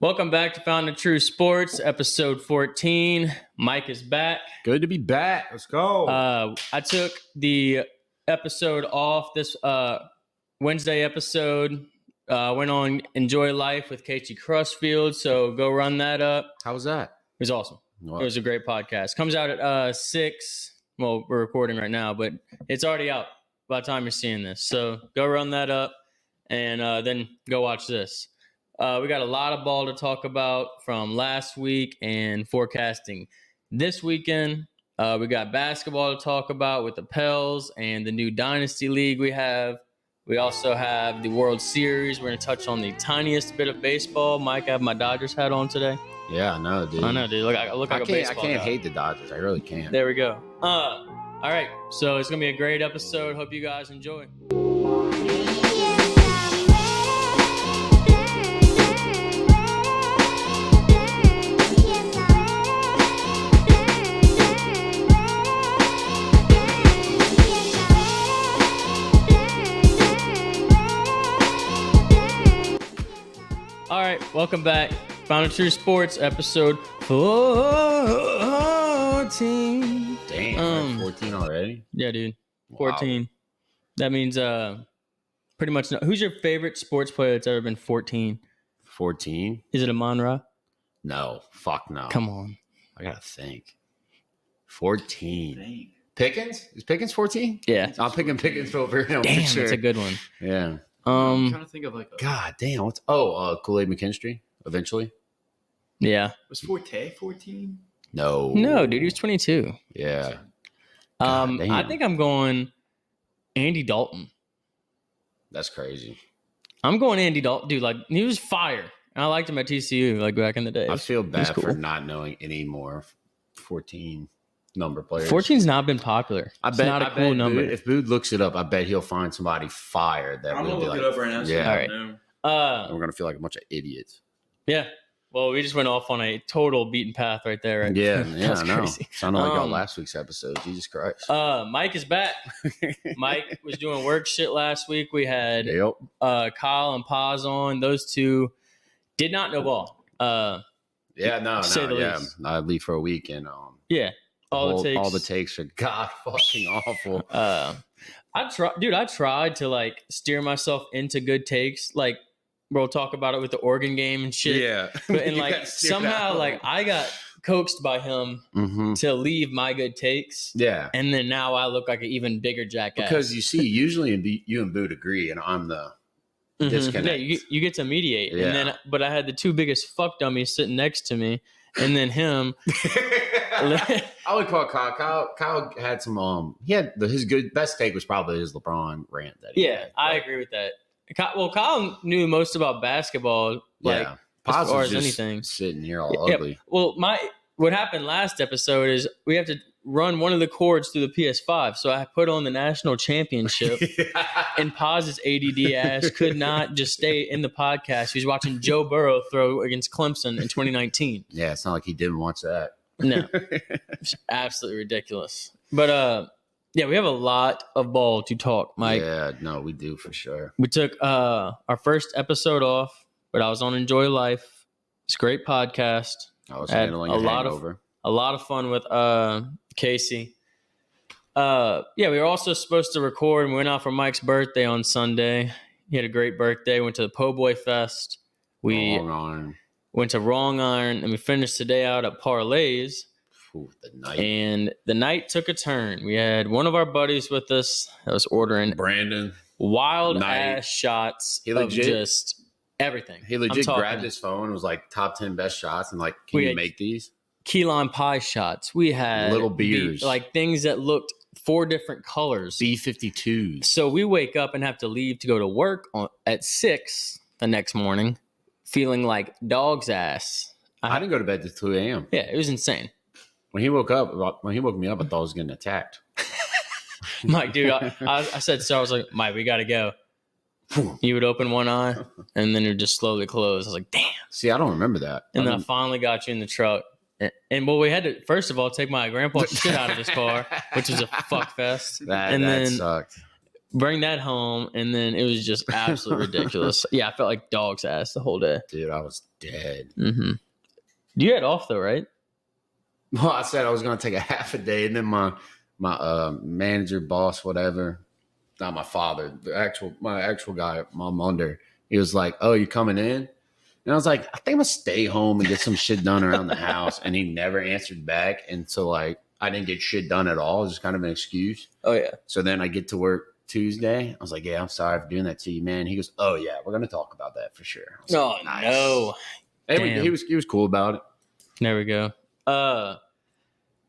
Welcome back to Found the True Sports, episode 14. Mike is back. Good to be back. Let's go. I took the episode off, this Wednesday episode. Went on Enjoy Life with Casey Crutchfield, so go run that up. How was that? It was awesome. What? It was a great podcast. Comes out at 6. Well, we're recording right now, but it's already out by the time you're seeing this. So go run that up and then go watch this. We got a lot of ball to talk about from last week and forecasting this weekend. We got basketball to talk about with the Pels and the new Dynasty League we have. We also have the World Series. We're going to touch on the tiniest bit of baseball. Mike, I have my Dodgers hat on today. Yeah, I know, dude. I know, dude. Look, I look like a baseball I can't guy. hate the Dodgers. I really can't. There we go. All right. So it's going to be a great episode. Hope you guys enjoy. All right, welcome back. Found True Sports, episode 14. Damn, 14 already? Yeah, dude. 14. Wow. That means pretty much. Who's your favorite sports player that's ever been 14? 14? Is it Amon-Ra? No. Fuck no. Come on. I gotta think. 14. Pickens? Is Pickens 14? Yeah. I'm picking Pickens over him. Damn, for sure. That's a good one. Yeah. I'm trying to think of like God damn. What's Kool-Aid McKinstry eventually? Yeah. Was Forte 14? No, dude, he was 22. Yeah. I think I'm going Andy Dalton. That's crazy. I'm going Andy Dalton, dude. Like, he was fire. And I liked him at TCU, like back in the day. I feel bad cool. for not knowing any more 14 number players. 14's not been popular. It's not a cool number. Bood, if Bood looks it up, I bet he'll find somebody fired that I'm will gonna be look like, it up right now. Yeah. All right. No. We're gonna feel like a bunch of idiots. Yeah. Well, we just went off on a total beaten path right there. Right? Yeah, That's I know. crazy. Sounded like y'all last week's episode. Jesus Christ. Mike is back. Mike was doing work shit last week. We had Yep. Kyle and Paz on. Those two did not know ball. Yeah, no. say the Yeah, least. I leave for a week and Yeah. All the takes are god fucking awful. I tried to like steer myself into good takes. Like, we'll talk about it with the Oregon game and shit. Yeah. But and like somehow like I got coaxed by him to leave my good takes. Yeah. And then now I look like an even bigger jackass. Because you see, usually you and Bood agree, and I'm the disconnect. Yeah, you get to mediate. Yeah. And then but I had the two biggest fuck dummies sitting next to me, and then him. I would call Kyle. Kyle had some. He had his best take was probably his LeBron rant. That he had, I agree with that. Kyle knew most about basketball. Like, as far as anything, sitting here all ugly. Well, what happened last episode is we have to run one of the chords through the PS5. So I put on the national championship, and Paz's ADD ass could not just stay in the podcast. He was watching Joe Burrow throw against Clemson in 2019. Yeah, it's not like he didn't watch that. No, it's absolutely ridiculous. But yeah, we have a lot of ball to talk, Mike. Yeah, no, we do for sure. We took our first episode off, but I was on Enjoy Life. It's a great podcast. I was handling a hangover. A lot of fun with Casey. Yeah, we were also supposed to record, and we went out for Mike's birthday on Sunday. He had a great birthday. Went to the Po' Boy Fest. We went to Wrong Iron, and we finished the day out at Parlays. Ooh, the night. And the night took a turn. We had one of our buddies with us that was ordering Brandon wild ass shots of just everything. He legit grabbed his phone and was like, top 10 best shots, and like, can you make these? Key lime pie shots. We had little beers, like things that looked 4 different colors. B-52s. So we wake up and have to leave to go to work at 6 the next morning, feeling like dog's ass. I didn't go to bed till 2 a.m. Yeah, it was insane. When he woke me up, I thought I was getting attacked. Mike, dude, I said so. I was like, Mike, we got to go. You would open one eye, and then it would just slowly close. I was like, damn. See, I don't remember that. And then I finally got you in the truck. And well, we had to, first of all, take my grandpa's shit out of his car, which was a fuck fest. That sucked. bring that home, and then it was just absolutely ridiculous. Yeah, I felt like dog's ass the whole day. Dude, I was dead. Mm-hmm. You had off though, right? Well, I said I was going to take a half a day, and then my manager, boss, whatever, not my father, my actual guy, Mom under, he was like, "Oh, you coming in?" And I was like, "I think I'm gonna stay home and get some shit done around the house." And he never answered back, and so like I didn't get shit done at all. It was just kind of an excuse. Oh yeah. So then I get to work Tuesday. I was like, "Yeah, I'm sorry for doing that to you, man." He goes, "Oh yeah, we're gonna talk about that for sure." I was Oh like, "Nice." no. And he was cool about it. There we go.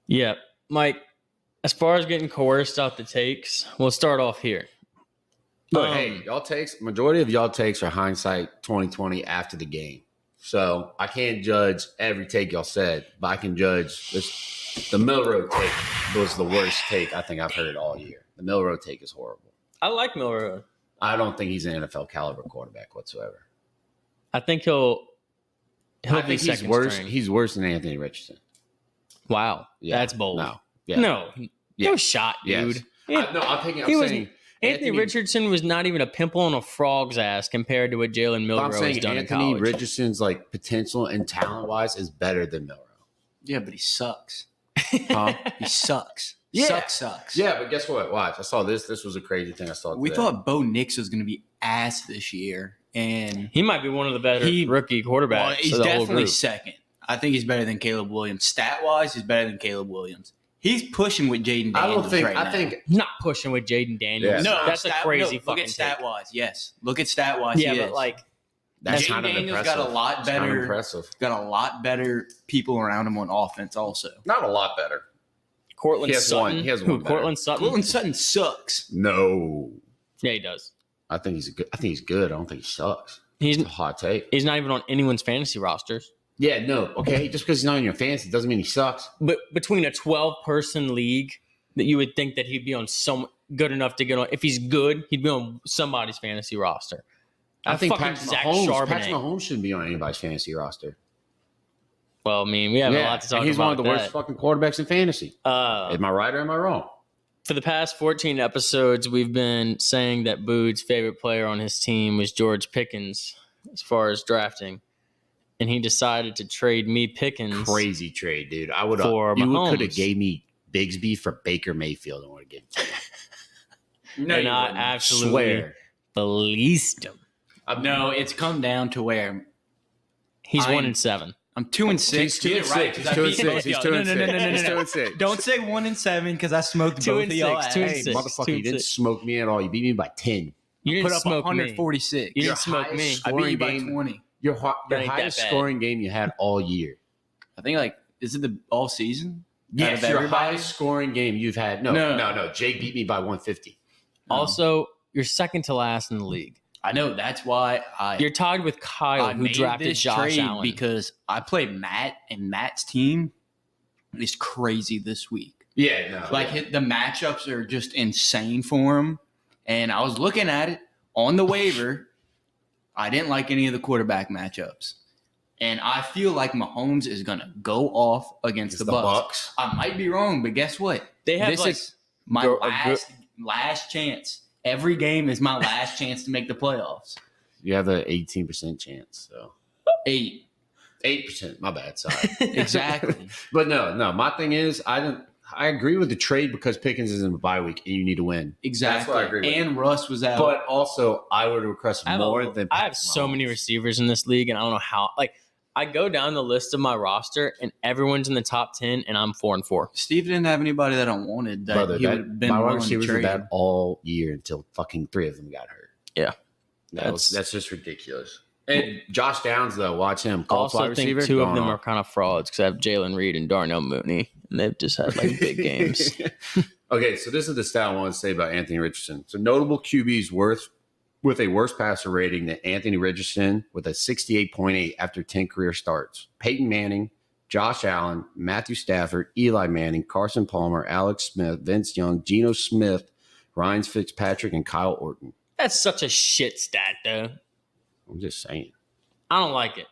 Yeah, Mike. As far as getting coerced out the takes, we'll start off here. Look, hey, y'all takes majority of y'all takes are hindsight 2020 after the game. So I can't judge every take y'all said, but I can judge this. The Milrow take was the worst take I think I've heard all year. The Milrow take is horrible. I like Milrow. I don't think he's an NFL caliber quarterback whatsoever. I think he'll I be think he's second worse. string. He's worse than Anthony Richardson. Wow, Yeah, that's bold. No, yeah, No, Yeah. no shot, dude. Yes. I'm saying Anthony Richardson was not even a pimple on a frog's ass compared to what Jalen I'm Milrow has saying done in Anthony college. Richardson's like potential and talent wise is better than Milrow. Yeah, but he sucks. Huh? He sucks. Yeah. Sucks. Yeah, but guess what? Watch. I saw this. This was a crazy thing I saw today. We thought Bo Nix was going to be ass this year, and He might be one of the better rookie quarterbacks. he's of the whole definitely group. second. I think he's better than Caleb Williams. Stat-wise, he's better than Caleb Williams. He's pushing with Jaden Daniels I don't think. right I now. think. Not pushing with Jaden Daniels. Yeah. No, that's a crazy look fucking at stat take. wise. Yes, look at stat wise. Yeah, he but is. like That's Jaden kind of Daniels impressive. got a lot It's kind of better. impressive. Got a lot better people around him on offense. Also, Not a lot better. Cortland He has Sutton. one. He has Who? one better. Cortland Sutton. Cortland Sutton sucks. No, Yeah, he does. I think he's good. I think he's good. I don't think he sucks. He's It's a hot take. he's not even on anyone's fantasy rosters. Yeah, no. Okay, just because he's not in your fantasy doesn't mean he sucks. But between a 12-person league, that you would think that he'd be on some good enough to get on. If he's good, he'd be on somebody's fantasy roster. I think fucking Patrick Zach Mahomes, Charbonnet. Mahomes shouldn't be on anybody's fantasy roster. Well, I mean, we have a lot to talk and he's about. one of the worst fucking quarterbacks in fantasy. That. Am I right or am I wrong? For the past 14 episodes, we've been saying that Bood's favorite player on his team was George Pickens as far as drafting. And he decided to trade me Pickens. Crazy trade, dude. I would have. For You Mahomes. could have gave me Bigsby for Baker Mayfield. I would have given. No, And you I wouldn't. absolutely Swear. fleeced him. No, it's come down to where He's I'm- 1-7. I'm 2-6. He's 2 Get and it right, 6. 'cause I beat both He's y'all. 2 and No, 6. no, no, no, He's no, 2 no. and 6. Don't say 1-7 because I smoked 2 both and of y'all. 6, 2 and Hey, 6. motherfucker, you didn't 6. smoke me at all. You beat me by 10. You Put didn't up smoke me. 146. You Your didn't smoke me. highest I beat you scoring by game. 20. Your That ain't that highest bad. scoring game you had all year. I think is it the all season? Yes, Out of your everybody? highest scoring game you've had. No. Jay beat me by 150. Also, you're second to last in the league. I know that's why You're tied with Kyle, I who made drafted this Josh trade Allen. because I played Matt and Matt's team is crazy this week. Yeah, no. The matchups are just insane for him. And I was looking at it on the waiver. I didn't like any of the quarterback matchups. And I feel like Mahomes is going to go off against the Bucs. I might be wrong, but guess what? They have This like is my last chance. Every game is my last chance to make the playoffs. You have an 18% chance. So 8%. My bad. Sorry. Exactly. But no. My thing is, I agree with the trade because Pickens is in a bye week and you need to win. Exactly. That's what I agree with. And Russ was out. But also, I would request more than. I have so many receivers in this league, and I don't know how. Like, I go down the list of my roster, and everyone's in the top 10, and I'm 4-4. Steve didn't have anybody that I wanted that Brother, he would have been my wide willing to receivers were trade. bad all year until fucking 3 of them got hurt. Yeah. That's just ridiculous. And Josh Downs, though, watch him. I Colts also wide think receiver, two of going them are off. kind of frauds because I have Jalen Reed and Darnell Mooney, and they've just had like big games. Okay, so this is the stat I want to say about Anthony Richardson. So notable QBs with a worse passer rating than Anthony Richardson with a 68.8 after 10 career starts. Peyton Manning, Josh Allen, Matthew Stafford, Eli Manning, Carson Palmer, Alex Smith, Vince Young, Geno Smith, Ryan Fitzpatrick, and Kyle Orton. That's such a shit stat, though. I'm just saying. I don't like it.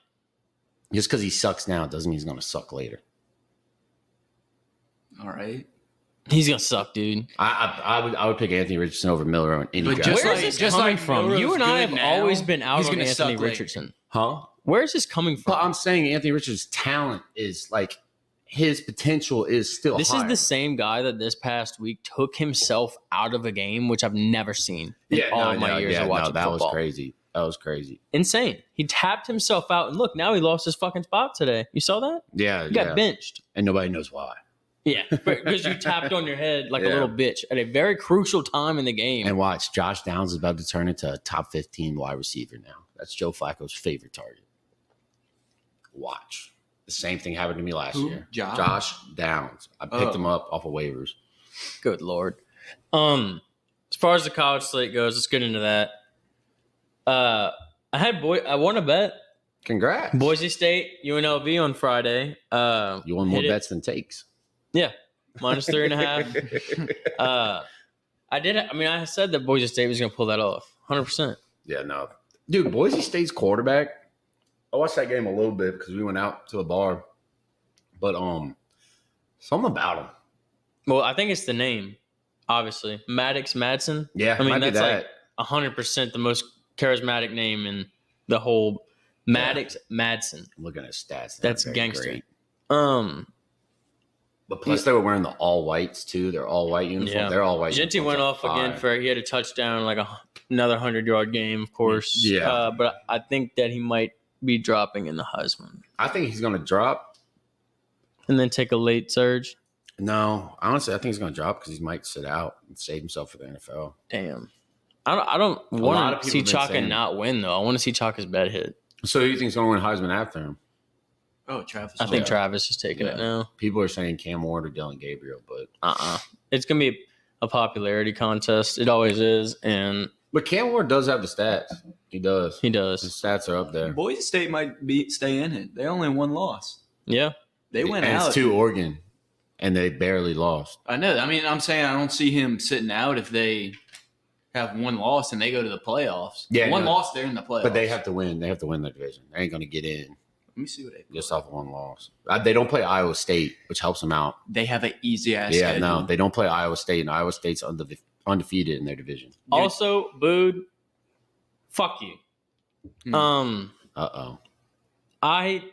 Just because he sucks now doesn't mean he's going to suck later. All right. He's gonna suck, dude. I would pick Anthony Richardson over Miller on any But draft. just Where like- is this coming from? Miller's You and I good have now, always been out he's on gonna Anthony suck later. Richardson. Huh? Where is this coming from? But I'm saying Anthony Richardson's talent is like his potential is still This higher. is the same guy that this past week took himself out of a game, which I've never seen in all of my years of watching that football. was crazy. That was crazy. Insane. He tapped himself out, and look, now he lost his fucking spot today. You saw that? Yeah, He got benched. and nobody knows why. Yeah, because you tapped on your head like a Yeah. little bitch at a very crucial time in the game. And watch, Josh Downs is about to turn into a top 15 wide receiver now. That's Joe Flacco's favorite target. Watch. The same thing happened to me last Who? year. Josh Downs. I picked him up off of waivers. Good Lord. As far as the college slate goes, let's get into that. I won a bet. Congrats. Boise State, UNLV on Friday. You won more hit it. bets than takes. Yeah, minus 3.5. I said that Boise State was going to pull that off. 100%. Yeah, no. Dude, Boise State's quarterback, I watched that game a little bit because we went out to a bar. But something about him. Well, I think it's the name, obviously. Maddox Madsen. Yeah, I mean, might be that's that. like 100% the most charismatic name in the whole Maddox Madsen. I'm looking at stats. That's Very gangster. great. Um, But plus, they were wearing the all whites too. They're all white uniform. Yeah. They're all white. Genty uniforms went are off again fire. he had a touchdown, like another 100-yard game, of course. Yeah. But I think that he might be dropping in the Heisman I think he's going to drop. and then take a late surge. No, honestly, I think he's going to drop because he might sit out and save himself for the NFL. Damn. I don't lot want of to people see have been Chaka saying- not win, though. I want to see Chaka's bet hit. So you think he's going to win Heisman after him? Oh, Travis. I think Yeah. Travis is taking it now. People are saying Cam Ward or Dylan Gabriel, but It's going to be a popularity contest. It always is, and Cam Ward does have the stats. He does. he His does. stats are up there. Boise State might stay in it. They only one loss. Yeah. They went and out. it's to Oregon, and they barely lost. I know. I mean, I'm saying I don't see him sitting out if they have one loss and they go to the playoffs. Yeah, one no. loss, they're in the playoffs. But they have to win. They have to win their division. They ain't going to get in Let me see what they put. just off of one loss. They don't play Iowa State, which helps them out. They have an easy ass Yeah, schedule. no, they don't play Iowa State, and Iowa State's undefeated in their division. Also, booed. Fuck you. Hmm. Uh-oh. I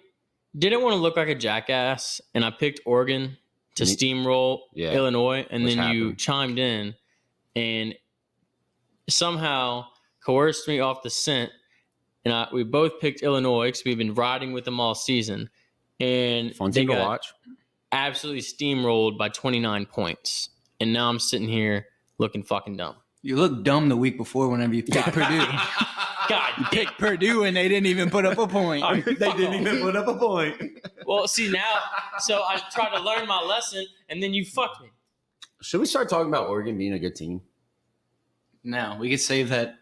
didn't want to look like a jackass, and I picked Oregon to You- steamroll Yeah. Illinois, and What's then you happened? chimed in and somehow coerced me off the scent. And we both picked Illinois because we've been riding with them all season. And Fun they team to got watch. absolutely steamrolled by 29 points. And now I'm sitting here looking fucking dumb. You look dumb the week before whenever you picked Purdue. God, You picked Purdue and they didn't even put up a point. They didn't even put up a point. well, see now, so I tried to learn my lesson, and then you fucked me. Should we start talking about Oregon being a good team? Now, we could save that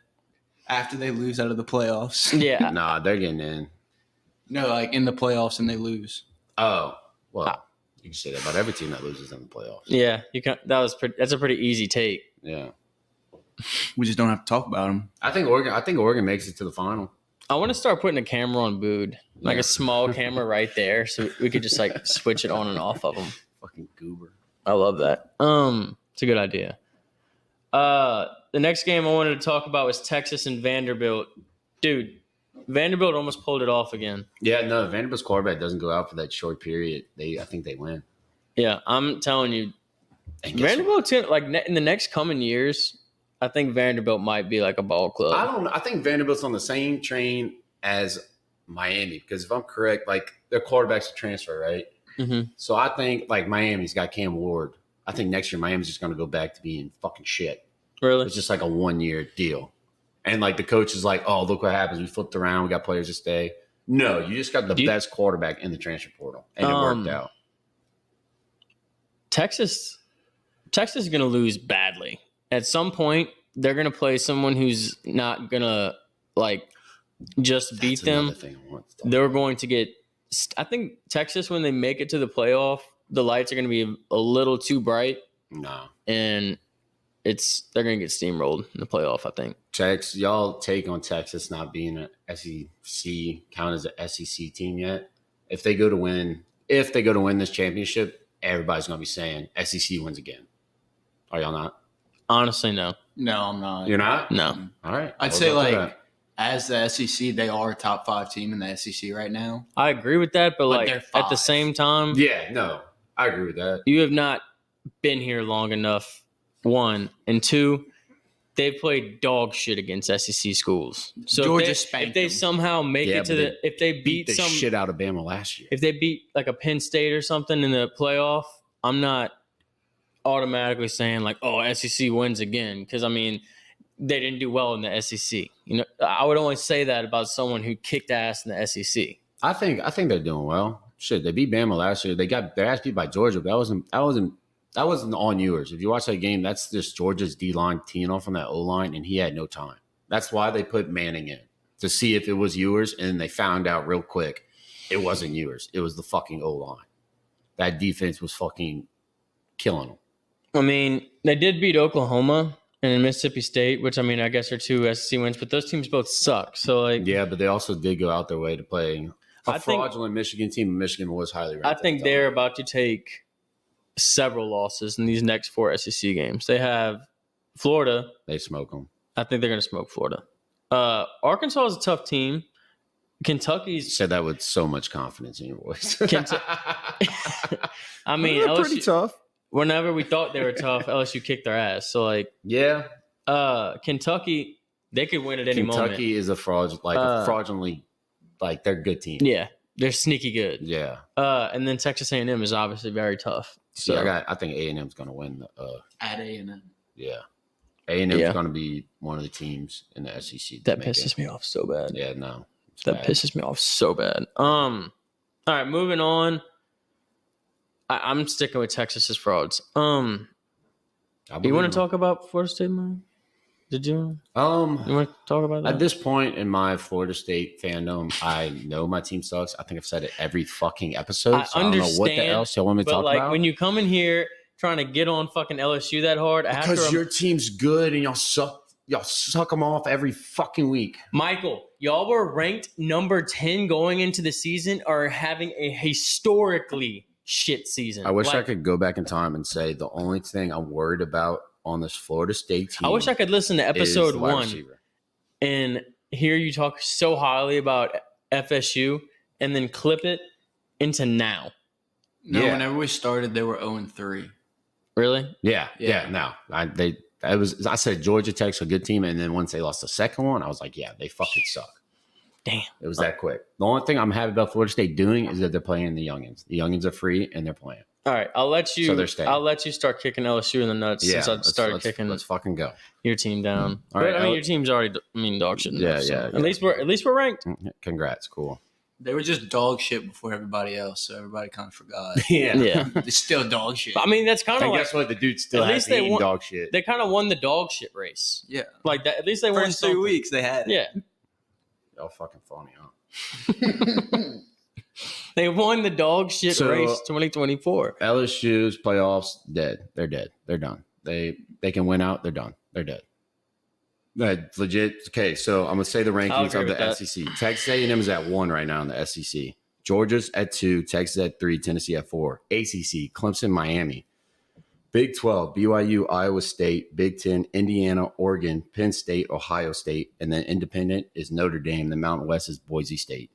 after they lose out of the playoffs. Yeah. Nah, they're getting in. No, like in the playoffs and they lose. Oh, well, you can say that about every team that loses in the playoffs. Yeah, you can. That's a pretty easy take. Yeah. We just don't have to talk about them. I think Oregon makes it to the final. I want to start putting a camera on Bood, like a small camera right there, so we could just like switch it on and off of them. Fucking goober. I love that. It's a good idea. The next game I wanted to talk about was Texas and Vanderbilt. Dude, Vanderbilt almost pulled it off again. Yeah, no, Vanderbilt's quarterback doesn't go out for that short period. I think they win. Yeah, I'm telling you, And guess Vanderbilt's in the next coming years. I think Vanderbilt might be like a ball club. I don't know. I think Vanderbilt's on the same train as Miami because if I'm correct, like their quarterback's a transfer, right? Mhm. So I think like Miami's got Cam Ward. I think next year Miami's just going to go back to being fucking shit. Really? It's just like a 1-year deal. And like the coach is like, oh, look what happens. We flipped around. We got players to stay. No, you just got the best quarterback in the transfer portal. And it worked out. Texas is going to lose badly. At some point, they're going to play someone who's not going to like just beat That's them. another thing I want to talk They're going to get. I think Texas, when they make it to the playoff, the lights are going to be a little too bright, No. and they're going to get steamrolled in the playoff. I think. Y'all take on Texas not being an SEC, count as an SEC team yet. If they go to win this championship, everybody's going to be saying SEC wins again. Are y'all not? Honestly, no. No, I'm not. You're not? No. All right. I'd say as the SEC, they are a top 5 team in the SEC right now. I agree with that, but like they're at the 5. same time, Yeah, no. I agree with that. you have not been here long enough, 1. And 2, they played dog shit against SEC schools. So Georgia if spanked they them. somehow make it to if they beat the some shit out of Bama last year. if they beat like a Penn State or something in the playoff, I'm not automatically saying like, oh, SEC wins again, because I mean they didn't do well in the SEC. You know, I would only say that about someone who kicked ass in the SEC. I think they're doing well. Shit, they beat Bama last year. They got their ass beat by Georgia, but that wasn't on yours. If you watch that game, that's just Georgia's D line teeing off on that O line, and he had no time. That's why they put Manning in to see if it was yours, and they found out real quick it wasn't yours. It was the fucking O line. That defense was fucking killing them. I mean, they did beat Oklahoma and Mississippi State, which I mean, I guess are 2 SEC wins, but those teams both suck. So like, Yeah, but they also did go out their way to play a fraudulent Michigan team. Michigan was highly ranked. I think they're about to take several losses in these next 4 SEC games. They have Florida. They smoke them. I think they're going to smoke Florida. Arkansas is a tough team. Kentucky's said that with so much confidence in your voice. I mean, LSU, pretty tough. Whenever we thought they were tough, LSU kicked their ass. So like, yeah. Kentucky, they could win at any moment. Kentucky is a fraudulently, like they're a good team. Yeah, they're sneaky good. Yeah. And then Texas A&M is obviously very tough. So I think A&M's going to win. At A&M. Yeah. A&M's going to be one of the teams in the SEC. That pisses me off so bad. Yeah, no. That pisses me off so bad. All right, moving on. I'm sticking with Texas's frauds. You want to talk about Florida State, man? Did you? You want to talk about that? At this point in my Florida State fandom, I know my team sucks. I think I've said it every fucking episode. I don't know what the else y'all want me to talk about. When you come in here trying to get on fucking LSU that hard, because your team's good and y'all suck them off every fucking week. Michael, y'all were ranked number 10 going into the season, are having a historically shit season. I wish I could go back in time and say the only thing I'm worried about on this Florida State team. I wish I could listen to episode 1 and hear you talk so highly about FSU and then clip it into now. No, whenever we started, they were 0-3. Really? Yeah. No, I said Georgia Tech's a good team, and then once they lost the second one, I was like, yeah, they fucking suck. Damn. It was that quick. The only thing I'm happy about Florida State doing is that they're playing the youngins. The youngins are free and they're playing. All right, I'll let you. So they're staying. I'll let you start kicking LSU in the nuts since I started kicking. Let's fucking go. Your team down. All right, I mean, your team's already dog shit. Enough, yeah. At least we're ranked. Congrats, cool. They were just dog shit before everybody else, so everybody kind of forgot. Yeah. It's still dog shit. I mean, that's kind of like. Guess what? The dude still has to eat dog shit. They kind of won the dog shit race. Yeah. Like that. At least they won. First 2 weeks they had it. Yeah. Y'all fucking funny, huh? They won the dog shit race 2024. LSU's playoffs dead. They're dead. They're done. They can win out. They're done. They're dead. Legit. Okay, so I'm gonna say the rankings of the SEC. Texas A&M is at 1 right now in the SEC. Georgia's at 2. Texas at 3. Tennessee at 4. ACC: Clemson, Miami. Big 12: BYU, Iowa State. Big 10: Indiana, Oregon, Penn State, Ohio State, and then independent is Notre Dame. The Mountain West is Boise State.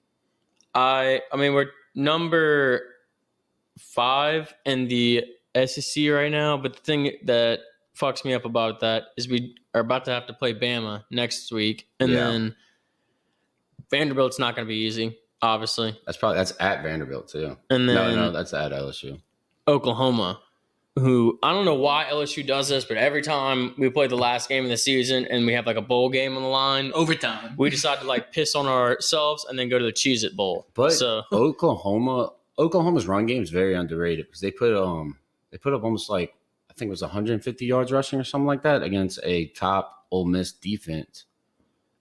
I mean, we're number 5 in the SEC right now, but the thing that fucks me up about that is we are about to have to play Bama next week, and then Vanderbilt's not going to be easy, obviously. That's at Vanderbilt too. And then no, that's at LSU. Oklahoma, who I don't know why LSU does this, but every time we play the last game of the season and we have like a bowl game on the line, overtime, we decide to like piss on ourselves and then go to the Cheez-It Bowl. But Oklahoma's run game is very underrated because they put up almost like I think it was 150 yards rushing or something like that against a top Ole Miss defense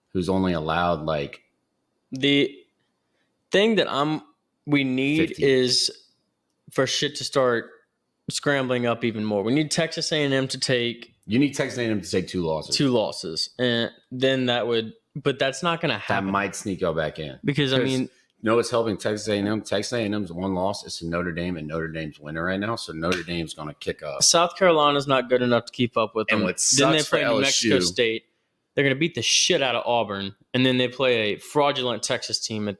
who's only allowed like the thing that we need 50. is for shit to start scrambling up even more. We need Texas A&M to take. You need Texas A&M to take 2 losses. 2 losses, and then that would. But that's not going to happen. That might sneak y'all back in because I mean, know what's helping Texas A&M? Texas A&M's one loss is to Notre Dame, and Notre Dame's winning right now. So Notre Dame's going to kick up. South Carolina's not good enough to keep up with them. And what Then they sucks for play New Mexico LSU, State. They're going to beat the shit out of Auburn, and then they play a fraudulent Texas team.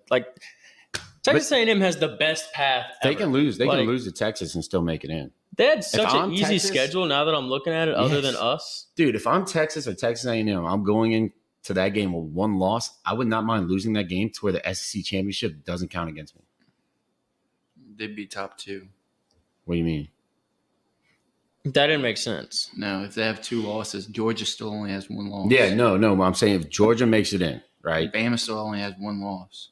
Texas A&M has the best path ever. they can lose. They can lose to Texas and still make it in. They had such an easy Texas, schedule now that I'm looking at it, other than us. Dude, if I'm Texas or Texas A&M, I'm going into that game with one loss. I would not mind losing that game to where the SEC championship doesn't count against me. They'd be top 2. What do you mean? That didn't make sense. No, if they have 2 losses, Georgia still only has 1 loss. Yeah, no. I'm saying if Georgia makes it in, right? Bama still only has 1 loss.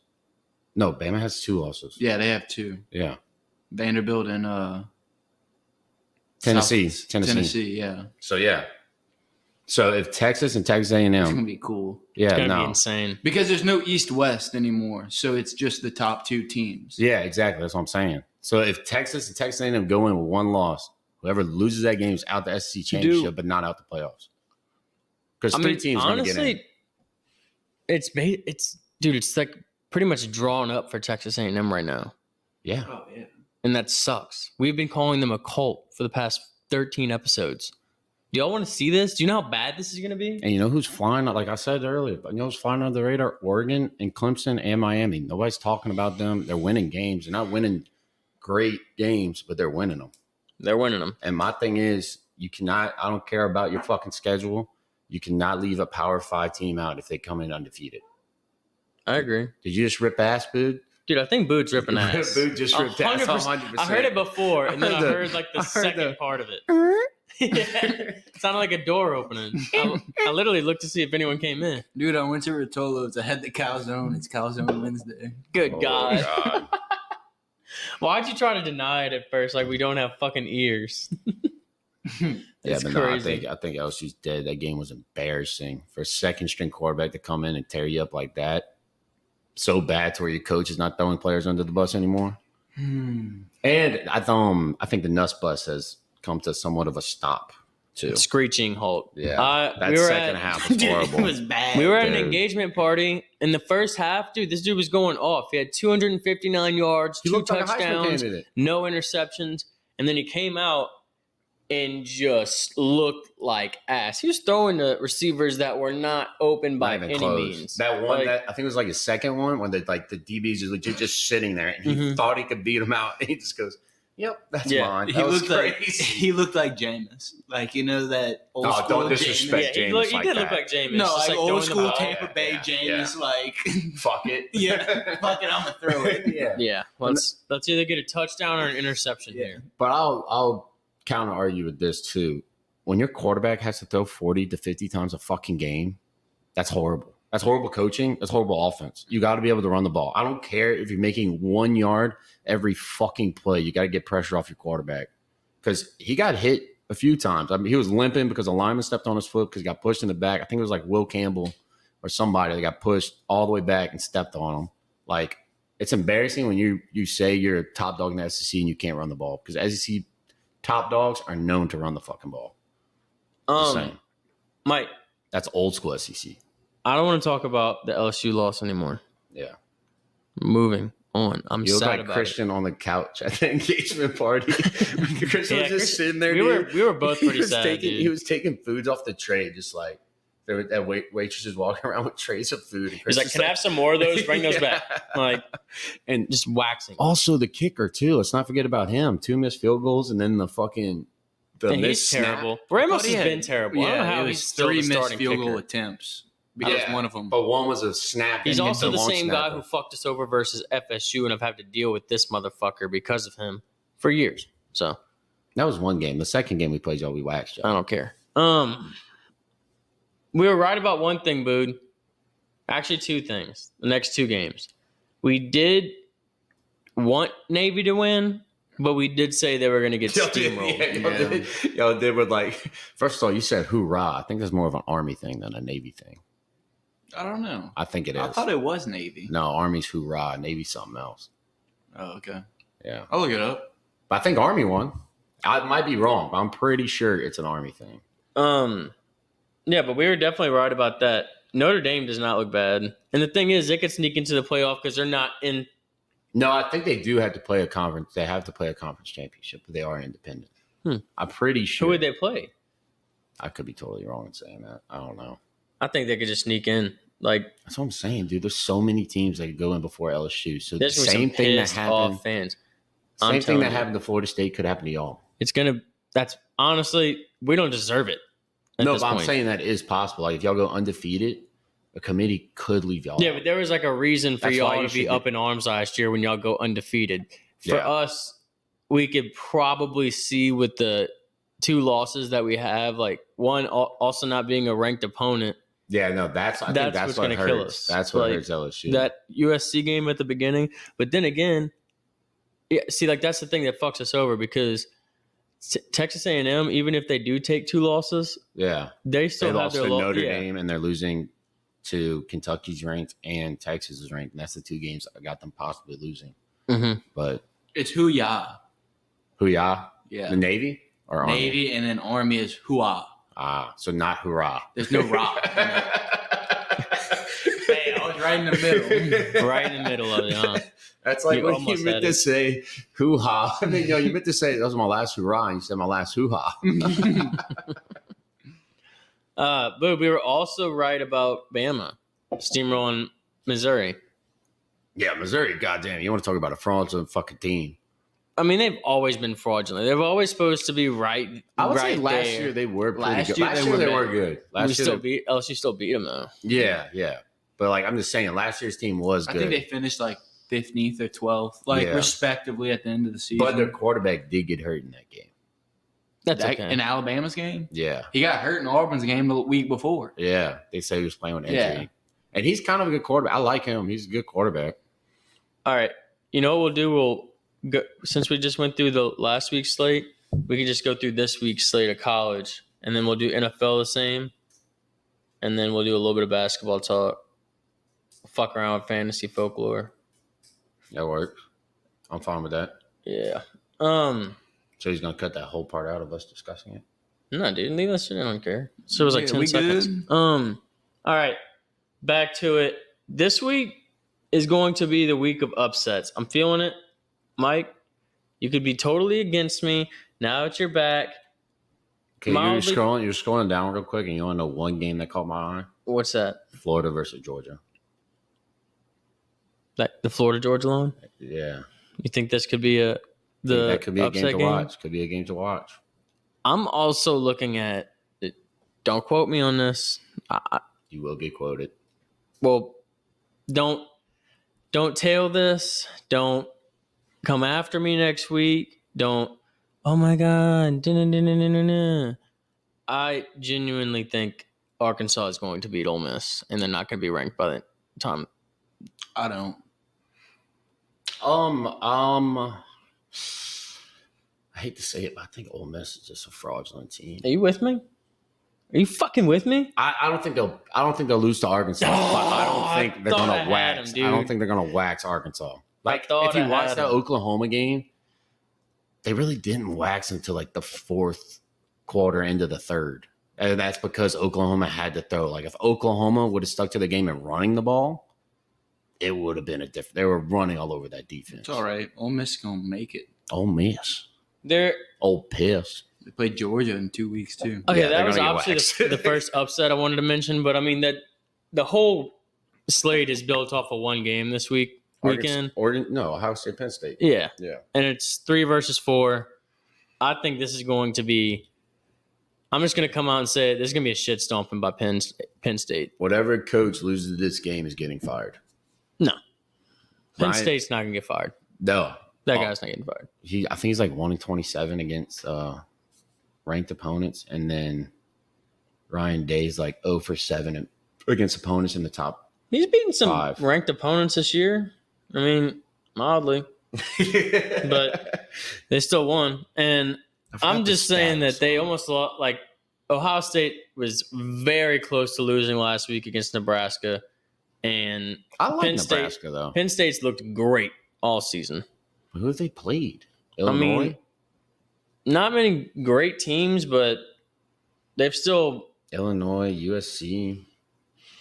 No, Bama has 2 losses. Yeah, they have 2. Yeah. Vanderbilt and Tennessee. Tennessee, yeah. So, yeah. So, if Texas and Texas A&M. It's going to be cool. Yeah, It's going to be insane. Because there's no East-West anymore, so it's just the top 2 teams. Yeah, exactly. That's what I'm saying. So, if Texas and Texas A&M go in with 1 loss, whoever loses that game is out the SEC championship, but not out the playoffs. Because 3 teams are going to get in. It's like pretty much drawn up for Texas A&M right now. Yeah. Oh, yeah. And that sucks. We've been calling them a cult for the past 13 episodes. Do y'all want to see this? Do you know how bad this is going to be? And you know who's flying? Like I said earlier, but you know who's flying under the radar? Oregon and Clemson and Miami. Nobody's talking about them. They're winning games. They're not winning great games, but they're winning them. They're winning them. And my thing is, you cannot, I don't care about your fucking schedule. You cannot leave a Power 5 team out if they come in undefeated. I agree. Did you just rip ass, Bood? Dude, I think Boot's ripping ass. Bood just ripped ass 100%. I heard it before, and then I heard like the second part of it. It sounded like a door opening. I literally looked to see if anyone came in. Dude, I went to Rotolo's. I had the Calzone. It's Calzone Wednesday. Good God. Why'd you try to deny it at first? Like we don't have fucking ears. Yeah, but crazy. no, I think LSU's dead. That game was embarrassing for a second string quarterback to come in and tear you up like that. So bad to where your coach is not throwing players under the bus anymore. And I think the Nuss bus has come to somewhat of a stop too. Screeching halt. Yeah, that second half was horrible. It was bad. We were at an engagement party in the first half, dude. This dude was going off. He had 259 yards, He 2 looked like a Heisman touchdowns, candidate. no interceptions, and then he came out and just looked like ass. He was throwing to receivers that were not open by Not even any close. means. That one, Like, that I think it was like his second one, when the DBs is legit just sitting there, and he thought he could beat him out, and he just goes, "Yep, that's mine." He That was looked like crazy. he looked like Jameis, like you know that old No, school. don't disrespect yeah, Jameis he like did that. look like Jameis. No, just like throwing old the school ball. Tampa Bay Jameis, like Fuck it. yeah, fuck it, I'm gonna throw it. Yeah. Yeah, let's either get a touchdown or an interception Yeah. here. But I'll counter argue with this too. When your quarterback has to throw 40 to 50 times a fucking game, that's horrible. That's horrible coaching. That's horrible offense. You got to be able to run the ball. I don't care if you're making 1 yard every fucking play. You got to get pressure off your quarterback because he got hit a few times. I mean, he was limping because a lineman stepped on his foot because he got pushed in the back. I think it was like Will Campbell or somebody that got pushed all the way back and stepped on him. Like, it's embarrassing when you say you're a top dog in the SEC and you can't run the ball because SEC top dogs are known to run the fucking ball. Just saying. Mike, That's old school SEC. I don't want to talk about the LSU loss anymore. Yeah. Moving on. I'm You look sad like about Christian on the couch at the engagement party. Christian Yeah, was just sitting there. we dude. were both He pretty was sad, taking, dude. He was taking foods off the tray, just like there were that waitresses walking around with trays of food. And He's like, Christian's "Can I have some more of those? Bring those back." Like, and just waxing. also the kicker too. Let's not forget about him. 2 missed field goals, and then the fucking And he's missed snap. terrible. Ramos has Yeah. been terrible. I don't know how it he's was still 3 the missed starting field kicker. goal attempts. That was one of them. But one was a snap. He's and also hit the long same guy snapper. who fucked us over versus FSU, and I've had to deal with this motherfucker because of him for years. So That was one game. The second game we played, y'all, we waxed I y'all. don't care. We were right about one thing, Bood. Actually, 2 things. The next 2 games, we did want Navy to win, but we did say they were going to get steamrolled. Y'all did with like, first of all, you said hoorah. I think that's more of an Army thing than a Navy thing. I don't know. I think it is. I thought it was Navy. No, Army's hoorah. Navy's something else. Oh, okay. Yeah. I'll look it up. But I think Army won. I might be wrong, but I'm pretty sure it's an Army thing. Yeah, but we were definitely right about that. Notre Dame does not look bad, and the thing is, they could sneak into the playoff because they're not in No, I think they do have to play a conference. They have to play a conference championship, but they are independent. I'm pretty sure. Who would they play? I could be totally wrong in saying that. I don't know. I think they could just sneak in. Like That's what I'm saying, dude. There's so many teams that could go in before LSU. So the there's gonna be same some thing that pissed happened. off fans. Same thing that happened to Florida State could happen to y'all. That's honestly, we don't deserve it. No, but I'm saying that is possible. Like if y'all go undefeated, a committee could leave y'all. Yeah, but there was like a reason for That's why y'all you to be should up in arms last year when y'all go undefeated. For us, we could probably see with the 2 losses that we have, like one also not being a ranked opponent. Yeah, no, I think that's what's what going to hurts. kill us. That's what hurts LSU. That USC game at the beginning, but then again, yeah, see, like that's the thing that fucks us over because Texas A&M, even if they do take 2 losses, they still have lost their to Notre Dame and they're losing to Kentucky's ranked and Texas is ranked, and that's the 2 games I got them possibly losing. Mm-hmm. But it's Hoo-yah. Hoo-yah? Yeah. The Navy or Army? Navy, and then Army is hoo-ah. So not hurrah. There's no rock. Hey, I was right in the middle. Right in the middle of it, huh? That's like when you meant to say hoo-ha. I mean, you meant to say that was my last hurrah, and you said my last hoo-ha. But we were also right about Bama steamrolling Missouri. Yeah, Missouri, goddamn. You want to talk about a fraudulent fucking team. I mean, they've always been fraudulent. They're always supposed to be right. I would say last year they were pretty last good. Year last year they were good. LSU still beat them though. Yeah. But like I'm just saying, last year's team was good. I think they finished like 15th or 12th, respectively at the end of the season. But their quarterback did get hurt in that game. That's okay. In Alabama's game? Yeah. He got hurt in Auburn's game the week before. Yeah. They say he was playing with injury. Yeah. And he's kind of a good quarterback. I like him. He's a good quarterback. All right. You know what we'll do? We'll go, since we just went through the last week's slate, we can just go through this week's slate of college, and then we'll do NFL the same, and then we'll do a little bit of basketball talk. Fuck around with fantasy folklore. That works. I'm fine with that. Yeah. So he's gonna cut that whole part out of us discussing it. No, dude, leave that shit. I don't care. So it was like 10 we seconds. good? All right, back to it. This week is going to be the week of upsets. I'm feeling it, Mike. You could be totally against me now that you're back. Okay, you're scrolling down real quick, and you want to know one game that caught my eye? What's that? Florida versus Georgia. Like the Florida Georgia line? Yeah. You think this could be that could be a game upset to watch. Could be a game to watch. I'm also looking at it. Don't quote me on this. You will get quoted. Well, don't tail this. Don't come after me next week. Don't. Oh my God. I genuinely think Arkansas is going to beat Ole Miss, and they're not going to be ranked by the time. I don't. I hate to say it, but I think Ole Miss is just a fraudulent team. Are you with me? Are you fucking with me? I don't think they'll lose to Arkansas. But I don't think they're gonna wax. I don't think they're gonna wax Arkansas. Like if you watch the Oklahoma game, they really didn't wax until like the 4th quarter into the 3rd. And that's because Oklahoma had to throw. Like if Oklahoma would have stuck to the game and running the ball, it would have been a different. They were running all over that defense. It's all right. Ole Miss is gonna make it. Ole Miss. They're old piss. They played Georgia in 2 weeks too. Okay, that was obviously the first upset I wanted to mention, but I mean that the whole slate is built off of one game this weekend. Ohio State, Penn State. Yeah, yeah, and it's 3 versus 4. I think this is going to be. I'm just going to come out and say this is going to be a shit stomping by Penn State. Whatever coach loses this game is getting fired. No, Penn State's not going to get fired. No, that guy's not getting fired. I think he's like 1-27 against ranked opponents, and then Ryan Day's like 0-7 against opponents in the top. He's beaten some 5 ranked opponents this year. I mean, mildly, but they still won. And I'm just saying that they almost lost. Like Ohio State was very close to losing last week against Nebraska, and I like Penn Nebraska State, though. Penn State's looked great all season. Who have they played? Illinois? I mean, not many great teams, but they've still Illinois, USC.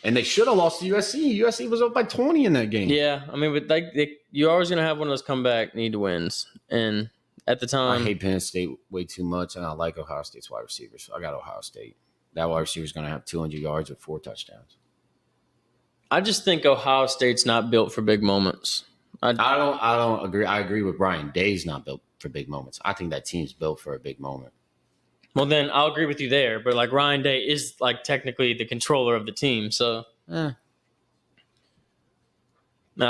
And they should have lost to USC. USC was up by 20 in that game. Yeah, I mean, but you're always gonna have one of those comeback need to wins, and at the time, I hate Penn State way too much, and I like Ohio State's wide receivers. So I got Ohio State. That wide receiver is going to have 200 yards with 4 touchdowns. I just think Ohio State's not built for big moments. I don't agree. I agree with Brian. Day's not built for big moments. I think that team's built for a big moment. Well, then I'll agree with you there. But like Ryan Day is like technically the controller of the team, so. No,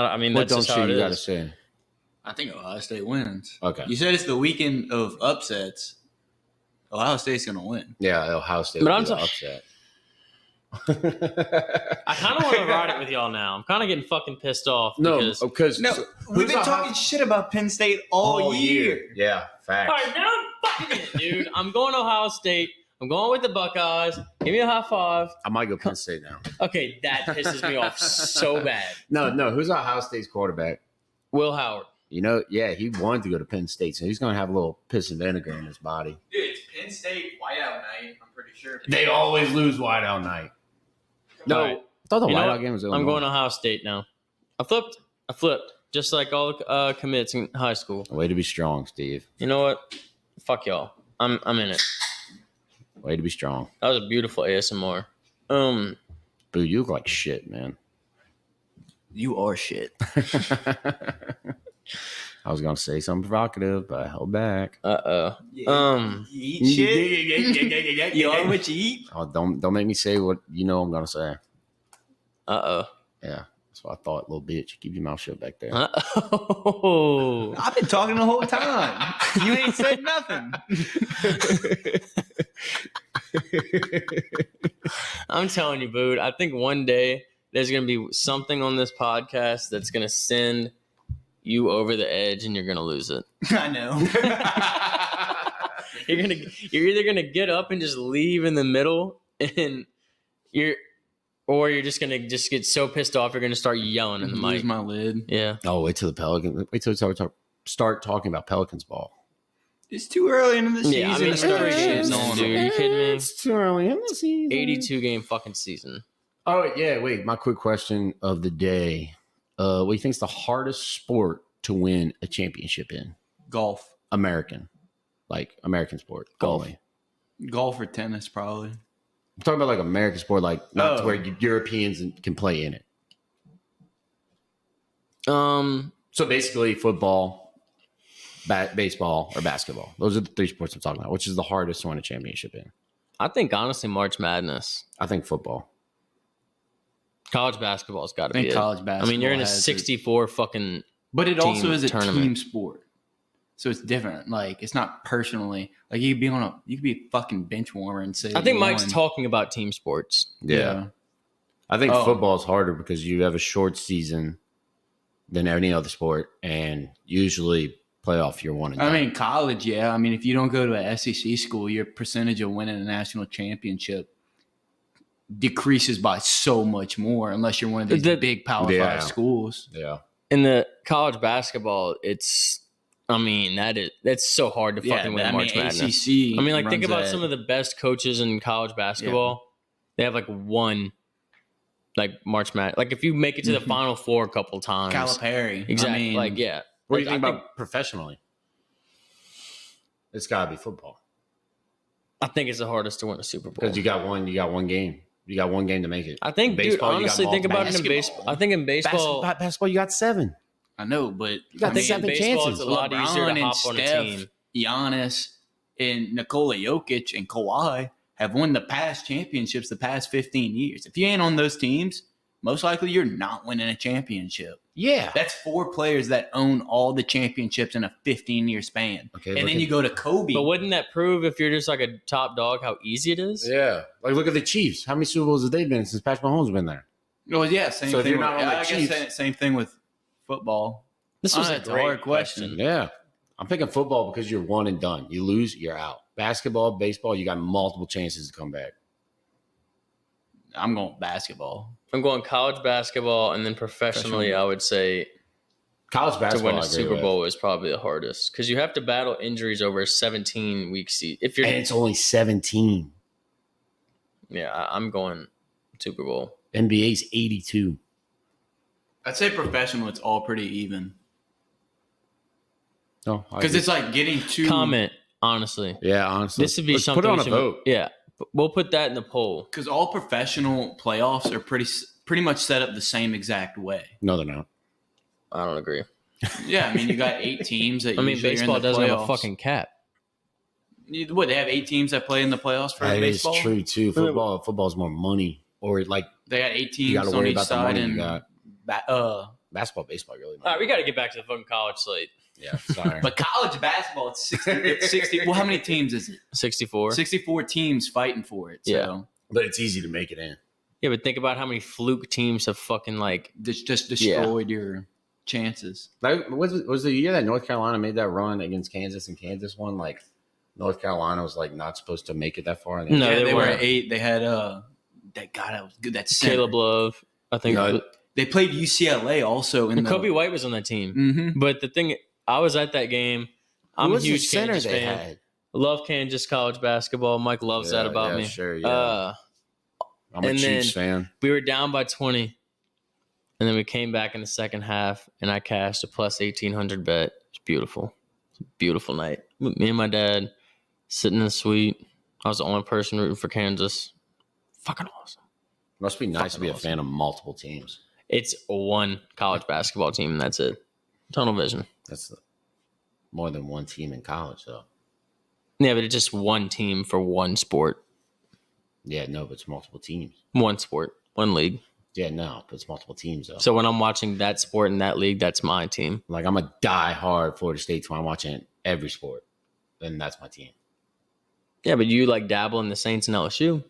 I mean What that's just how it you is. got to say? I think Ohio State wins. Okay. You said it's the weekend of upsets. Ohio State's going to win. Yeah, Ohio State But will I'm be the t- upset. I kind of want to ride it with y'all now. I'm kind of getting fucking pissed off. because We've been talking shit about Penn State all year. Yeah, facts. All right, now I'm fucking in, dude. I'm going Ohio State. I'm going with the Buckeyes. Give me a high five. I might go Penn State now. Okay, that pisses me off so bad. No. Who's Ohio State's quarterback? Will Howard. You know, yeah, he wanted to go to Penn State, so he's going to have a little piss and vinegar in his body. Dude, it's Penn State whiteout night. I'm pretty sure. They always lose whiteout night. No, All right. I thought the You know whiteout what? game was I'm Illinois. going Ohio State now. I flipped. Just like all commits in high school. Way to be strong, Steve. You know what? Fuck y'all. I'm in it. Way to be strong. That was a beautiful ASMR. Boo, you look like shit, man. You are shit. I was gonna say something provocative, but I held back. You You eat shit? You are what you eat? Oh, don't make me say what you know I'm gonna say. Uh-oh. Yeah, that's what I thought, little bitch. Keep your mouth shut back there. Uh-oh. I've been talking the whole time. You ain't said nothing. I'm telling you, Boot, I think one day there's going to be something on this podcast that's going to send you over the edge and you're going to lose it. I know. You're either going to get up and just leave in the middle and you're just going to just get so pissed off you're going to start yelling in the Lose mic. my lid. Yeah. Oh, wait till the Pelicans. Wait till we start talking about Pelicans ball. It's too early into the season. Yeah, I mean, to start it's shitting too on dude. them. You kidding me? It's too early in the season. 82 game fucking season. Oh yeah, wait. My quick question of the day: what do you think is the hardest sport to win a championship in? Golf. American sport. Golf. Only. Golf or tennis, probably. I'm talking about like American sport, like not to Oh. where Europeans can play in it. So basically, football, baseball, or basketball. Those are the 3 sports I'm talking about. Which is the hardest to win a championship in? I think honestly March Madness. I think football. College basketball's got to I be think it. college basketball. I mean, you're in a has it. 64 fucking. But it also team is a tournament. team sport. So it's different. Like it's not personally like you could be a fucking bench warmer and say I think you Mike's won. talking about team sports. Yeah. I think Oh. football is harder because you have a short season than any other sport, and usually playoff you're 1 and I done. mean, college, yeah. I mean, if you don't go to an SEC school, your percentage of winning a national championship decreases by so much more unless you're one of these The- big Power Yeah. 5 schools. Yeah. In the college basketball, that's so hard to fucking win March Madness. ACC. I mean, like think runs about that. some of the best coaches in college basketball. They have like one, like March Madness. Like if you make it to the Mhm. Final Four a couple times, Calipari. exactly. I mean, like yeah. What do you Like, think I about professionally? It's got to be football I think it's the hardest to win a Super Bowl. because you got one game. You got one game to make it. I think, Baseball, dude, you got honestly, think about it in Basketball. baseball. I think in baseball, Basketball, you got 7. I know, but You got I mean, seven in baseball, chances. it's a lot easier to LeBron and hop on a Steph, team. Giannis and Nikola Jokic and Kawhi have won the past championships the past 15 years. If you ain't on those teams, most likely you're not winning a championship. Yeah. That's 4 players that own all the championships in a 15-year span. Okay. And look then at- you go to Kobe. But wouldn't that prove if you're just like a top dog how easy it is? Yeah. Like look at the Chiefs. How many Super Bowls have they been since Patrick Mahomes has been there? Oh, yeah, same So if thing. you're not on the I guess Chiefs- same thing with football. This was a It's a great hard question. Yeah. I'm picking football because you're one and done. You lose, you're out. Basketball, baseball, you got multiple chances to come back. I'm going basketball. I'm going college basketball, and then professionally, I would say College to basketball, win I a agree Super with. Bowl is probably the hardest because you have to battle injuries over a 17-week season. And it's only 17. I'm going Super Bowl. NBA's 82. I'd say professional, it's all pretty even. No, Because it's like getting to Comment, honestly. Yeah, honestly. This would be Let's something put it on we a should- vote. Yeah. We'll put that in the poll. Because all professional playoffs are pretty much set up the same exact way. No, they're not. I don't agree. Yeah, I mean, you got 8 teams that I mean, usually baseball are in the doesn't playoffs. have a fucking cap. What, they have 8 teams that play in the playoffs for That is baseball? true, too. Football's more money. Or, like, They got 8 teams you got to on worry each about the side. money And you got. Basketball, baseball, really. All right, we got to get back to the fucking college slate. Yeah, sorry. But college basketball, it's 60. Well, how many teams is it? 64. 64 teams fighting for it. So Yeah. But it's easy to make it in. Yeah, but think about how many fluke teams have fucking like. just destroyed your chances. Like, was the year that North Carolina made that run against Kansas and Kansas won? Like, North Carolina was, like, not supposed to make it that far. No, Yeah, they they were weren't. 8. They had that was good. That center. Caleb Love, I think. No, They played UCLA also in and the Kobe White was on that team. Mhm. But the thing, I was at that game. I'm Who a was the huge center Kansas they fan. had? Love Kansas college basketball. Mike loves that about me. Sure, yeah. I'm a and Chiefs then- fan. We were down by 20, and then we came back in the second half, and I cashed a plus 1,800 bet. It's beautiful. It's a beautiful night. Me and my dad sitting in the suite. I was the only person rooting for Kansas. Fucking awesome. Must be nice to Fucking be a awesome. fan of multiple teams. It's one college basketball team, and that's it. Tunnel vision. That's more than one team in college, though. Yeah, but it's just one team for one sport. Yeah, no, but it's multiple teams. One sport, one league. Yeah, no, but it's multiple teams, though. So when I'm watching that sport in that league, that's my team. Like, I'm a die-hard Florida State fan. I'm watching every sport. Then that's my team. Yeah, but you like dabble in the Saints and LSU.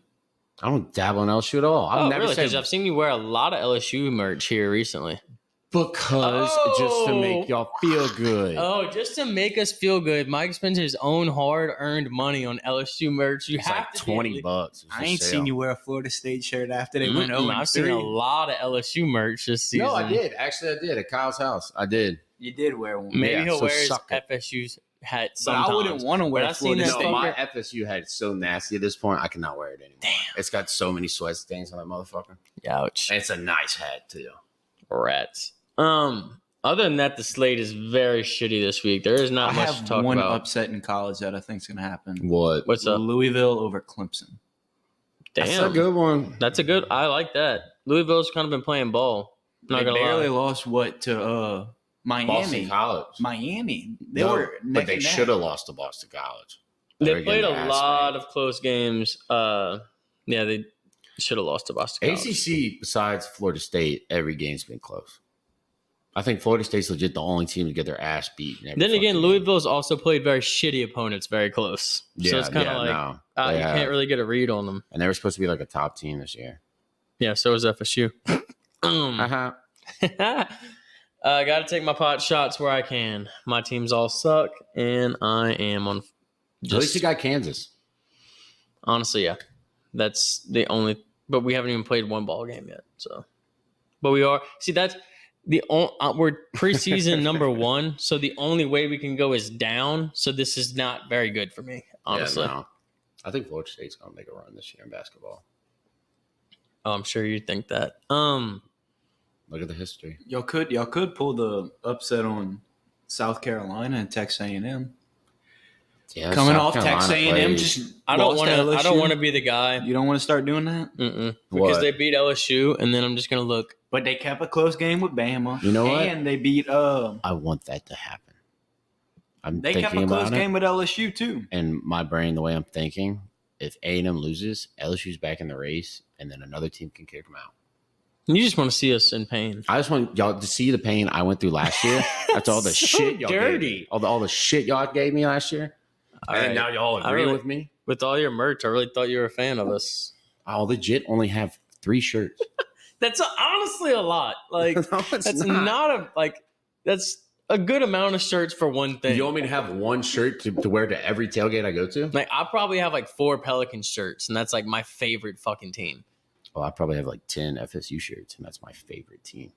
I don't dabble in LSU at all. I've never really? said Because I've seen you wear a lot of LSU merch here recently. because just to make y'all feel good. Oh, just to make us feel good, Mike spends his own hard-earned money on LSU merch. You It's have like to $20. It's I a ain't sale. seen you wear a Florida State shirt after they went 0 I've seen a lot of LSU merch this season. No, I did. Actually, I did at Kyle's house. I did. You did wear one. Maybe Yeah, he'll so wear his suck it. FSU's hat But sometimes. I wouldn't want to wear But a I've seen Florida that No, State. my FSU hat is so nasty at this point. I cannot wear it anymore. Damn. It's got so many sweat stains on that motherfucker. Ouch. And it's a nice hat too. Rats. Other than that, the slate is very shitty this week. There is not I much to have talk one about. upset in college that I think is going to happen. What? What's up? Louisville over Clemson. Damn. That's a good one. That's a good. I like that. Louisville's kind of been playing ball. Not They gonna barely lie. lost to Miami. Boston College. Miami. They No, were neck but they and neck. should have lost to Boston College. They were played getting a their ass lot spanked. of close games. Yeah, they should have lost to Boston College. ACC, besides Florida State, every game's been close. I think Florida State's legit the only team to get their ass beat. in every Then again, fucking game. Louisville's also played very shitty opponents very close. Yeah, So it's kind yeah, of like no, you they have. can't really get a read on them. And they were supposed to be like a top team this year. Yeah, so is FSU. Uh-huh. Got to take my pot shots where I can. My teams all suck, and I am on. At least you got Kansas. Honestly, yeah, that's the only. But we haven't even played one ball game yet. So, but we are. See, that's the we're preseason number 1. So the only way we can go is down. So this is not very good for me, honestly. Yeah, no. I think Florida State's going to make a run this year in basketball. Oh, I'm sure you think that. Look at the history. Y'all could pull the upset on South Carolina and Texas A&M. Yeah, Coming South off Texas Carolina A&M, played- just I don't lost want to to. LSU. I don't want to be the guy. You don't want to start doing that. Because What? they beat LSU, and then I'm just gonna look. But they kept a close game with Bama. You know what? And they beat. I want that to happen. I'm They kept thinking a close about game it, with LSU too. and my brain, the way I'm thinking, if A&M loses, LSU's back in the race, and then another team can kick them out. You just want to see us in pain. I just want y'all to see the pain I went through last year. After all the So shit y'all gave dirty. me. All the shit y'all gave me last year. All and right. now y'all I agree really- with me. With all your merch, I really thought you were a fan of us. I'll legit only have 3 shirts. That's honestly a lot. Like No, it's that's not a that's a good amount of shirts for one thing. You want me to have one shirt to wear to every tailgate I go to? Like I probably have like 4 Pelican shirts, and that's like my favorite fucking team. Oh, I probably have like 10 FSU shirts, and that's my favorite team.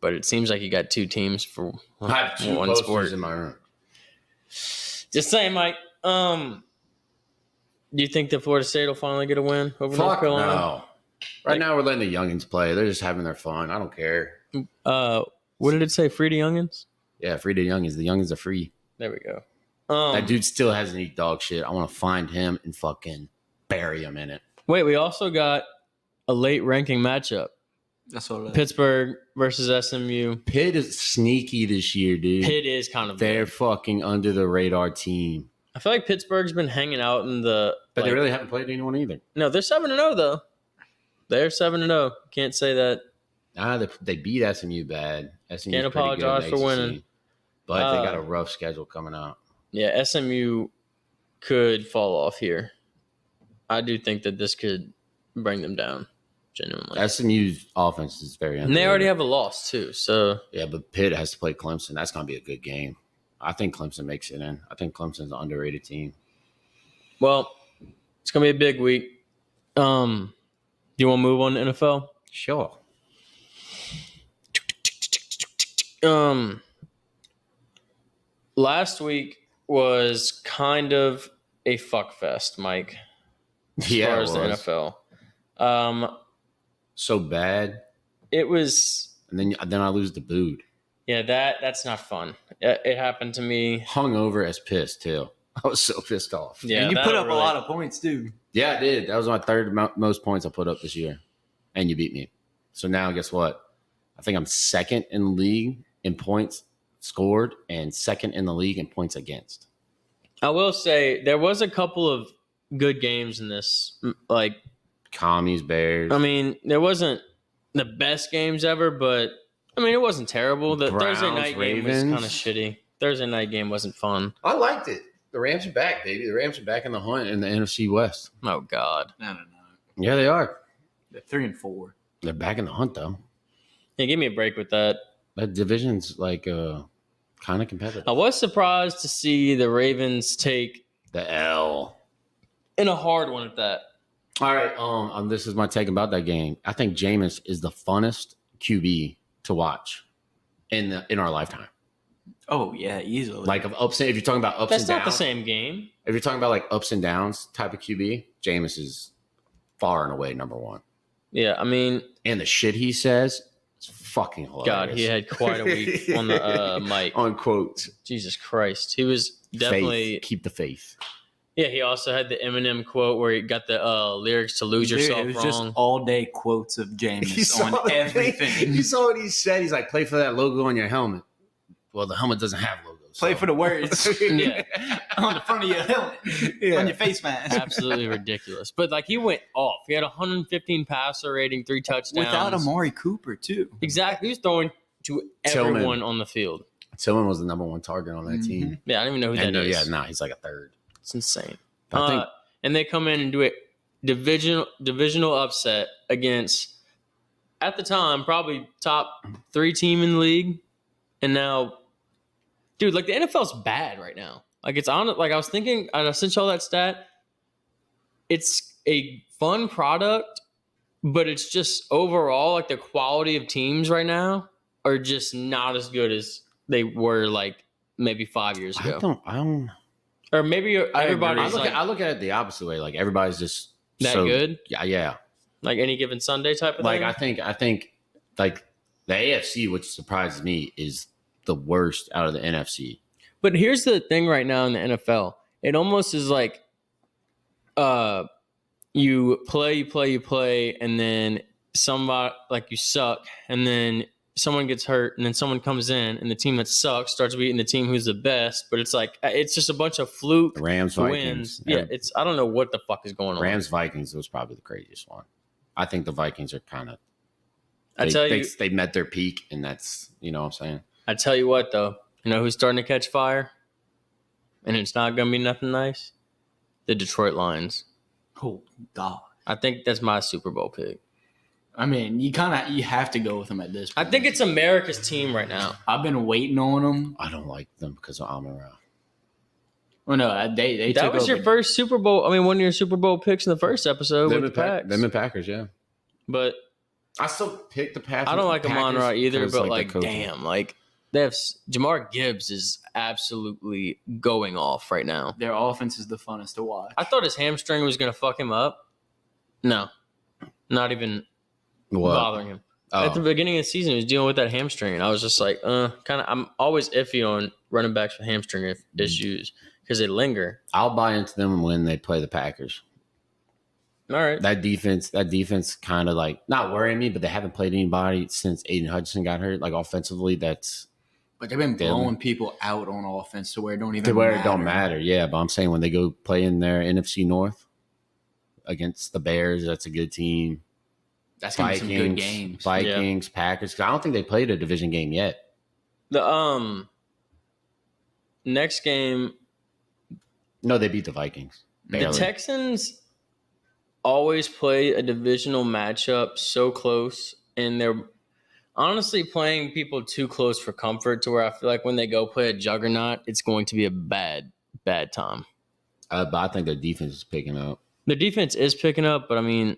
But it seems like you got 2 teams for I have 2 one posters sport. in my room. Just saying, Mike. Do you think that Florida State will finally get a win over North Fuck Carolina? no. Right now, we're letting the youngins play. They're just having their fun. I don't care. What did it say? Free to youngins? Yeah, free to youngins. The youngins are free. There we go. That dude still hasn't eaten dog shit. I want to find him and fucking bury him in it. Wait, we also got a late ranking matchup. That's what Pittsburgh versus SMU. Pitt is sneaky this year, dude. Pitt is kind of They're good. fucking under the radar team. I feel like Pittsburgh's been hanging out in the. But they really haven't played anyone either. No, they're 7-0 though. They're 7-0. Can't say that. They beat SMU bad. SMU Can't apologize for winning. But they got a rough schedule coming out. Yeah, SMU could fall off here. I do think that this could bring them down, genuinely. SMU's offense is very underrated. And they already have a loss too, so. Yeah, but Pitt has to play Clemson. That's going to be a good game. I think Clemson makes it in. I think Clemson's an underrated team. Well, it's going to be a big week. Do you want to move on to NFL? Sure. Last week was kind of a fuck fest, Mike. As far as the NFL. So bad. It was. And then I lose the boot. Yeah, that's not fun. It happened to me. Hungover as pissed, too. I was so pissed off. Yeah, and you put up a lot of points, too. Yeah, I did. That was my third most points I put up this year. And you beat me. So now, guess what? I think I'm second in the league in points scored and second in the league in points against. I will say there was a couple of good games in this. Like, Commies, Bears. I mean, there wasn't the best games ever, but I mean, it wasn't terrible. The Browns, Thursday night game was Ravens. kind of shitty. Thursday night game wasn't fun. I liked it. The Rams are back, baby. The Rams are back in the hunt in the NFC West. Oh, God. No. Yeah, they are. They're 3-4. They're back in the hunt, though. Yeah, give me a break with that. That division's like kind of competitive. I was surprised to see the Ravens take The L. in a hard one at that. All right. This is my take about that game. I think Jameis is the funnest QB to watch in our lifetime. Oh, yeah, easily. Like if you're talking about ups That's and downs. not the same game. If you're talking about like ups and downs type of QB, Jameis is far and away number one. Yeah, I mean, And the shit he says is fucking hilarious. God, he had quite a week on the mic. On quotes. Jesus Christ. He was definitely. Faith. Keep the faith. Yeah, he also had the Eminem quote where he got the lyrics to Lose Yourself It was Wrong. just all day quotes of Jameis on everything. You saw what he said? He's like, play for that logo on your helmet. Well, the helmet doesn't have logos. Play for the words Yeah. on the front of your helmet, on your face mask. Absolutely ridiculous. But like he went off. He had 115 passer rating, 3 touchdowns. Without Amari Cooper, too. Exactly. He was throwing to Tillman. everyone on the field. Tillman was the number one target on that team. Yeah, I don't even know who that is. Yeah, he's like a third. It's insane. I think And they come in and do a divisional upset against, at the time, probably top 3 team in the league. And now, dude, like the NFL's bad right now. Like it's on. Like I was thinking, I sent y'all that stat. It's a fun product, but it's just overall like the quality of teams right now are just not as good as they were like maybe 5 years ago. I don't. Or maybe everybody's I look at it the opposite way. Like everybody's just that so good. Yeah. Like any given Sunday type of Like thing. I think like the AFC, which surprises me, is the worst out of the NFC. But here's the thing right now in the NFL. It almost is like you play, and then somebody like you suck, and then someone gets hurt, and then someone comes in, and the team that sucks starts beating the team who's the best. But it's like it's just a bunch of fluke Rams wins. Vikings. Yeah, it's I don't know what the fuck is going on. Rams Vikings was probably the craziest one. I think the Vikings are kind of. They met their peak, and that's what I'm saying. I tell you what, though, you know who's starting to catch fire, and it's not going to be nothing nice. The Detroit Lions. Oh, God. I think that's my Super Bowl pick. I mean, you have to go with them at this point. I think it's America's team right now. I've been waiting on them. I don't like them because of Amon-Ra. Well, no, they that took was over. your first Super Bowl. I mean, one of your Super Bowl picks in the first episode with the Packs. Them and Packers, yeah. But I still pick the Packers. I don't like Amon-Ra either. But like damn, like they have Jamar Gibbs is absolutely going off right now. Their offense is the funnest to watch. I thought his hamstring was going to fuck him up. No, not even What? bothering him. At the Oh, beginning of the season, he was dealing with that hamstring, and I was just like, kind of. I'm always iffy on running backs with hamstring issues because they linger. I'll buy into them when they play the Packers. All right. That defense kind of like not worrying me, but they haven't played anybody since Aiden Hudson got hurt. Like offensively, that's But they've been blowing people out on offense to where it don't even it don't matter. Yeah, but I'm saying when they go play in their NFC North against the Bears, that's a good team. That's gonna be some good games. Vikings, Packers. 'Cause I don't think they played a division game yet. The next game, No, they beat the Vikings. Barely. the Texans always play a divisional matchup so close, and they're honestly playing people too close for comfort to where I feel like when they go play a juggernaut, it's going to be a bad time. But I think their defense is picking up. The defense is picking up, but I mean,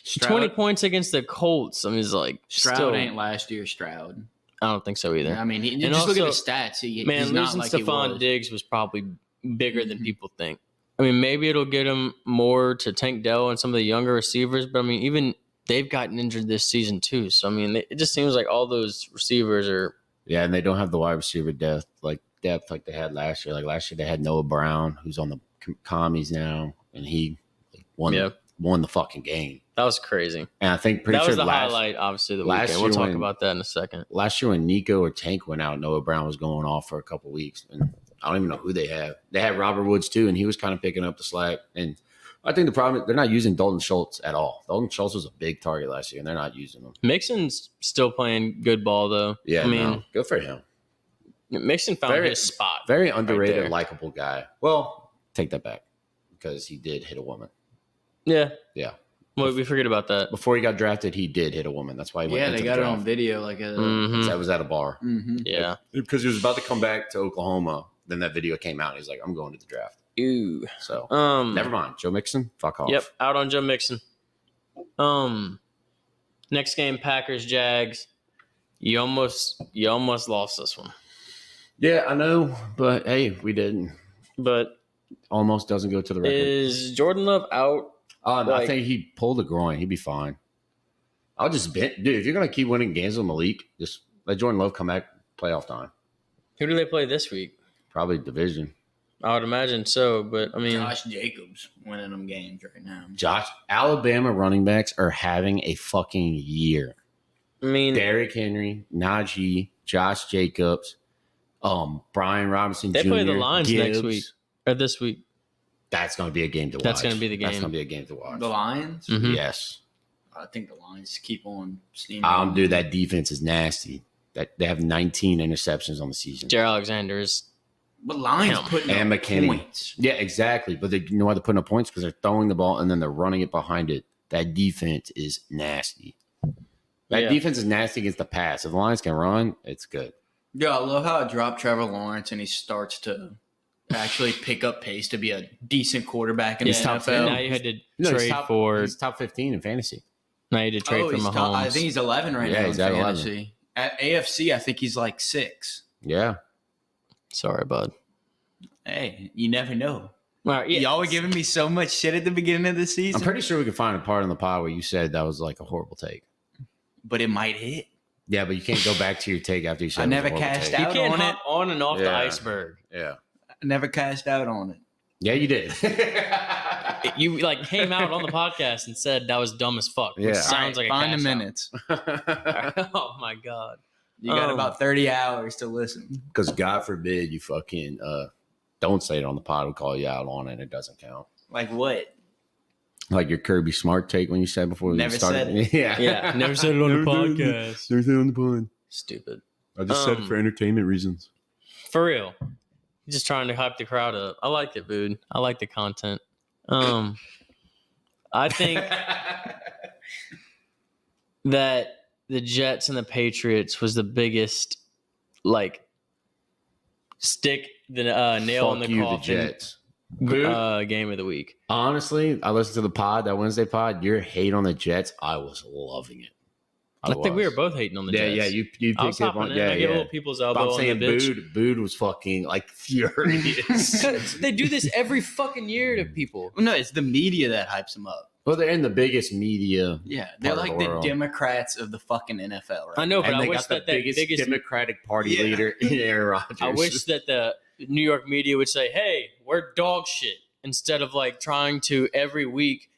Stroud, 20 points against the Colts. I mean, it's like Stroud still, ain't last year's Stroud. I don't think so either. I mean, And just look at also, the stats. He's Man, not losing like he Stephon was. Diggs was probably bigger than people think. I mean, maybe it'll get him more to Tank Dell and some of the younger receivers, but I mean, even they've gotten injured this season too. So I mean, it just seems like all those receivers are. Yeah, and they don't have the wide receiver depth like they had last year. Like last year, they had Noah Brown, who's on the commies now, and he won the fucking game. That was crazy. And I think that was the highlight, obviously, the weekend. We'll talk about that in a second. Last year when Nico or Tank went out, Noah Brown was going off for a couple weeks, and I don't even know who they have. They had Robert Woods too, and he was kind of picking up the slack. And I think the problem is they're not using Dalton Schultz at all. Dalton Schultz was a big target last year, and they're not using him. Mixon's still playing good ball though. Yeah, I mean, good for him. Mixon found his spot. Very underrated, likable guy. Well, take that back because he did hit a woman. Yeah. Yeah. Well, we forget about that. Before he got drafted, he did hit a woman. That's why he went into they got it on video. Like that was at a bar. Mm-hmm. Yeah. Because he was about to come back to Oklahoma. Then that video came out. And he's like, I'm going to the draft. Ew. So, never mind. Joe Mixon, fuck off. Yep, out on Joe Mixon. Next game, Packers, Jags. You almost lost this one. Yeah, I know. But, hey, we didn't. But almost doesn't go to the record. Is Jordan Love out? I think he pulled a groin. He'd be fine. I'll just bet. Dude, if you're going to keep winning games with Malik, just let Jordan Love come back playoff time. Who do they play this week? Probably division. I would imagine so, but I mean, Josh Jacobs winning them games right now. Alabama running backs are having a fucking year. I mean, Derrick Henry, Najee, Josh Jacobs, Brian Robinson they Jr. play the Lions Gibbs. next week or this week. That's going to be a game to watch. That's going to be the game. That's going to be a game to watch. The Lions? Mhm. Yes. I think the Lions keep on steaming. Dude, that defense is nasty. That they have 19 interceptions on the season. Jared Alexander is. But Lions putting and up McKinney. points. Yeah, exactly. But you know why they're putting up points? Because they're throwing the ball and then they're running it behind it. That defense is nasty. That defense is nasty against the pass. If the Lions can run, it's good. Yeah, I love how it dropped Trevor Lawrence and he starts to actually pick up pace to be a decent quarterback in the NFL. Now you had to trade for. He's top 15 in fantasy. Now you had to trade for Mahomes. I think he's 11 right now he's in at 11. fantasy. At AFC, I think he's like 6. Yeah. Sorry, bud. Hey, you never know. All right, Y'all were giving me so much shit at the beginning of the season. I'm pretty sure we could find a part in the pod where you said that was like a horrible take. But it might hit. Yeah, but you can't go back to your take after you said I never cashed out You can't on hop it. on and off the iceberg. Yeah. I never cashed out on it. Yeah, you did. You like came out on the podcast and said that was dumb as fuck. Which Yeah. sounds like a Find cash the out. minutes. Oh my god. You got about 30 hours to listen. Because God forbid you fucking don't say it on the pod. We'll call you out on it. It doesn't count. Like what? Like your Kirby Smart take when you said before we Never started. said it. Yeah. Yeah, never said it on the podcast. Never said it on the pod. Stupid. I just said it for entertainment reasons. For real. Just trying to hype the crowd up. I like it, dude. I like the content. I think that the Jets and the Patriots was the biggest, like, stick the nail in Fuck the you, coffin the Jets. game of the week. Honestly, I listened to the pod, that Wednesday pod. Your hate on the Jets, I was loving it. I think we were both hating on the Jets. Yeah, you I was picked up hopping on. in. Yeah, I give a yeah. little people's But elbow I'm on saying the bitch. Bood was fucking like furious. They do this every fucking year to people. Well, no, it's the media that hypes them up. Well, they're in the biggest media. Yeah, they're part of like the the world. Democrats of the fucking NFL, right? I know, but And I they wish got the that that biggest Democratic Party Yeah. leader in Aaron Rodgers. I wish that the New York media would say, "Hey, we're dog shit," instead of like trying to every week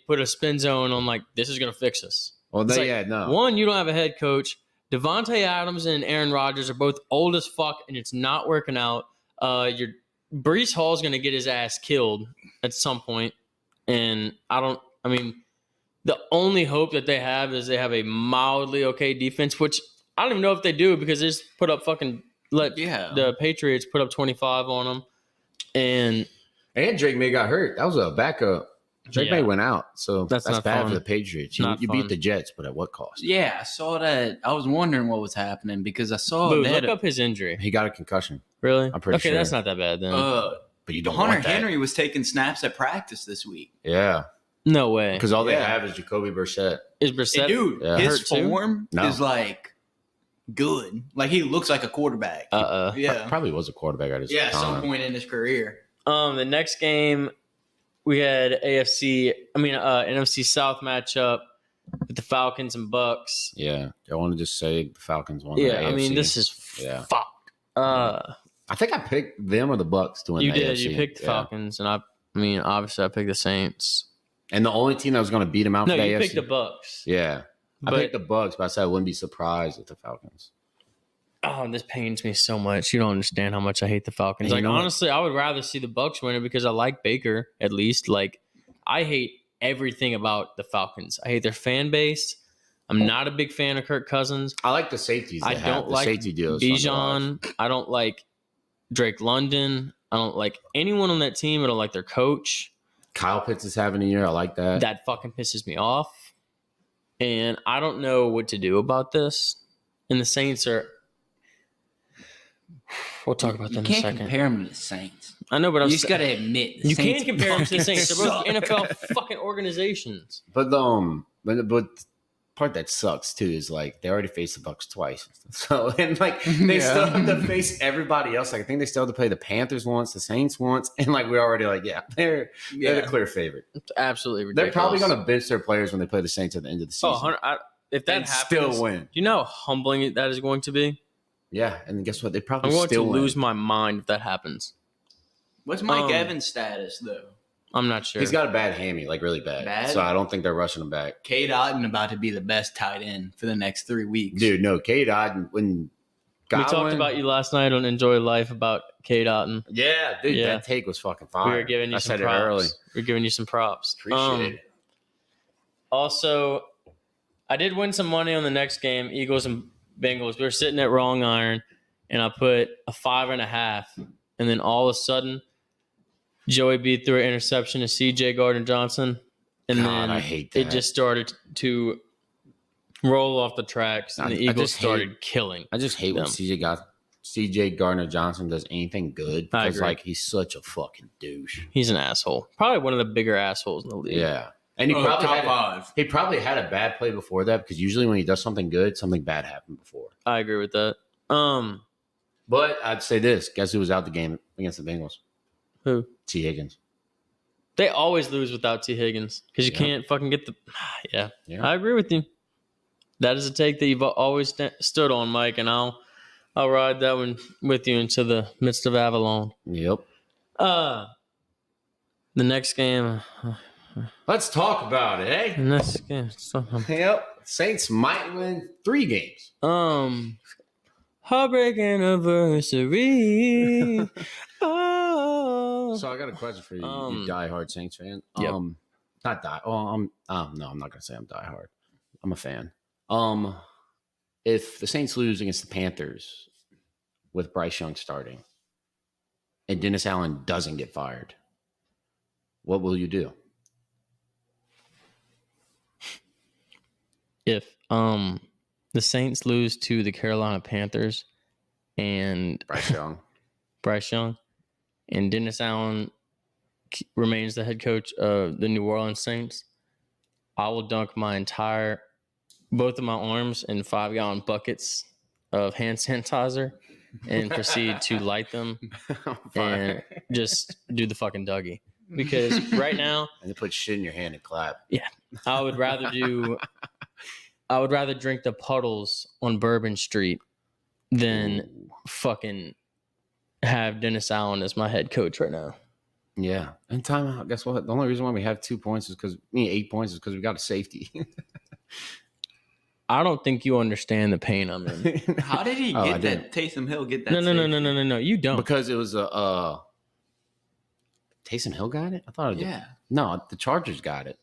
put a spin zone on like this is gonna fix us. Well, It's they, like, no. One, you don't have a head coach. Devontae Adams and Aaron Rodgers are both old as fuck, and it's not working out. Your Brees Hall's gonna get his ass killed at some point, and I mean, the only hope that they have is they have a mildly okay defense, which I don't even know if they do because they just put up the Patriots put up 25 on them, and Drake May got hurt. That was a backup. Drake May went out, so That's that's not bad fun. for the Patriots. Not You fun. beat the Jets, but at what cost? Yeah, I saw that. I was wondering what was happening because I saw Boo, they look had up his injury. He got a concussion, Really? I'm pretty okay, sure. that's not that bad then. but you don't Hunter want that. Henry was taking snaps at practice this week. Yeah, no way. because all they Yeah. have is Jacoby Brissett. Is Hey, Brissett? dude, Yeah. his hurt too? form No. is like good. Like he looks like a quarterback. Yeah. Probably was a quarterback at his Yeah, at some time. point in his career. The next game we had NFC South matchup with the Falcons and Bucks. Yeah, I want to just say the Falcons won. Yeah, the I mean AFC. this is Yeah. fucked. I think I picked them or the Bucks to win. You the did. AFC. You picked the Yeah. Falcons, and I mean obviously I picked the Saints. And the only team that was going to beat them out No, for the you AFC. picked the Bucks. Yeah, I But- picked the Bucks, but I said I wouldn't be surprised with the Falcons. Oh, this pains me so much. You don't understand how much I hate the Falcons. And you Like know what? honestly, I would rather see the Bucks win it because I like Baker at least. Like I hate everything about the Falcons. I hate their fan base. I'm not a big fan of Kirk Cousins. I like the safeties. I They don't have. The like safety deal. is fun to watch. Bijan. I don't like Drake London. I don't like anyone on that team. I don't like their coach. Kyle Pitts is having a year. I like that. That fucking pisses me off. And I don't know what to do about this. And the Saints are. We'll talk about them in a can't second. compare them to the Saints. I know, but I'm You just got to admit, the You Saints can't compare them to the fucking Saints. They're both suck. NFL fucking organizations. But but part that sucks too is like they already faced the Bucks twice. So and like they Yeah. still have to face everybody else. Like I think they still have to play the Panthers once, the Saints once, and like we're already like they're the clear favorite. It's absolutely They're ridiculous. probably going to bench their players when they play the Saints at the end of the season. 100 if that and happens, still win. do you know how humbling that is going to be? Yeah, and guess what? They probably I'm going to still win. lose my mind if that happens. What's Mike Um, Evans' status though? I'm not sure. He's got a bad hammy, like really bad. Bad? So I don't think they're rushing him back. Cade Otton about to be the best tight end for the next 3 weeks. Dude, no, Cade Otten when we talked about you last night on Enjoy Life about Cade Otton. Yeah, dude, Yeah. that take was fucking fire. We were giving you I some said props. it early. We are giving you some props. Appreciate it. Also, I did win some money on the next game, Eagles and Bengals. We were sitting at Wrong Iron, and I put a 5.5, and then all of a sudden, Joey B threw an interception to C.J. Gardner-Johnson, and God, then I hate it that. just started to roll off the tracks, and the I Eagles just started killing. I just hate when them. CJ Gardner Johnson does anything good I because agree. like he's such a fucking douche. He's an asshole. Probably one of the bigger assholes in the league. Yeah. And he Oh, probably top had five. he probably had a bad play before that because usually when he does something good, something bad happened before. I agree with that. But I'd say this: guess who was out the game against the Bengals? Who? T. Higgins. They always lose without T. Higgins because you Yeah. can't fucking get the. Yeah. Yeah. I agree with you. That is a take that you've always stood on, Mike, and I'll ride that one with you into the midst of Avalon. Yep. The next game. Let's talk about it, eh? The next game. Yep. Saints might win 3 games. Heartbreak anniversary. Oh. So I got a question for you, you Um, diehard Saints fan. Yep. Not die. Oh, no, I'm not gonna say I'm diehard. I'm a fan. If the Saints lose against the Panthers with Bryce Young starting, and Dennis Allen doesn't get fired, what will you do? If the Saints lose to the Carolina Panthers and Bryce Young. Bryce Young and Dennis Allen remains the head coach of the New Orleans Saints, I will dunk my entire both of my arms in 5-gallon buckets of hand sanitizer and proceed to light them and just do the fucking Dougie. Because right now, and they put shit in your hand and clap. I would rather drink the puddles on Bourbon Street than fucking have Dennis Allen as my head coach right now. Yeah. And timeout. Guess what? The only reason why we have 2 points is because 8 points is because we got a safety. I don't think you understand the pain I'm in. How did he get that? Taysom Hill get that? No. You don't. Because it was a Taysom Hill got it? I thought it Yeah. No, the Chargers got it.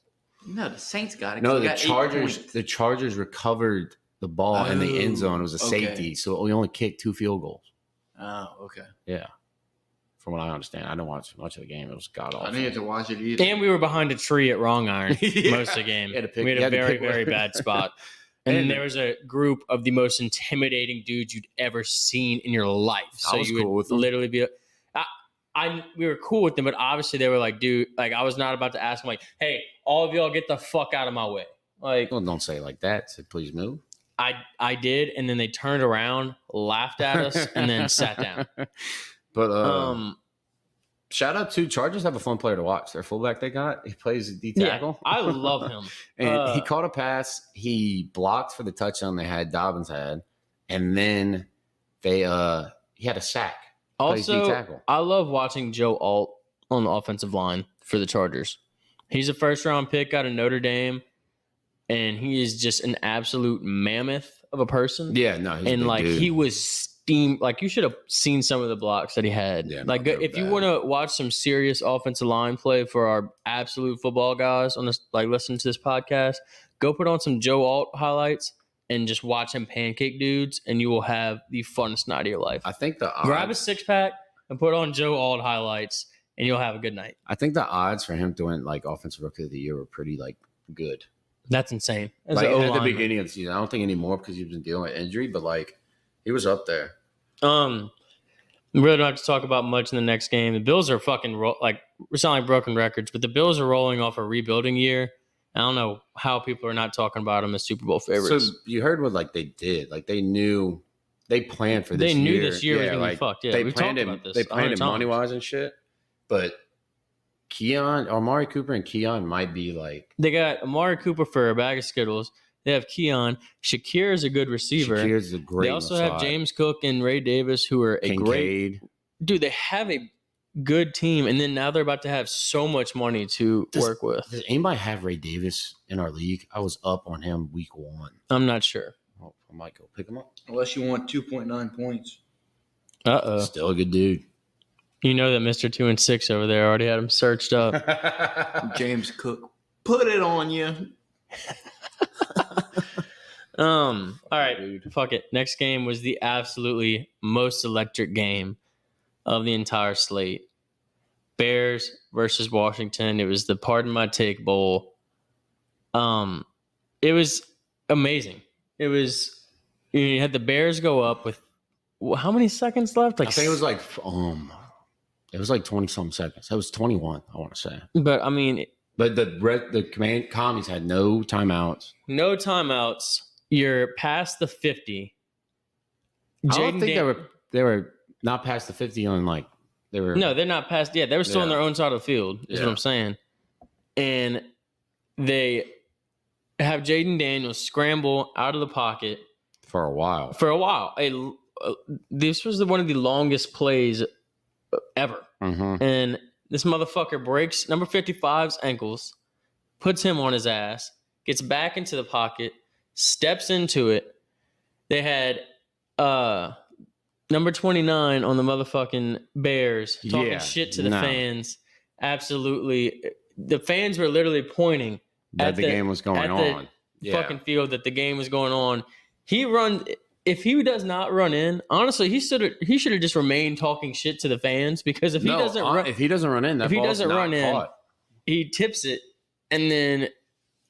No, the Saints got it. No, the Chargers recovered the ball in the end zone. It was a safety, so we only kicked 2 field goals. Oh, okay. Yeah. From what I understand. I didn't watch much of the game. It was god awful. I didn't get to watch it either. And we were behind a tree at Wrong Iron most of the game. We had a very, very bad spot. And there was a group of the most intimidating dudes you'd ever seen in your life. So you would literally be we were cool with them, but obviously they were like, dude, like I was not about to ask them like, hey, all of y'all get the fuck out of my way. Like, well, don't say it like that. Say, please move. I did, and then they turned around, laughed at us, and then sat down. But shout out to Chargers have a fun player to watch. Their fullback they got, he plays D tackle. Yeah, I love him. And he caught a pass. He blocked for the touchdown they had. Dobbins had, and then he had a sack. Also, I love watching Joe Alt on the offensive line for the Chargers. He's a first-round pick out of Notre Dame, and he is just an absolute mammoth of a person. Yeah, no, he's and a big dude. He was steam. Like you should have seen some of the blocks that he had. Yeah, like if you want to watch some serious offensive line play for our absolute football guys on this, like listen to this podcast, go put on some Joe Alt highlights and just watch him pancake dudes, and you will have the funnest night of your life. I think grab a 6-pack and put on Joe Alt highlights, and you'll have a good night. I think the odds for him to win like offensive rookie of the year were pretty like good. That's insane. Like at the beginning of the season, I don't think anymore because he's been dealing with injury, but like he was up there. We really don't have to talk about much in the next game. The Bills are fucking we're sounding like broken records, but the Bills are rolling off a rebuilding year. I don't know how people are not talking about them as Super Bowl favorites. So you heard what like they did. Like they knew they planned for this year. They knew this year was going to be fucked. Yeah, they planned it. They planned it money wise and shit. But Amari Cooper and Keon might be like they got Amari Cooper for a bag of Skittles. They have Keon. Shakir is a good receiver. Shakir's a great. They also have James Cook and Ray Davis, who are a great dude. They have a good team, and then now they're about to have so much money to work with. Does anybody have Ray Davis in our league? I was up on him week 1. I'm not sure. I might go pick him up. Unless you want 2.9 points. Still a good dude. You know that Mr. 2 and 6 over there already had him searched up. James Cook, put it on you. All right, dude. Fuck it. Next game was the absolutely most electric game of the entire slate. Bears versus Washington. It was the Pardon My Take Bowl. It was amazing. It was you had the Bears go up with how many seconds left? I think it was like 20-something seconds. It was 21, I want to say. But I mean, the commies had no timeouts. No timeouts. You're past the 50. I don't think they were not past the 50 on like they were. No, they're not past. Yeah, they were still on their own side of the field. Is what I'm saying. And they have Jaden Daniels scramble out of the pocket for a while. This was one of the longest plays ever. Mm-hmm. And this motherfucker breaks number 55's ankles, puts him on his ass, gets back into the pocket, steps into it. They had number 29 on the motherfucking Bears talking shit to the fans. Absolutely. The fans were literally pointing that the game was going on. Fucking field that the game was going on. If he does not run in, honestly, he should have just remained talking shit to the fans because if he doesn't run in, he tips it, and then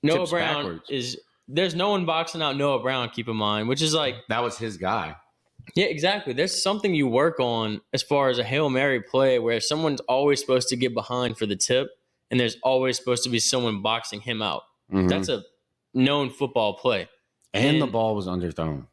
Noah Brown there's no one boxing out Noah Brown. Keep in mind, which is like that was his guy. Yeah, exactly. There's something you work on as far as a Hail Mary play where someone's always supposed to get behind for the tip, and there's always supposed to be someone boxing him out. Mm-hmm. That's a known football play. And the ball was underthrown.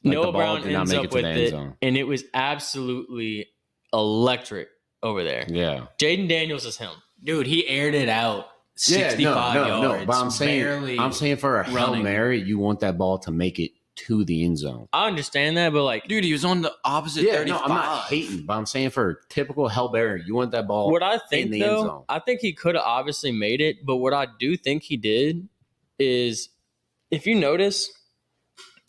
Noah the ball Brown did not ends make up it to with the end it, zone. and it was absolutely electric over there. Yeah. Jaden Daniels is him. Dude, he aired it out 65 yards. No. But I'm saying for a Hail running. Mary, you want that ball to make it to the end zone. I understand that, but like, Dude, he was on the opposite 35. No, I'm not hating, but I'm saying for a typical Hail Mary, you want that ball what I in think the end though, zone. I think he could have obviously made it, but what I do think he did is, if you notice,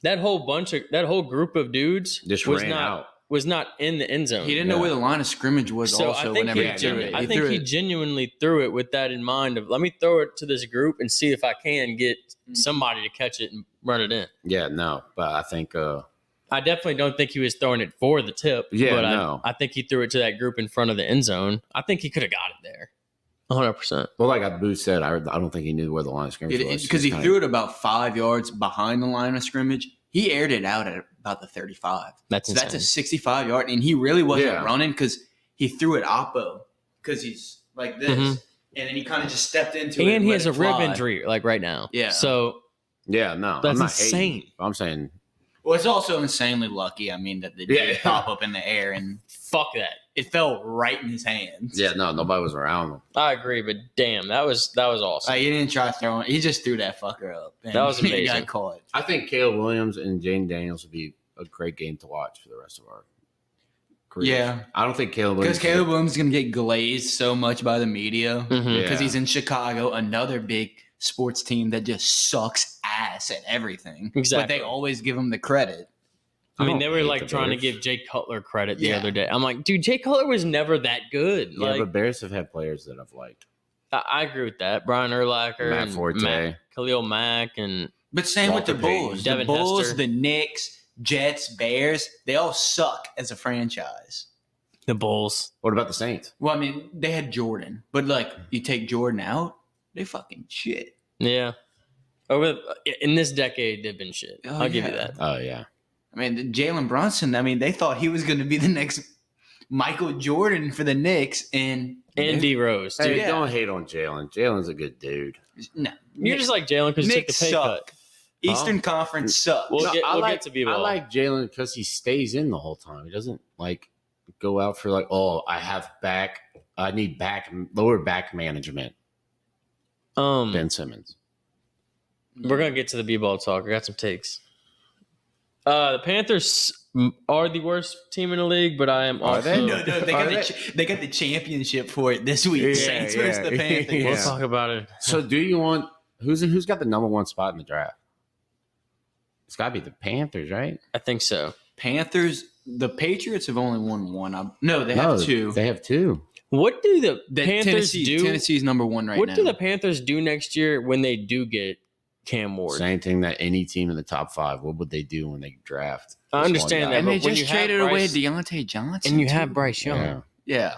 that whole group of dudes Just was ran not out. was not in the end zone. He didn't know where the line of scrimmage was So also I think whenever he, he threw it. I think he genuinely threw it with that in mind of, let me throw it to this group and see if I can get somebody to catch it and run it in. Yeah, no, but I think I definitely don't think he was throwing it for the tip. Yeah, but no. I think he threw it to that group in front of the end zone. I think he could have got it there. 100%. well, like Booth said, I don't think he knew where the line of scrimmage was. Because he threw it about 5 yards behind the line of scrimmage. He aired it out at about the 35. That's a 65-yard, and he really wasn't running because he threw it oppo because he's like this, and then he kind of just stepped into it. And he has a rib injury like right now. Yeah. So Yeah, no, that's I'm not insane. hating. I'm saying Well, it's also insanely lucky. I mean, that the did pop up in the air and fuck that. it fell right in his hands. yeah, no, nobody was around him. I agree, but damn, that was awesome. Like, he didn't try throwing. He just threw that fucker up. And That was He amazing. got caught. I think Caleb Williams and Jaden Daniels would be a great game to watch for the rest of our careers. Yeah. I don't think Caleb Williams. Because Caleb Williams is going to get glazed so much by the media because Mhm. Yeah. he's in Chicago, another big sports team that just sucks ass at everything. Exactly. But they always give him the credit. I mean, don't they were hate like the trying to Bears. give Jay Cutler credit the Yeah. other day. I'm like, dude, Jay Cutler was never that good. Yeah, Like, but Bears have had players that I've liked. I agree with that. Brian Urlacher, Matt and Forte. Khalil Mack, and But same Walter with the Payton. Bulls. Devin the Bulls, Hester. the Knicks, Jets, Bears, they all suck as a franchise. the Bulls. What about the Saints? Well, I mean, they had Jordan. But, like, you take Jordan out, they fucking shit. Yeah. In this decade, they've been shit. Oh, I'll give you yeah. that. Oh yeah, I mean, Jalen Brunson, I mean, they thought he was going to be the next Michael Jordan for the Knicks. And D Rose. Dude. hey, Yeah. don't hate on Jalen. Jalen's a good dude. no. You're just like Jalen because you took the Knicks pay suck. cut. Eastern Conference sucks. Well, No, get I to be I like Jalen because he stays in the whole time. He doesn't like go out for like, oh, I need lower back management. Ben Simmons. We're gonna get to the B-ball talk. I got some takes. The Panthers are the worst team in the league, but I am Are also. they? No, they Are got they got the championship for it this week. Yeah, Saints versus the yeah. Panthers. Yeah. We'll talk about it. So do you want who's got the number one spot in the draft? It's got to be the Panthers, right? I think so. Panthers. The Patriots have only won one. No, they have two. They have two. What do the The Panthers do? Tennessee's number one right What now. do the Panthers do next year when they do get Cam Ward? Same thing that any team in the top five. What would they do when they draft? I this understand one that, guy? and but they when just you have traded away Bryce- Deontay Johnson. and you too. have Bryce Young. Yeah. Yeah.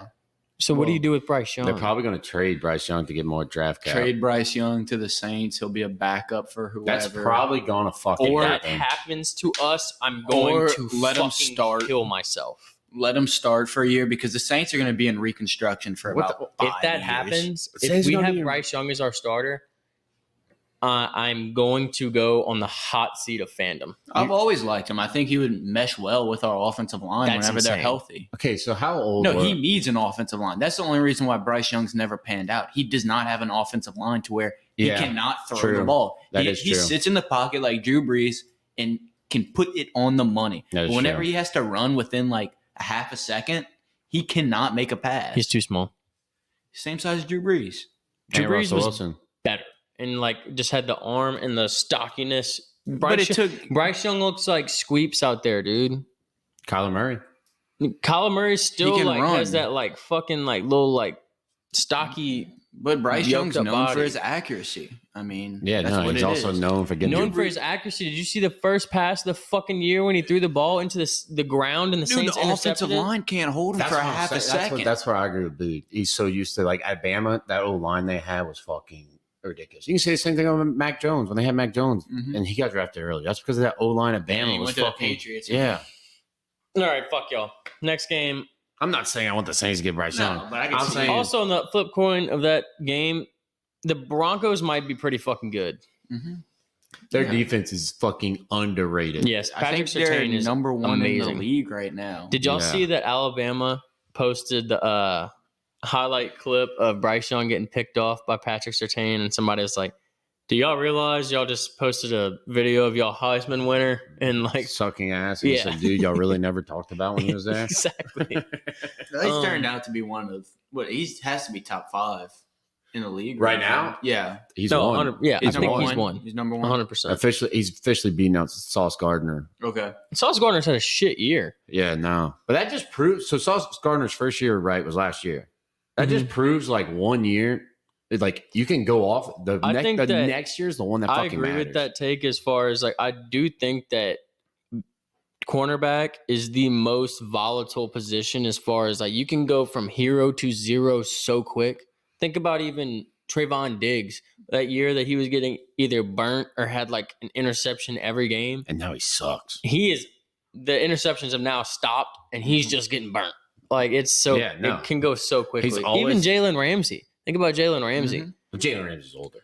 So what do Well, you do with Bryce Young? They're probably going to trade Bryce Young to get more draft cap. Trade Bryce Young to the Saints. He'll be a backup for whoever. That's probably going to fucking If that happen. happens to us, I'm going Or to let 'em fucking start. kill myself. Let him start for a year because the Saints are going to be in reconstruction for What about the- 5 If that years. happens, Saints if we gonna have be in- Bryce Young as our starter, I'm going to go on the hot seat of fandom. I've always liked him. I think he would mesh well with our offensive line That's whenever they're insane. healthy. Okay, so how old? No, were- he needs an offensive line. That's the only reason why Bryce Young's never panned out. He does not have an offensive line to where he Yeah, cannot throw true. the ball. That he, is he true. sits in the pocket like Drew Brees and can put it on the money. That is But whenever true. he has to run within like a half a second, he cannot make a pass. He's too small. Same size as Drew Brees. Drew And Brees Russell was Wilson. better and like just had the arm and the stockiness. But it took Bryce Young looks like squeeps out there, dude. Kyler Murray. Kyler Murray still can like run. has that like fucking like little like stocky. But Bryce Yoked Young's up known for body. his accuracy. I mean, Yeah, that's no, what he's it also is. known for getting. Known for his accuracy. Did you see the first pass of the fucking year when he threw the ball into the ground and the Dude, Saints the offensive intercepted it? line can't hold him That's for what I'm half a saying. second. That's where I agree with Booth. He's so used to like at Bama, that old line they had was fucking ridiculous. You can say the same thing on Mac Jones when they had Mac Jones Mhm. and he got drafted early. That's because of that old line at And Bama he was went to the fucking Patriots. Yeah, All right, fuck y'all. Next game. I'm not saying I want the Saints to get Bryce Young. No, but I can I'm see saying Also, on the flip coin of that game, the Broncos might be pretty fucking good. Mhm. Their defense is fucking underrated. Yes, I Patrick think they're Surtain is number one amazing. in the league right now. Did y'all Yeah. see that Alabama posted the highlight clip of Bryce Young getting picked off by Patrick Surtain, and somebody was like, "Do y'all realize y'all just posted a video of y'all Heisman winner and like Sucking ass. And Yeah. it's like, dude, y'all really never talked about when he was there? exactly?" He's turned out to be one of he has to be top 5 in the league Right now? Yeah, He's No, won. 100 yeah, he's I think number he's won. He's number 1. 100%. He's officially beating out Sauce Gardner. Okay. Sauce Gardner's had a shit year. Yeah, no. But that just proves so Sauce Gardner's first year, right, was last year. That just proves like 1 year. It's like you can go off the next year's the one that I fucking agree matters. with that take as far as like I do think that cornerback is the most volatile position as far as like you can go from hero to zero so quick. Think about even Trayvon Diggs that year that he was getting either burnt or had like an interception every game. And now he sucks. The interceptions have now stopped and he's just getting burnt. Like it can go so quickly. Even Jalen Ramsey. Think about Jalen Ramsey. Mm-hmm. But Jalen Ramsey's older.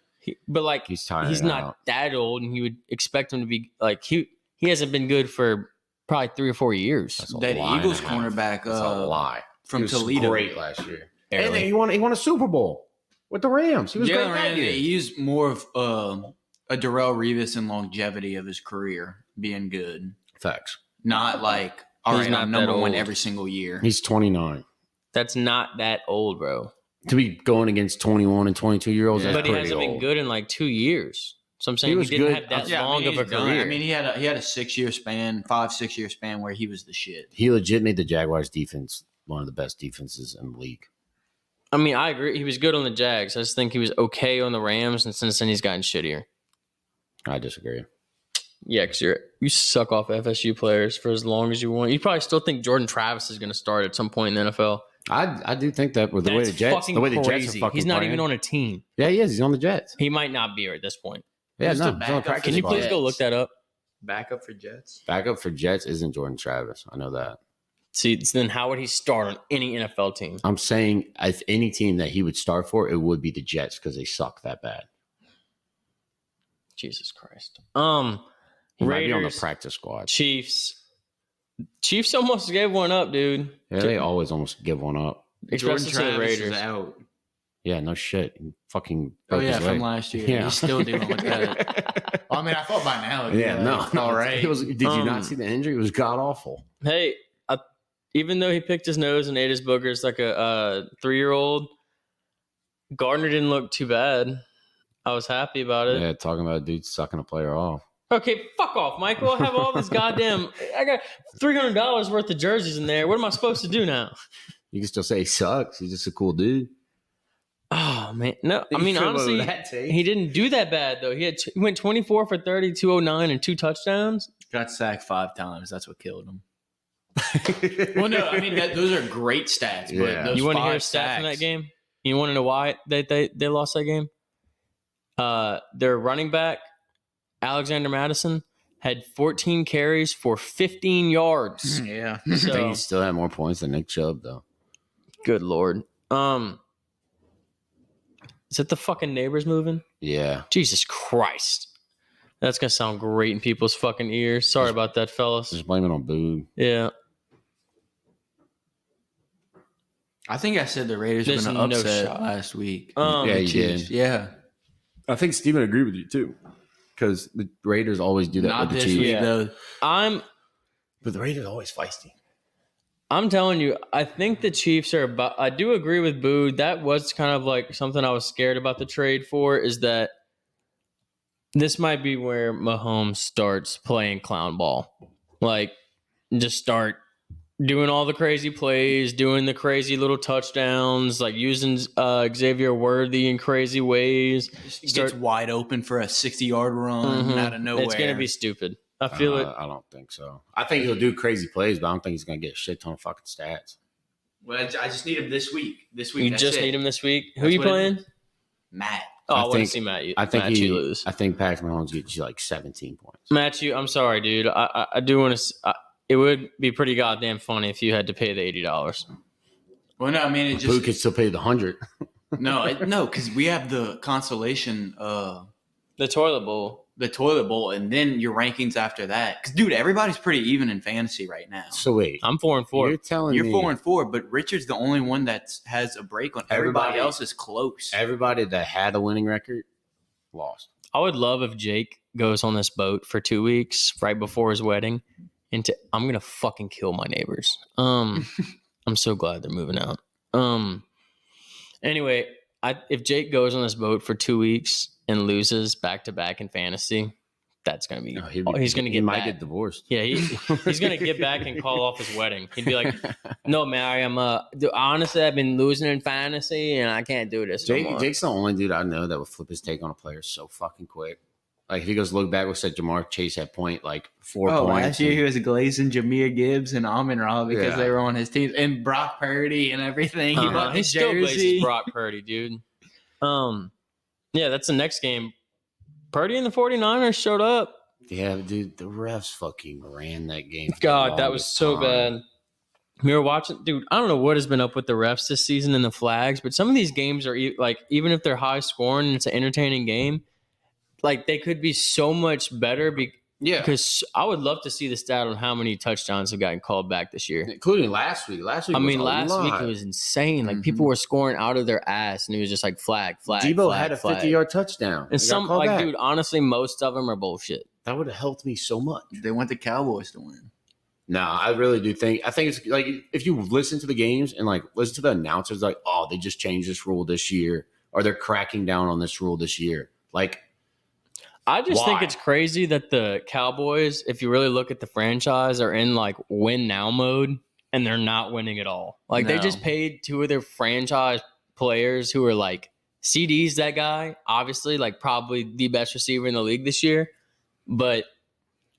But like he's tired. He's not that old, and you would expect him to be like he hasn't been good for probably 3 or 4 years. That Eagles cornerback, that's a lie. From he was Toledo, great last year. And then he won a Super Bowl with the Rams. He was great that year. He's more of a Darrell Revis in longevity of his career being good. Facts. Not like I'm number 1 every single year. He's 29. That's not that old, bro. To be going against 21 and 22-year-olds, that's but he pretty hasn't old. been good in like 2 years. So I'm saying he didn't have that long of a career. I mean, he had a 6-year span, 5-6 year span where he was the shit. He legit made the Jaguars defense one of the best defenses in the league. I mean, I agree. He was good on the Jags. I just think he was okay on the Rams, and since then he's gotten shittier. I disagree. Yeah, because you suck off FSU players for as long as you want. You probably still think Jordan Travis is going to start at some point in the NFL. I do think that with the way the Jets are fucking he's not playing. even on a team. Yeah, he is. He's on the Jets. He might not be at this point. Yeah, He's no. the He's on the practice Can you please squad. go look that up? Backup for Jets. Backup for Jets isn't Jordan Travis. I know that. See, then how would he start on any NFL team? I'm saying if any team that he would start for, it would be the Jets because they suck that bad. Jesus Christ. He might be on the Raiders, practice squad. Chiefs almost gave one up, dude. Yeah, they always almost give one up. Especially to the Raiders. Is out. Yeah, no shit. He fucking Oh broke his yeah, leg. from last year. Yeah. He's still dealing with that. I mean, I thought by now. Yeah, no, all right. It was. Did you not see the injury? It was god awful. Hey, even though he picked his nose and ate his boogers like a 3-year-old, Gardner didn't look too bad. I was happy about it. Yeah, talking about a dude sucking a player off. Okay, fuck off, Michael. I have all this goddamn. I got $300 worth of jerseys in there. What am I supposed to do now? You can still say he sucks. He's just a cool dude. Oh man, no. I mean, honestly, he didn't do that bad though. He went 24 for 30, 209, and 2 touchdowns. Got sacked 5 times. That's what killed him. Well, no, I mean those are great stats. But Yeah. those You want to hear a 5 stat from that sacks- game? You want to know why they lost that game? Their running back, Alexander Madison, had 14 carries for 15 yards. Yeah. I think So, he still had more points than Nick Chubb, though. good lord. Is it the fucking neighbors moving? Yeah. Jesus Christ. That's going to sound great in people's fucking ears. Sorry about that, fellas. Just blame it on Boog. Yeah. I think I said the Raiders were There's going to no upset shot. last week. Yeah, The you did. Chiefs. Yeah. I think Steven agreed with you, too. Because the Raiders always do that Not with the this Chiefs. week, Yeah. though. But the Raiders are always feisty. I'm telling you, I think the Chiefs are about. I do agree with Boo. That was kind of like something I was scared about the trade for. Is that this might be where Mahomes starts playing clown ball, like just start doing all the crazy plays, doing the crazy little touchdowns, like using Xavier Worthy in crazy ways. He gets wide open for a 60-yard run out of nowhere. It's gonna be stupid. I feel it. I don't think so. I think he'll do crazy plays, but I don't think he's going to get a shit ton of fucking stats. Well, I just need him this week. This week, You that's just it. need him this week. Who That's you what it playing? Matt. Oh, I want to think- see Matt. I think Matt, you lose. I think Patrick Mahomes gets you like 17 points. Matt, I'm sorry, dude. I do want to. It would be pretty goddamn funny if you had to pay the $80. Well, no, I mean, it Boog just could still pay the 100. no, because we have the consolation. The toilet bowl. the toilet bowl, and then your rankings after that. Because, dude, everybody's pretty even in fantasy right now. So wait, I'm 4-4. you're telling You're me 4-4, but Richard's the only one that has a break on. Everybody else is close. everybody that had a winning record lost. I would love if Jake goes on this boat for 2 weeks right before his wedding. I'm gonna fucking kill my neighbors. I'm so glad they're moving out. Anyway, if Jake goes on this boat for 2 weeks and loses back to back in fantasy, that's gonna be. He might get divorced. Yeah, he's gonna get back and call off his wedding. He'd be like, "No, Mary, honestly, I've been losing in fantasy, and I can't do this." Jake's the only dude I know that would flip his take on a player so fucking quick. Like if he goes look back, we said Jamar Chase had 4 points. Last year he was glazing Jameer Gibbs and Amon Ra because they were on his team, and Brock Purdy and everything. He still glazes Brock Purdy, dude. Yeah, that's the next game. Purdy and the 49ers showed up. Yeah, dude, the refs fucking ran that game. God, that was so bad. We were watching, dude. I don't know what has been up with the refs this season and the flags, but some of these games are like, even if they're high scoring and it's an entertaining game, like they could be so much better. Because I would love to see the stat on how many touchdowns have gotten called back this year, including last week. Last week it was insane. Like people were scoring out of their ass, and it was just like flag. Debo had a 50-yard touchdown, and some like, dude, honestly, most of them are bullshit. That would have helped me so much. They want the Cowboys to win. No, I really do think. I think it's like if you listen to the games and like listen to the announcers, like, oh, they just changed this rule this year, or they're cracking down on this rule this year. Like, I just think it's crazy that the Cowboys, if you really look at the franchise, are in like win now mode, and they're not winning at all. Like they just paid 2 of their franchise players who are like CD's that guy, obviously, like probably the best receiver in the league this year, but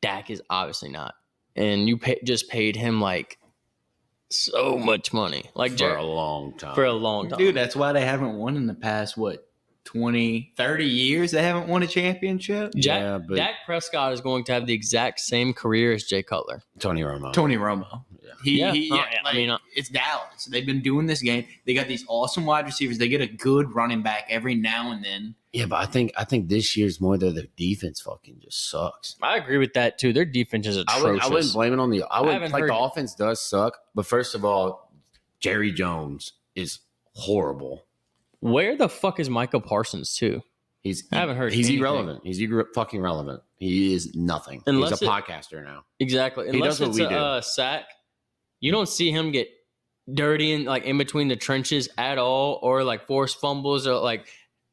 Dak is obviously not. And you just paid him like so much money, like for a long time. Dude, that's why they haven't won in the past 20, 30 years. They haven't won a championship. Dak Prescott is going to have the exact same career as Jay Cutler. Tony Romo. Yeah. It's Dallas. They've been doing this game. They got these awesome wide receivers. They get a good running back every now and then. Yeah, but I think this year's more that their defense fucking just sucks. I agree with that too. Their defense is atrocious. I wouldn't blame it on the the offense does suck, but first of all, Jerry Jones is horrible. Where the fuck is Michael Parsons too? I haven't heard. He's anything. irrelevant. He's fucking relevant. He is nothing. He's a podcaster now. Exactly. Unless it's a sack, you don't see him get dirty and like in between the trenches at all, or like force fumbles, or like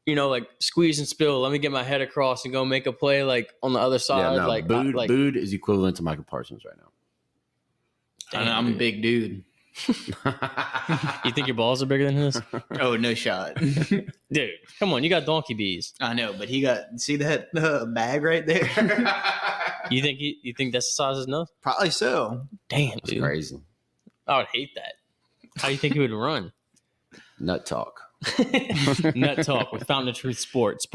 like squeeze and spill. Let me get my head across and go make a play like on the other side. Yeah, no, Bood is equivalent to Michael Parsons right now. Damn, I'm a big dude. You think your balls are bigger than his? Oh, no shot. Dude, come on. You got donkey bees. I know, but see that bag right there? You think that's the size of his nose? Probably so. Damn, That's dude. crazy. I would hate that. How do you think he would run? Nut talk. Nut talk with Fountain of Truth Sports.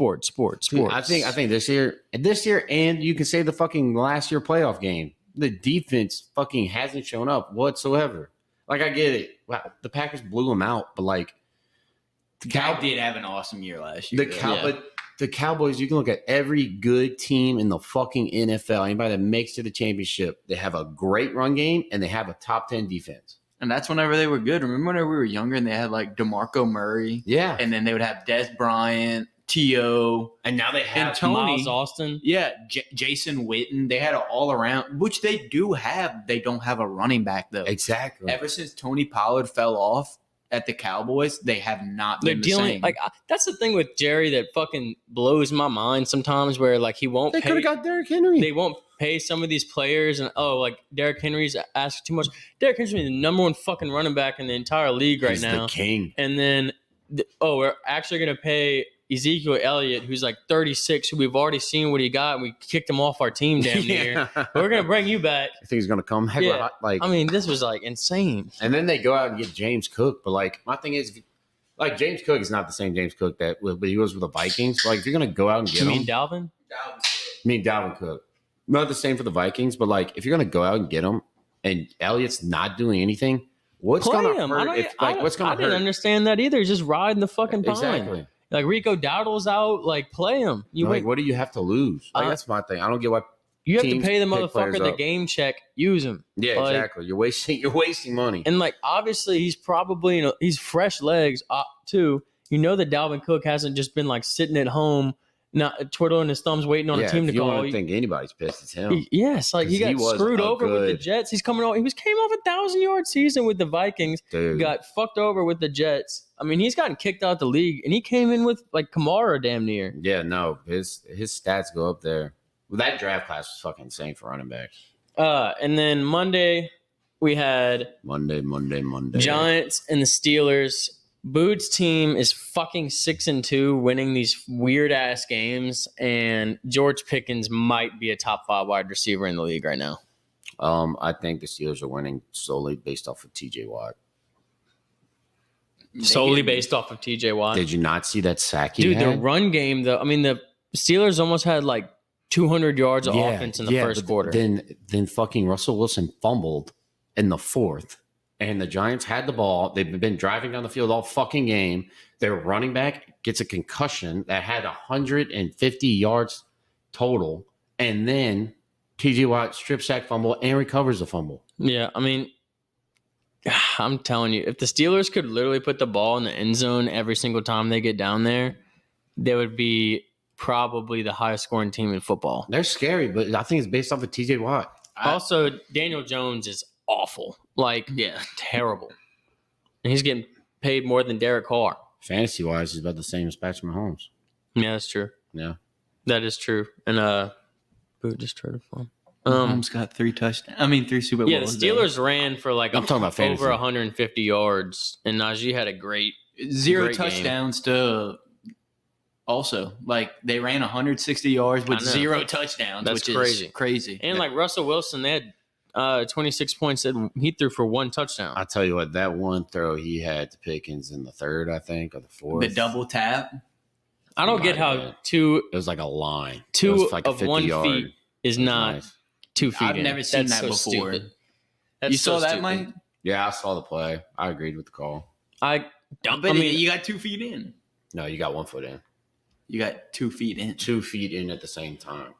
Dude, I think this year, and you can say the fucking last year playoff game, the defense fucking hasn't shown up whatsoever. Like, I get it. Wow, the Packers blew them out, but like, the Cowboys did have an awesome year last year. But the Cowboys, you can look at every good team in the fucking NFL. Anybody that makes to the championship, they have a great run game and they have a top 10 defense. And that's whenever they were good. Remember whenever we were younger and they had like DeMarco Murray? Yeah. And then they would have Des Bryant, T.O. And now they have Tony. Miles Austin. Yeah, Jason Witten. They had an all-around, which they do have. They don't have a running back, though. Exactly. Ever since Tony Pollard fell off at the Cowboys, they have not been the same. Like, that's the thing with Jerry that fucking blows my mind sometimes, where like he won't. They could have got Derrick Henry. They won't pay some of these players, and like Derrick Henry's asking too much. Derrick Henry's the number 1 fucking running back in the entire league right now. He's the king. And then, we're actually going to pay Ezekiel Elliott, who's like 36, who we've already seen what he got, and we kicked him off our team damn near. But we're going to bring you back. I think he's going to come back. Yeah. Like, I mean, this was like insane. And then they go out and get James Cook. But like, my thing is, like, James Cook is not the same James Cook but he was with the Vikings. Like, if you're going to go out and get him. You mean Dalvin? Dalvin Cook. Not the same for the Vikings, but like, if you're going to go out and get him and Elliott's not doing anything, what's going to hurt? I didn't understand that either. He's just riding the fucking pine. Exactly. Like Rico Dowdle's out. Like play him. You Like, wait. what do you have to lose? Like, that's my thing. I don't get why. You have to teams pay the pick players motherfucker the up. game check. Use him. Yeah, Like, exactly. You're wasting money. And like obviously he's probably he's fresh legs too. You know that Dalvin Cook hasn't just been like sitting at home, not twiddling his thumbs, waiting on a team to if you call. want to think anybody's pissed, it's him. Yes, like he got screwed over with the Jets. He's coming over. He came off 1,000-yard season with the Vikings. Dude. Got fucked over with the Jets. I mean, he's gotten kicked out the league, and he came in with like Kamara damn near. Yeah, no, his stats go up there. Well, that draft class was fucking insane for running backs. And then Monday we had Monday. Giants and the Steelers. Boot's team is fucking 6-2, winning these weird ass games, and George Pickens might be a top 5 wide receiver in the league right now. I think the Steelers are winning solely based off of TJ Watt. Solely based off of TJ Watt. Did you not see that sack he Dude, had? the run game, though. I mean, the Steelers almost had like 200 yards of offense in the first quarter. Then fucking Russell Wilson fumbled in the fourth, and the Giants had the ball. They've been driving down the field all fucking game. Their running back gets a concussion that had 150 yards total, and then TJ Watt strip sack fumble and recovers the fumble. Yeah, I mean, I'm telling you, if the Steelers could literally put the ball in the end zone every single time they get down there, they would be probably the highest scoring team in football. They're scary, but I think it's based off of TJ Watt. Also, Daniel Jones is awful. Like, terrible. And he's getting paid more than Derek Carr. Fantasy-wise, he's about the same as Patrick Mahomes. Yeah, that's true. Yeah. That is true. And Boot just traded for him. Mahomes got 3 touchdowns. I mean, 3 Super Bowls. Yeah, the Steelers ran for like I'm talking about fantasy. over 150 yards, and Najee had a great 0 great touchdowns to also. Like, they ran 160 yards with 0 touchdowns, That's which crazy. is crazy. And like Russell Wilson, they had 26 points that he threw for 1 touchdown. I'll tell you what, that one throw he had to Pickens in the third, I think, or the fourth. The double tap. I don't get how it was like a line. It 2 was like of 1 feet is not nice. 2 feet. I've never seen that before. Stupid. You saw that, Mike? Yeah, I saw the play. I agreed with the call. But you got 2 feet in. No, you got 1 foot in. You got 2 feet in. 2 feet in at the same time.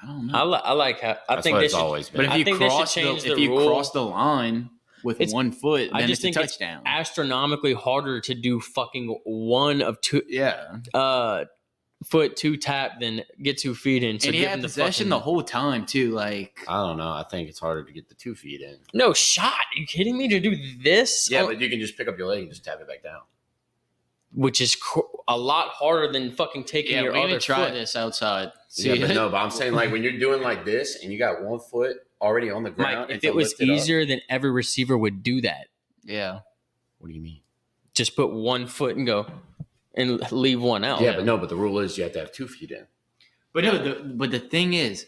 I don't know. I like how I That's think what they it's should. always been. But if I you think they should cross change the the rule. cross the line with 1 foot, then I just it's think a it's touchdown. astronomically harder to do fucking 1 of 2 foot 2 tap than get 2 feet in. So And he give had him the possession fucking, the whole time too. Like, I don't know. I think it's harder to get the 2 feet in. no shot. Are you kidding me to do this? Yeah, but you can just pick up your leg and just tap it back down. Which is a lot harder than fucking taking your we're other gonna try foot. this outside. But I'm saying like when you're doing like this and you got 1 foot already on the ground. Mike, if it was easier, then every receiver would do that. Yeah. What do you mean? Just put 1 foot and go and leave 1 out. Yeah, but the rule is you have to have 2 feet in. But no, but the thing is,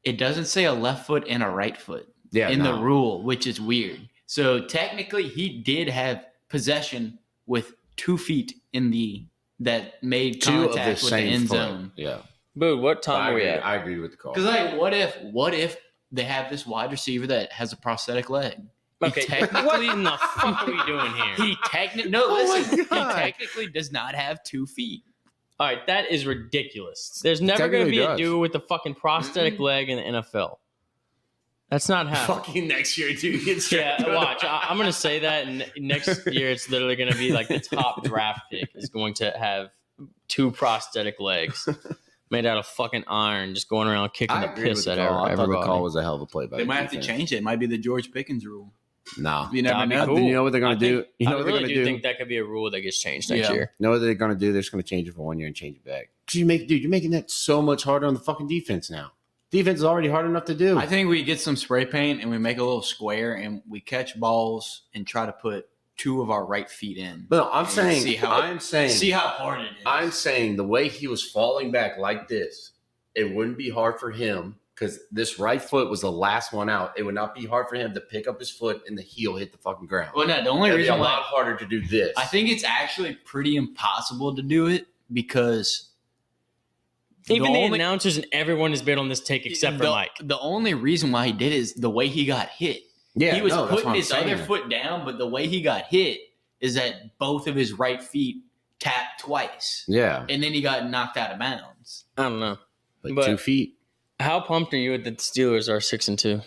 it doesn't say a left foot and a right foot in the rule, which is weird. So technically, he did have possession with 2 feet in that made contact with the end zone. Yeah. Boo, what time are we at? I agree with the call. Because like, what if they have this wide receiver that has a prosthetic leg? Okay, what in the fuck are we doing here? He technically does not have 2 feet. All right, that is ridiculous. There's never going to be a dude with a fucking prosthetic leg in the NFL. That's not happening. Fucking next year, dude. Watch. I'm going to say that, and next year it's literally going to be like the top draft pick is going to have 2 prosthetic legs made out of fucking iron, just going around kicking the piss at everybody. I thought the call was a hell of a play by They might have to change it. It might be the George Pickens rule. No. You never know. Cool. You know what they're going to do? You know I what they're really going to do do? think that could be a rule that gets changed next year. You know what they're going to do? They're just going to change it for 1 year and change it back. You're making that so much harder on the fucking defense now. Defense is already hard enough to do. I think we get some spray paint and we make a little square and we catch balls and try to put 2 of our right feet in. No, I'm saying, see how hard it is. I'm saying the way he was falling back like this, it wouldn't be hard for him because this right foot was the last one out. It would not be hard for him to pick up his foot and the heel hit the fucking ground. Well, no, the only It'd reason be a lot harder to do this. I think it's actually pretty impossible to do it because even the announcers and everyone has been on this take except for Mike. The only reason why he did it is the way he got hit. Yeah, he was putting his other foot down, but the way he got hit, is that both of his right feet tapped twice. Yeah. And then he got knocked out of bounds. I don't know. Like But 2 feet. how pumped are you that the Steelers are 6-2?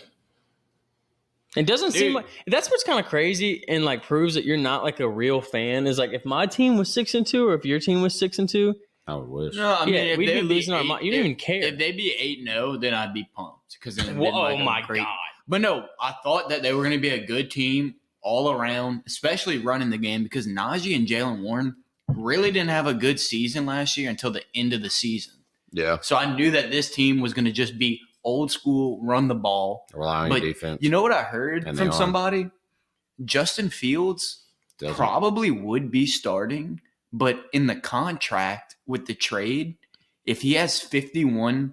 It doesn't seem like that's what's kind of crazy and like proves that you're not like a real fan. Is like if my team was 6-2 or if your team was 6-2, I would wish. No, I mean, if we'd be they'd losing our mind. You don't even care. If they'd be 8-0, then I'd be pumped because then Oh my god! But no, I thought that they were going to be a good team all around, especially running the game because Najee and Jalen Warren really didn't have a good season last year until the end of the season. Yeah. So I knew that this team was going to just be old school, run the ball. Rely on defense. You know what I heard from somebody? Justin Fields probably would be starting, but in the contract with the trade, if he has 51%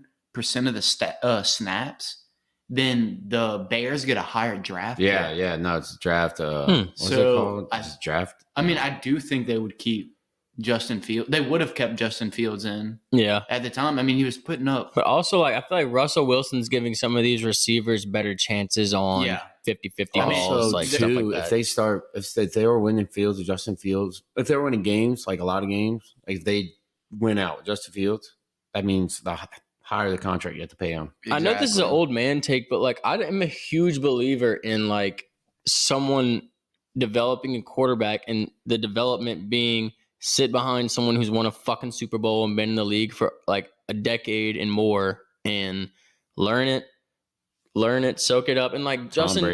of the snaps, then the Bears get a higher draft. Yeah. No, it's draft. What's it called? It's draft. I mean, I do think they would keep Justin Fields. They would have kept Justin Fields in. Yeah. At the time, I mean, he was putting up. But also, like, I feel like Russell Wilson's giving some of these receivers better chances on 50-50 balls, like stuff like that. If they were winning Fields or Justin Fields, if they were winning games, like a lot of games, like if they win out with Justin Fields, that means the higher the contract you have to pay him. Exactly. I know this is an old man take, but like I'm a huge believer in like someone developing a quarterback and the development being sit behind someone who's won a fucking Super Bowl and been in the league for like a decade and more and learn it, soak it up. And like Justin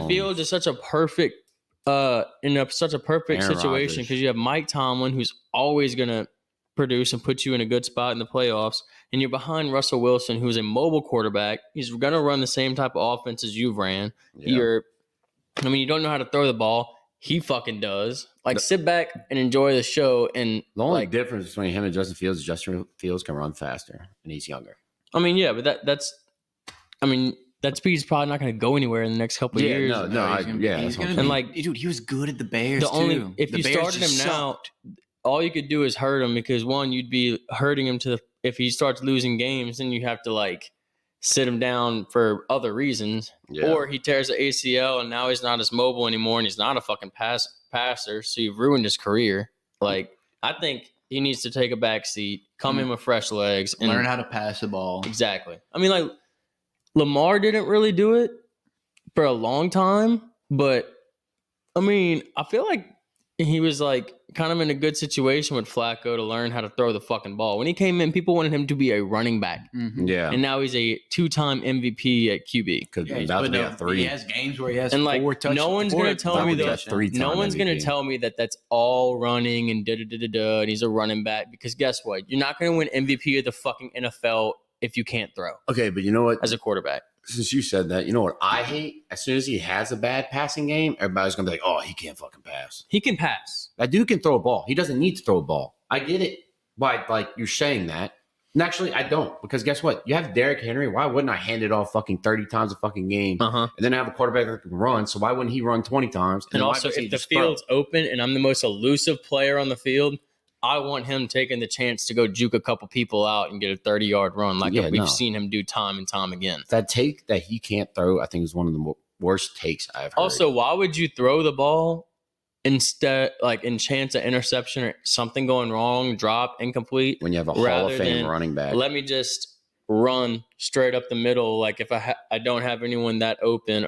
Fields is such a perfect such a perfect situation because you have Mike Tomlin who's always gonna produce and put you in a good spot in the playoffs, and you're behind Russell Wilson, who's a mobile quarterback. He's gonna run the same type of offense as you've ran. Yeah. You don't know how to throw the ball. He fucking does. Like, sit back and enjoy the show. And the only difference between him and Justin Fields is Justin Fields can run faster and he's younger. I mean, yeah, but that's because he's probably not going to go anywhere in the next couple of years. Dude, he was good at the Bears. If you started him now, all you could do is hurt him because one, you'd be hurting him if he starts losing games, then you have to like sit him down for other reasons, or he tears the ACL and now he's not as mobile anymore and he's not a fucking passer, so you've ruined his career. Like, I think he needs to take a back seat, come in with fresh legs, and learn how to pass the ball. Exactly. I mean, like, Lamar didn't really do it for a long time, but I mean, I feel like he was like kind of in a good situation with Flacco to learn how to throw the fucking ball. When he came in, people wanted him to be a running back. Mm-hmm. Yeah. And now he's a 2-time MVP at QB. Because he's about to be a 3. He has games where he has and like, 4 touchdowns. No one's going to tell me that. No one's going to tell me that that's all running and da-da-da-da-da and he's a running back, because guess what? You're not going to win MVP of the fucking NFL if you can't throw. Okay, but you know what? As a quarterback. Since you said that, you know what I hate? As soon as he has a bad passing game, everybody's going to be like, oh, he can't fucking pass. He can pass. That dude can throw a ball. He doesn't need to throw a ball. I get it. But like you're saying that. And actually, I don't. Because guess what? You have Derrick Henry. Why wouldn't I hand it off fucking 30 times a fucking game? And then I have a quarterback that can run. So why wouldn't he run 20 times? And also, if the field's open and I'm the most elusive player on the field, I want him taking the chance to go juke a couple people out and get a 30-yard run like we've seen him do time and time again. That take that he can't throw, I think, is one of the worst takes I've heard. Also, why would you throw the ball instead, like in chance of interception or something going wrong, drop, incomplete? When you have a Hall of Fame running back. Let me just run straight up the middle. Like if I don't have anyone that open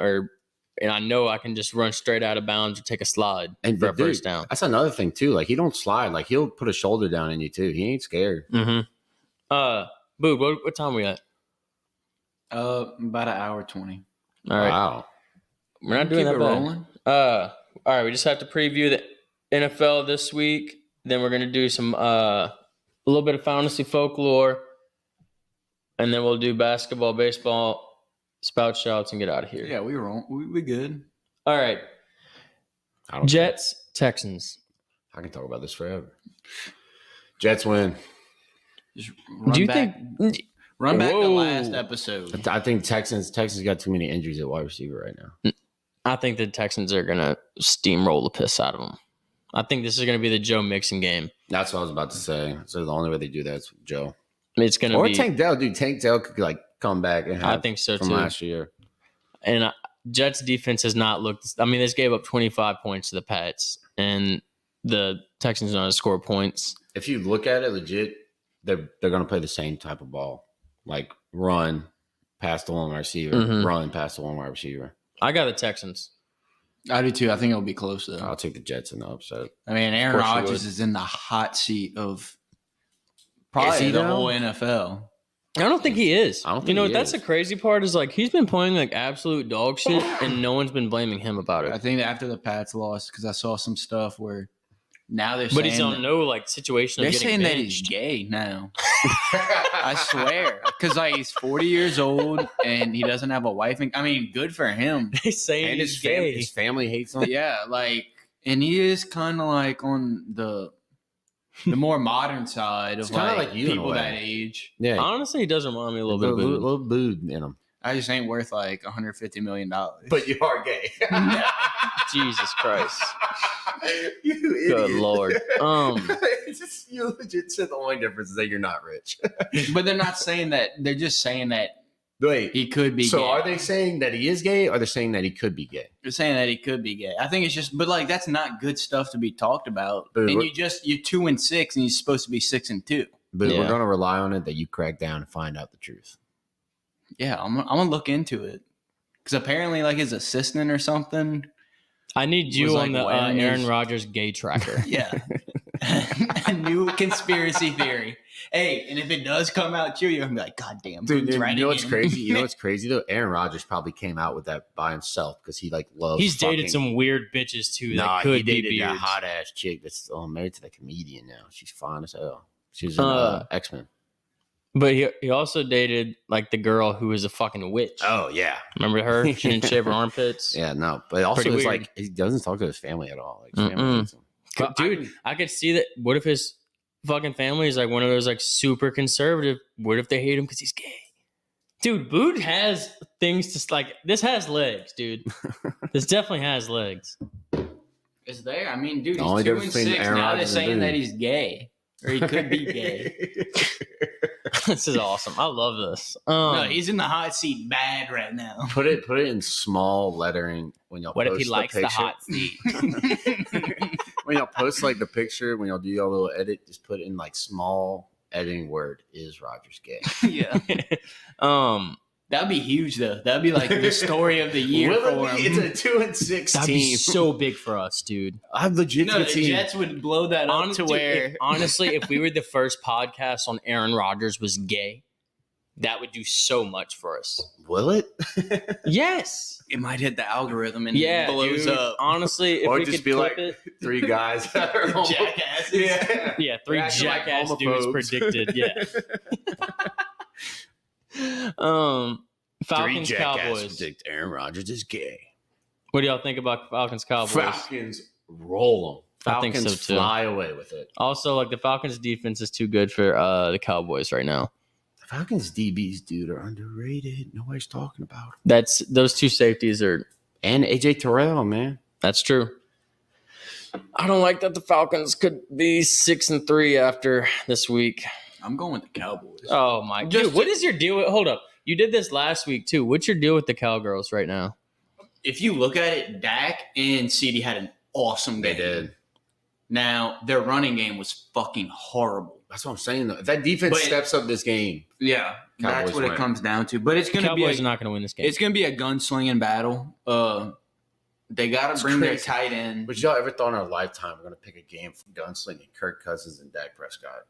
and I know I can just run straight out of bounds or take a slide for a first down. That's another thing, too. Like, he don't slide. Like, he'll put a shoulder down in you, too. He ain't scared. Boo, what time we at? About an hour 20. All right. Wow. We're not doing that bad. Rolling. All right, we just have to preview the NFL this week. Then we're going to do some a little bit of fantasy folklore. And then we'll do basketball, baseball, spout shouts, and get out of here. Yeah, we were we good. All right. Jets, Texans. I can talk about this forever. Jets win. Just run back the last episode. I think Texans got too many injuries at wide receiver right now. I think the Texans are going to steamroll the piss out of them. I think this is going to be the Joe Mixon game. That's what I was about to say. So the only way they do that is with Joe. It's going to be. Or Tank Dell. Dude, Tank Dell could like come back and have I think so from too. Last year. And Jets defense has not looked. I mean, they just gave up 25 points to the Pats, and the Texans know how to score points. If you look at it legit, they're going to play the same type of ball, like run, pass the one wide receiver, run, pass the one wide receiver. I got the Texans. I do too. I think it'll be close though. I'll take the Jets in the upset. I mean, Aaron course you Rodgers would. is in the hot seat of Is probably he the though? whole NFL. I don't think he is. I don't think you know he what? That's is. the crazy part is like he's been playing like absolute dog shit, and no one's been blaming him about I it. think after the Pats lost, because I saw some stuff where now they're But saying he's on no like situation. they're Of getting saying that he's benched. gay now. I swear, because like he's 40 years old and he doesn't have a wife. And I mean, good for him. They saying And he's gay. his family hates him. Yeah, like, and he is kind of like on the more modern side of It's kinda like like you in a people way. that age. Yeah, Honestly, he does remind me a little little bit of Boo. little booed in him. I just ain't worth like $150 million. But you are gay. Jesus Christ. You Good idiot. Lord. It's just, you legit said the only difference is that you're not rich. But they're not saying that. They're just saying that Wait. he could be So gay. are they saying that he is gay, or are they saying that he could be gay? They're saying that he could be gay. I think it's just, but like that's not good stuff to be talked about. But and what- you're 2-6, and you're supposed to be 6-2. But Yeah. we're going to rely on it that you crack down and find out the truth. Yeah, I'm gonna look into it because apparently, like his assistant or something. I need you Was, on like, the wearing Aaron his- Rodgers gay tracker. Yeah, a new conspiracy theory. Hey, and if it does come out true, you're gonna be like, God damn, Dude, dude's you right know what's again." crazy? You know what's crazy though? Aaron Rodgers probably came out with that by himself because he like loves. He's dated fucking- some weird bitches too. Nah, that could he dated be that beards. hot ass chick that's married to the comedian now. She's fine as hell. She's in X Men. But he also dated like the girl who was a fucking witch. Oh yeah, Remember her? She didn't shave her armpits. yeah. No, but also Pretty it's weird. like he doesn't talk to his family at all. Like his family Mm-mm. hates him. But Dude, I could see that. What if his fucking family is like one of those like super conservative? What if they hate him because he's gay? Dude, Boot has things to like. This has legs, dude. This definitely has legs. It's there. I mean, dude, The he's only 2 difference and between 6. Aaron Now they're Rodgers and saying Boone. that he's gay or he could be gay. This is awesome. I love this. No, he's in the hot seat bad right now. Put it in small lettering when y'all. What if post he likes the picture. hot seat? When y'all post like the picture, when y'all do your little edit, just put in like small editing word is Rodgers gay. Yeah, that'd be huge though. That'd be like the story of the year Will for it be? him. It's a 2-6 That'd be team. so big for us, dude. I'm legit No, to the the team. Jets would blow that up to Dude, where honestly, if we were the first podcast on Aaron Rodgers was gay, that would do so much for us. Will it? Yes. it might hit the algorithm and Yeah, it blows dude. up. Honestly, if Or we just could be clip like it, 3 guys that are Jackasses. Yeah. yeah, 3 They're acting like jackass dudes homophobes. predicted. Yeah. Falcons Cowboys. predict Aaron Rodgers is gay. What do y'all think about Falcons Cowboys? Falcons roll them. I think Falcons so, too. fly away with it. Also, like the Falcons defense is too good for the Cowboys right now. The Falcons DBs, dude, are underrated. Nobody's talking about them. That's those 2 safeties are. And AJ Terrell, man. That's true. I don't like that the Falcons could be 6-3 after this week. I'm going with the Cowboys. Oh my! Just Dude, what is your deal with? Hold up, you did this last week too. What's your deal with the Cowgirls right now? If you look at it, Dak and CD had an awesome game. They did. Now their running game was fucking horrible. That's what I'm saying, though. If that defense But- steps up this game, Yeah, that's Cowboys what it win. comes down to. But it's The gonna be Cowboys a, are not going to win this game. it's gonna be a gunslinging battle. They got It's to bring their crazy. tight end. but y'all ever thought in our lifetime we're going to pick a game from Gunslinging, Kirk Cousins, and Dak Prescott?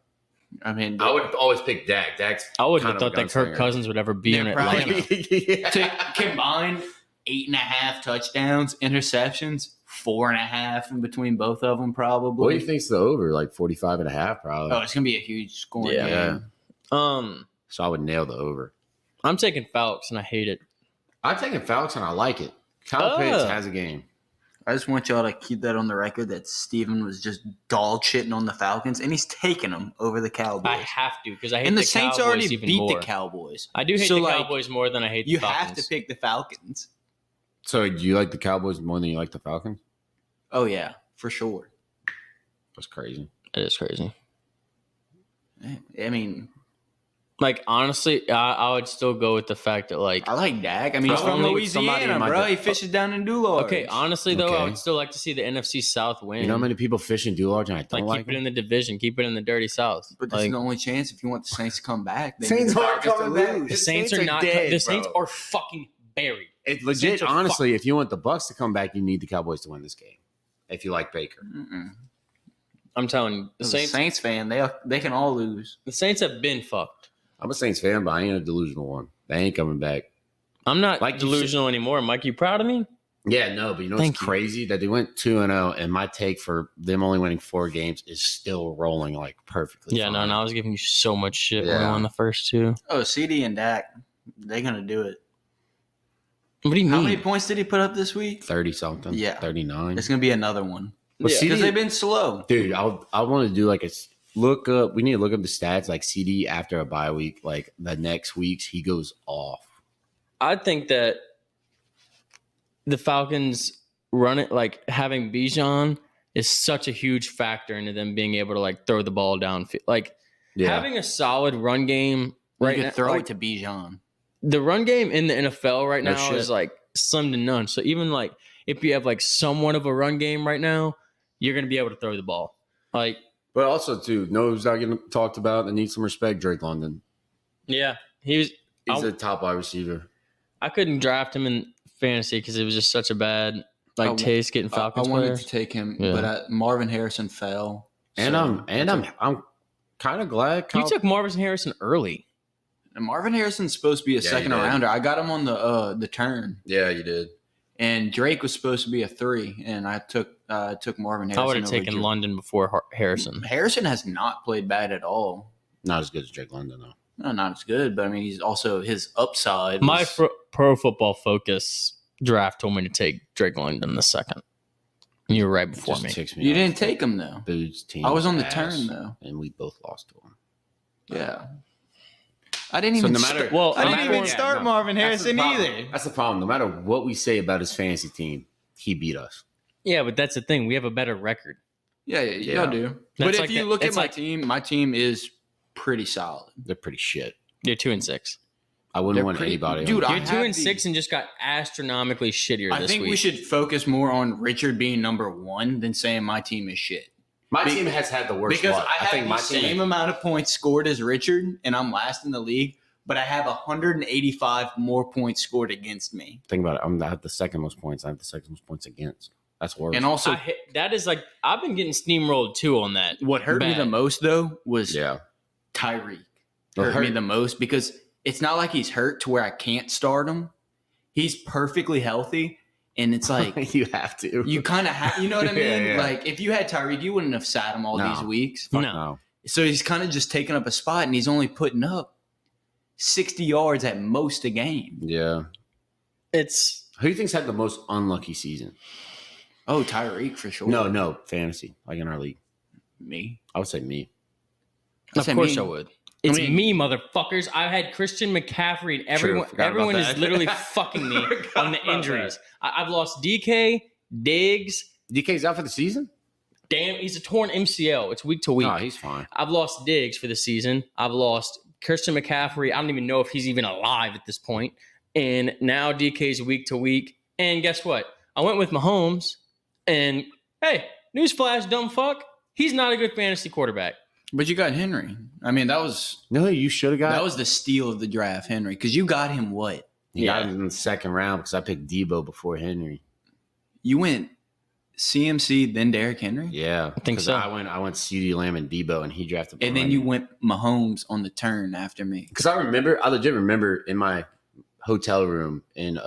I mean, I would always pick Dak. Dak's I wouldn't kind have of thought a that Kirk gunslinger. Cousins would ever be They're in probably- Atlanta. to combine 8.5 touchdowns, interceptions, 4.5 in between both of them, probably. What do you think's the over? Like 45.5, probably. Oh, it's gonna be a huge scoring Yeah. game. So I would nail the over. I'm taking Falcons and I hate it. I'm taking Falcons and I like it. Kyle Pitts has a game. I just want y'all to keep that on the record that Steven was just dog shitting on the Falcons, and he's taking them over the Cowboys. I have to because I hate and the Saints Cowboys already even beat more. the Cowboys. I do hate So, the like, Cowboys more than I hate You the Falcons. have to pick the Falcons. So do you like the Cowboys more than you like the Falcons? Oh yeah, for sure. That's crazy. It is crazy. I mean, Like, honestly, I would still go with the fact that, like, I like Dak. I mean, he's from Probably Louisiana, bro. He fishes down in Dullards. okay, honestly, though, I Okay. would still like to see the NFC South win. You know how many people fish in Dullards and I don't like, keep it in the division. Keep it in the dirty South. But that's Like, the only chance if you want the Saints to come back. They Saints need the aren't Falcons coming to back. lose. the Saints are not. dead, The Saints bro. are fucking buried. It's legit. Saints are Honestly, if you want the Bucks to come back, you need the Cowboys to win this game. If you like Baker. Mm-mm. I'm telling you, the As a Saints. Saints fan, they can all lose. The Saints have been fucked. I'm a Saints fan, but I ain't a delusional one. They ain't coming back. I'm not Like you delusional anymore. Mike, you proud of me? Yeah, no, but you know Thank what's you. crazy? That they went 2-0, and my take for them only winning 4 games is still rolling like perfectly. Yeah, fine. no, I was giving you so much shit when I Yeah. won the first 2. Oh, CD and Dak, they're gonna do it. What do you mean? How many points did he put up this week? 30 something. Yeah. 39. It's gonna be another one Well, Yeah. CD because they've been slow. Dude, I want to do like look up. We need to look up the stats. Like CD after a bye week, like the next weeks he goes off. I think that the Falcons run it like having Bijan is such a huge factor into them being able to like throw the ball down. Like Yeah, having a solid run game right You now. could throw like, it to Bijan. the run game in the NFL right No now shit. is like slim to none. So even like if you have like somewhat of a run game right now, you're gonna be able to throw the ball. Like, but also too, no, who's not getting talked about and needs some respect. Drake London. yeah, he's He's a top wide receiver. I couldn't draft him in fantasy because it was just such a bad I wa- taste getting I Falcons wanted players. to take him, Yeah. but Marvin Harrison fell. And So I'm kind of glad. You took Marvin Harrison early. And Marvin Harrison's supposed to be a Yeah, second he did. rounder. I got him on the turn, Yeah, you did. and Drake was supposed to be a 3, and I took Marvin Harrison. I would have over taken Drake. London before Harrison. Harrison has not played bad at all. Not as good as Drake London though. No, not as good, but I mean, he's also his upside. My was- Pro Football Focus draft told me to take Drake London the second. You were right before Just me. ticks me you off. didn't take him though. Boots team. I was on the ass, turn though. and we both lost to him. Yeah, I didn't So even. no matter, Well, I didn't I'm even going- start Marvin That's the Harrison problem. either. That's the problem. No matter what we say about his fantasy team, he beat us. Yeah, but that's the thing. We have a better record. Yeah, Yeah. y'all do. But That's if like you that- look at it's my team is pretty solid. They're pretty shit. You're 2-6. I wouldn't They're want pretty- anybody. Dude, on I You're the- two have and the- 6 and just got astronomically shittier I this think week. we should focus more on Richard being number 1 than saying my team is shit. my be- team has had the worst Because luck. I have think the my same team. amount of points scored as Richard, and I'm last in the league, but I have 185 more points scored against me. Think about it. I have the second most points. I have the second most points against. That's worse. And also, that is like I've been getting steamrolled too on that. what hurt me Bad. the most, though, was yeah, Tyreek. What Hurt me hurt- the most because it's not like he's hurt to where I can't start him. He's perfectly healthy, and it's like you have to. you kind of have, you know what I mean? Yeah, yeah. Like if you had Tyreek, you wouldn't have sat him all No. these weeks. Fuck No. no. So he's kind of just taking up a spot, and he's only putting up 60 yards at most a game. Yeah. It's Who do you think's had the most unlucky season? Oh, Tyreek for sure. No, fantasy, like in our league. Me. I would say me. I'd of say course me. I would. It's mean- me, motherfuckers. I had Christian McCaffrey, and everyone forgot about everyone is that. literally fucking me Forgot on the about injuries. I've lost DK, Diggs. DK's out for the season? Damn, he's a torn MCL. It's week to week. No, he's fine. I've lost Diggs for the season. I've lost Christian McCaffrey. I don't even know if he's even alive at this point. And now DK's week to week. And guess what? I went with Mahomes. And hey, newsflash, dumb fuck. He's not a good fantasy quarterback. But you got Henry. I mean, that was No, you should have got. that was the steal of the draft, Henry, because you got him what? You got Yeah. him in the second round because I picked Debo before Henry. You went CMC, then Derrick Henry, I Yeah, think 'cause so. I went CD Lamb and Debo, and he drafted. and then you went Mahomes on the turn after me. because I legit remember in my hotel room in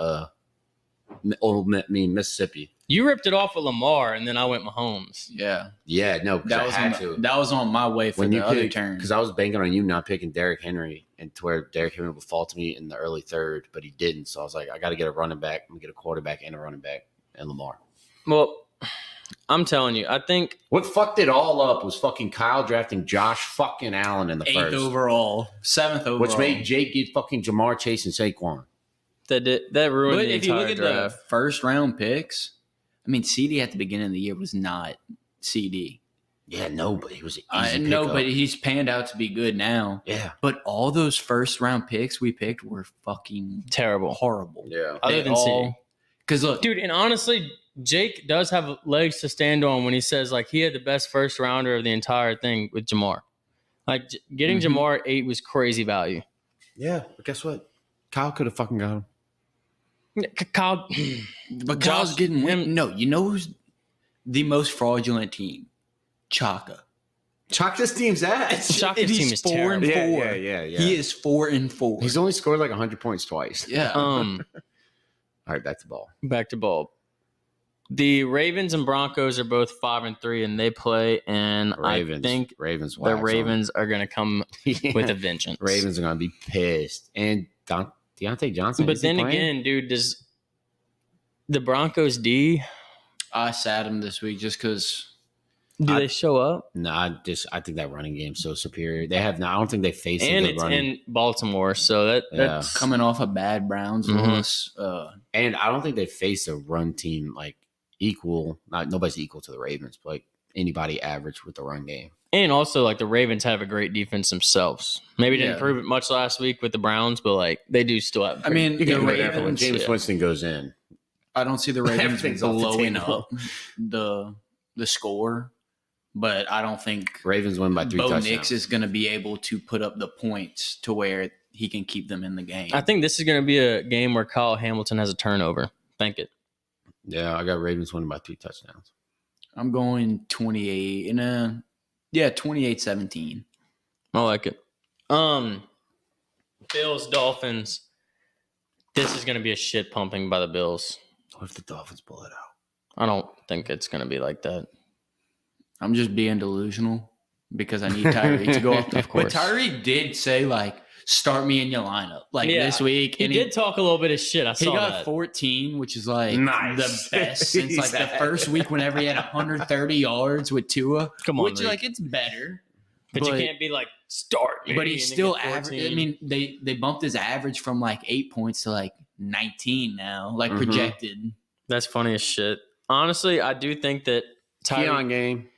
Mississippi. You ripped it off with Lamar, and then I went Mahomes. Yeah, Yeah, no, because that I was had on, to. that was on my way for When the you other picked, turn. because I was banking on you not picking Derrick Henry, and to where Derrick Henry would fall to me in the early third, but he didn't. So I was like, I got to get a running back. I'm gonna get a quarterback and a running back and Lamar. Well, I'm telling you, I think What fucked it all up was fucking Kyle drafting Josh fucking Allen in the 8th first, overall, 7th overall, which made Jake get fucking Jamar Chase and Saquon. that ruined But the if you entire look at draft. the first round picks, I mean, CD at the beginning of the year was not CD. Yeah, no, but he was an I easy know, pickup. but he's panned out to be good now. Yeah. But all those first round picks we picked were fucking Terrible. horrible. Yeah. Other than CD. Because look, Dude, and honestly, Jake does have legs to stand on when he says like he had the best first rounder of the entire thing with Jamar. Like getting Jamar at 8 was crazy value. Yeah, but guess what? Kyle could have fucking got him. Kyle, but Kyle's Josh, getting him- no. You know who's the most fraudulent team? Chaka. Chaka's team's ass. Shaka's And team he's is 4 terrible. and 4. Yeah. He is 4-4. He's only scored like 100 points twice. yeah. All right, back to ball. Back to ball. The Ravens and Broncos are both 5-3, and they play. And Ravens. I think Ravens. the wax 'em. Ravens are going to come Yeah. with a vengeance. Ravens are gonna be pissed. And Deontay Johnson. But is he then playing? again, dude, does the Broncos D I sat him this week just because. do they show up? No, I think that running game's so superior. They have I don't think they face And a good it's running. in Baltimore, so that's Coming off a bad Browns Mhm. loss. And I don't think they face a run team like equal. Nobody's equal to the Ravens, but like anybody average with the run game. and also like the Ravens have a great defense themselves. Maybe didn't Yeah. prove it much last week with the Browns, but like they do still have. I mean, You the can whatever when Ravens. James yeah. Winston goes in. I don't see the Ravens Everything's off the blowing table. up the score, but I don't think Ravens win by 3 Bo touchdowns. Nix is going to be able to put up the points to where he can keep them in the game. I think this is going to be a game where Kyle Hamilton has a turnover. Think it. Yeah, I got Ravens winning by 3 touchdowns. I'm going 28 28-17. I like it. Bills Dolphins. This is going to be a shit pumping by the Bills. What if the Dolphins pull it out? I don't think it's going to be like that. I'm just being delusional because I need Tyreek to go off. Of course. But Tyreek did say like, start me in your lineup Yeah, this week. He And did talk a little bit of shit. I He saw got that. 14, which is like Nice. the best since like the first week whenever he had 130 yards with Tua. Come on, which Reed. like it's better. But you can't be like, start me. But he's and then still get average. 14. I mean, they bumped his average from like 8 points to like 19 now, like Mhm. projected. That's funny as shit. Honestly, I do think that Keon game.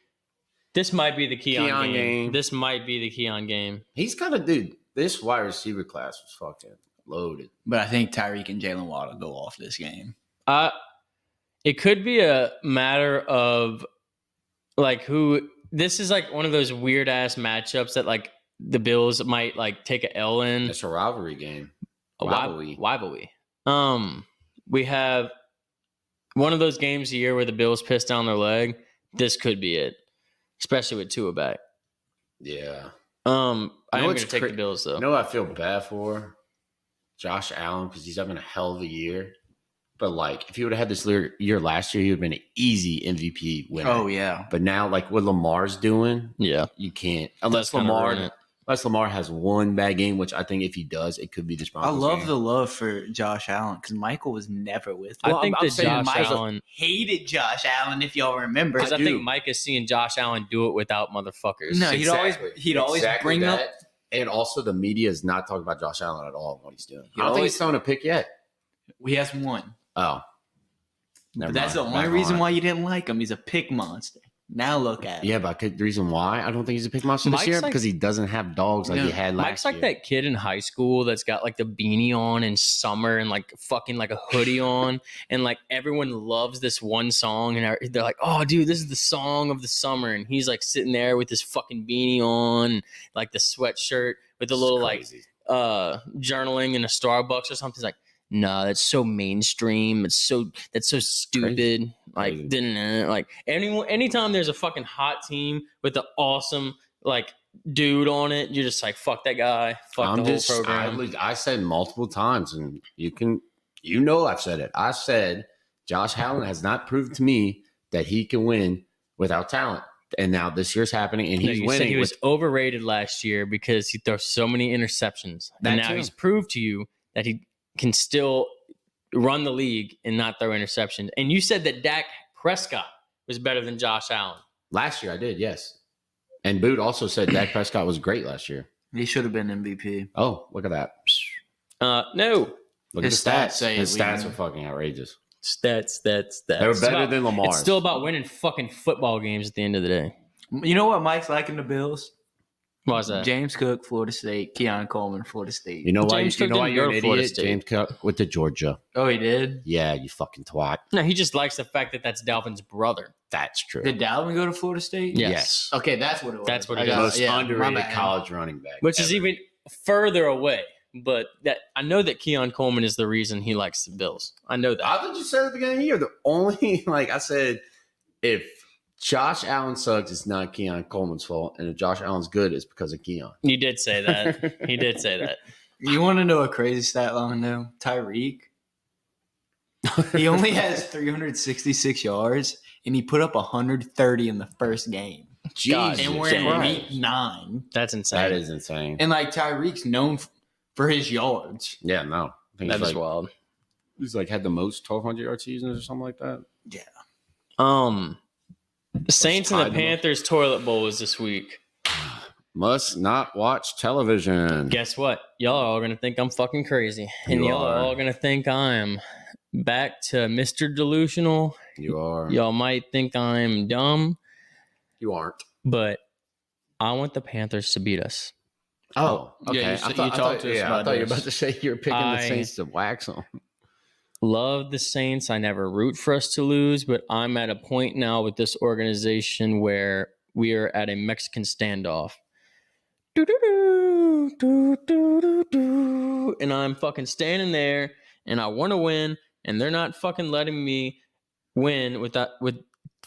this might be the Keon Keon game. game. This might be the Keon game. He's got a dude. This wide receiver class was fucking loaded. But I think Tyreek and Jalen Waddle go off this game. It could be a matter of like who. This is like one of those weird ass matchups that like the Bills might like take a L in. It's a rivalry game. A Rivalry. rivalry. We have one of those games a year where the Bills piss down their leg. This could be it, especially with Tua back. Yeah. I am going what's to take cra- the Bills though. You know what I feel bad for? Josh Allen, because he's having a hell of a year. But like, if he would have had this year last year, he would have been an easy MVP winner. Oh yeah. But now, like what Lamar's doing, Yeah, you can't That's kinda ruin it. unless Lamar has one bad game, which I think if he does, it could be this I Broncos love game. the love for Josh Allen because Michael was never with him. I think I'm that saying Josh Michael- Allen. Hated Josh Allen, if y'all remember. Because I do. think Mike is seeing Josh Allen do it without motherfuckers. No, he'd always Exactly bring up. that. And also, the media is not talking about Josh Allen at all. What he's doing. He I don't think always- he's throwing a pick yet. He has one. Oh, But that's the only reason why you didn't like him. He's a pick monster. Now look at him. Yeah, but the reason why I don't think he's a pick monster Mike's this year like- because he doesn't have dogs like Yeah. he had last Mike's like year. that kid in high school that's got like the beanie on in summer and like fucking like a hoodie on, and like everyone loves this one song, and they're like, "Oh, dude, this is the song of the summer," and he's like sitting there with his fucking beanie on, like the sweatshirt with the It's little like crazy. journaling in a Starbucks or something. He's like, "Nah, that's so mainstream. That's so stupid." Like, Crazy. didn't like anytime there's a fucking hot team with the awesome like dude on it, you're just like, fuck that guy, fuck the whole program. I said multiple times, and I've said it. I said Josh Allen has not proved to me that he can win without talent, and now this year's happening, and No, he's you said winning. he was overrated last year because he throws so many interceptions, That and now too. he's proved to you that he can still run the league and not throw interceptions. And you said that Dak Prescott was better than Josh Allen. Last year, I did, yes. And Boot also said Dak Prescott was great last year. He should have been MVP. Oh, look at that! No Look His at the stats stats. say His it, we stats know. are fucking outrageous. stats. They were It's better about- than Lamar. It's still about winning fucking football games at the end of the day. You know what Mike's liking the Bills? Why was that? James Cook, Florida State. Keon Coleman, Florida State. You know why? James You know Cook why didn't you're go an to Florida idiot? State. James Cook went to Georgia. Oh, he did? Yeah, you fucking twat. No, he just likes the fact that that's Dalvin's brother. That's true. Did Dalvin go to Florida State? Yes. Okay, that's what it was. That's what I it got is. Most yeah, my underrated bad. college running back. Which is ever. even further away. But that I know that Keon Coleman is the reason he likes the Bills. I know that. I thought you said at the beginning of the year, the only, I said, if Josh Allen sucks, it's not Keon Coleman's fault. And if Josh Allen's good, it's because of Keon. You did say that. He did say that. You want to know a crazy stat line, though? Tyreek. He only has 366 yards, and he put up 130 in the first game. God, And we're in Christ. week 9. That's insane. That is insane. And, Tyreek's known for his yards. Yeah, no. I think That he's is wild. He's had the most 1,200 yard seasons or something like that. The Saints and the tied them up. Panthers toilet bowl was this week. Must not watch television. Guess what? Y'all are all gonna think I'm fucking crazy, and You y'all are are. all gonna think I am back to Mr. Delusional. You are. Y'all might think I'm dumb, You aren't. but I want the Panthers to beat us. Oh, Yeah, okay. you I said- thought, you talked to us I about thought you were this. about to say you were picking the I- Saints to wax them. Love the Saints. I never root for us to lose, but I'm at a point now with this organization where we are at a Mexican standoff. Do-do-do, do-do-do-do. And I'm fucking standing there and I want to win, and they're not fucking letting me win with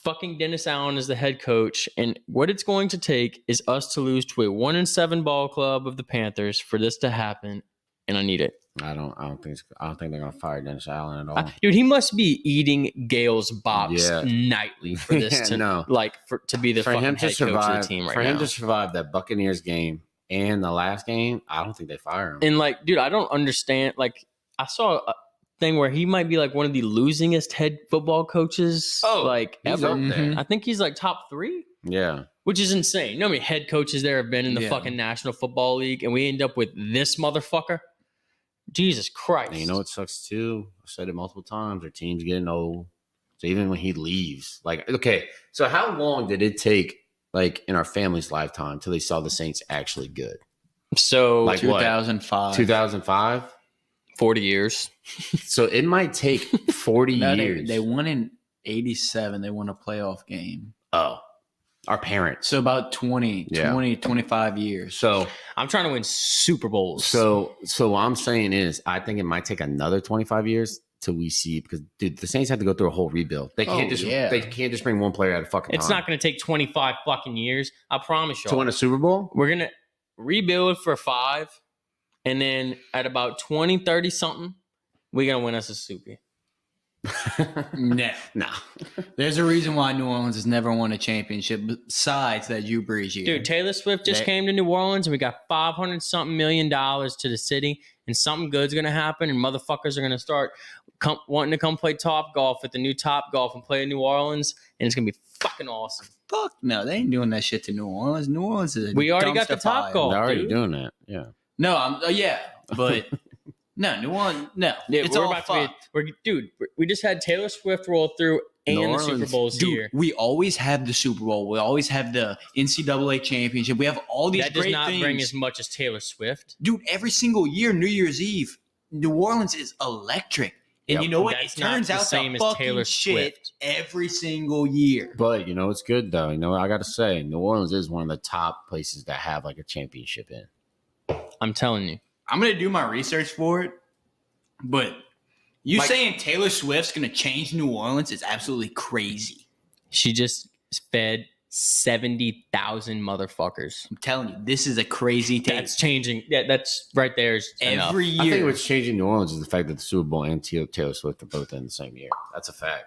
fucking Dennis Allen as the head coach. And what it's going to take is us to lose to a 1-7 ball club of the Panthers for this to happen, and I need it. I don't think they're gonna fire Dennis Allen at all. Dude, he must be eating Gale's box Yeah. nightly for this Yeah, no. to be the for fucking him to head coach of survive, the team right for him now. to survive that Buccaneers game and the last game, I don't think they fire him. And dude, I don't understand. I saw a thing where he might be one of the losingest head football coaches He's ever. up there. I think he's top 3, Yeah, which is insane. You know how many head coaches there have been in the Yeah. fucking National Football League, and we end up with this motherfucker? Jesus Christ. and you know what sucks too? I've said it multiple times. Our team's getting old. So even when he leaves, okay, so how long did it take, in our family's lifetime, till they saw the Saints actually good? So, Like what? 2005. 2005. 40 years. So it might take 40 No, years. they won in 87. They won a playoff game. Oh, our parents. So about 20, Yeah. 25 years. So I'm trying to win Super Bowls. what I'm saying is, I think it might take another 25 years till we see, because dude, the Saints have to go through a whole rebuild. They can't they can't just bring one player at a fucking It's time. not going to take 25 fucking years. I promise you. to win a Super Bowl. We're going to rebuild for 5. And then at about 20, 30 something, we're going to win us a Soupy. No. No. There's a reason why New Orleans has never won a championship besides that Drew Brees year. Dude, Taylor Swift just came to New Orleans and we got $500-something million to the city, and something good's going to happen, and motherfuckers are going to start wanting to come play Top Golf at the new Top Golf and play in New Orleans, and it's going to be fucking awesome. Fuck no, they ain't doing that shit to New Orleans. New Orleans is a We already got the dumpster Top fire. Golf. They're already dude. doing that. Yeah. No, but no, New Orleans, no. Yeah, it's we're all about fucked. we just had Taylor Swift roll through and New the Super Orleans- Bowl's Dude, here. we always have the Super Bowl. We always have the NCAA championship. We have all these That does great not things. bring as much as Taylor Swift. Dude, every single year, New Year's Eve, New Orleans is electric. And Yep. you know what? That's It turns not the out same to as fucking Taylor shit Swift. every single year. But it's good though. I got to say, New Orleans is one of the top places that have a championship in. I'm telling you. I'm going to do my research for it, but you Like- saying Taylor Swift's going to change New Orleans is absolutely crazy. She just fed 70,000 motherfuckers. I'm telling you, this is a crazy take. That's changing. Yeah, that's right there. Is enough. Every I think year. what's changing New Orleans is the fact that the Super Bowl and Taylor Swift are both in the same year. That's a fact.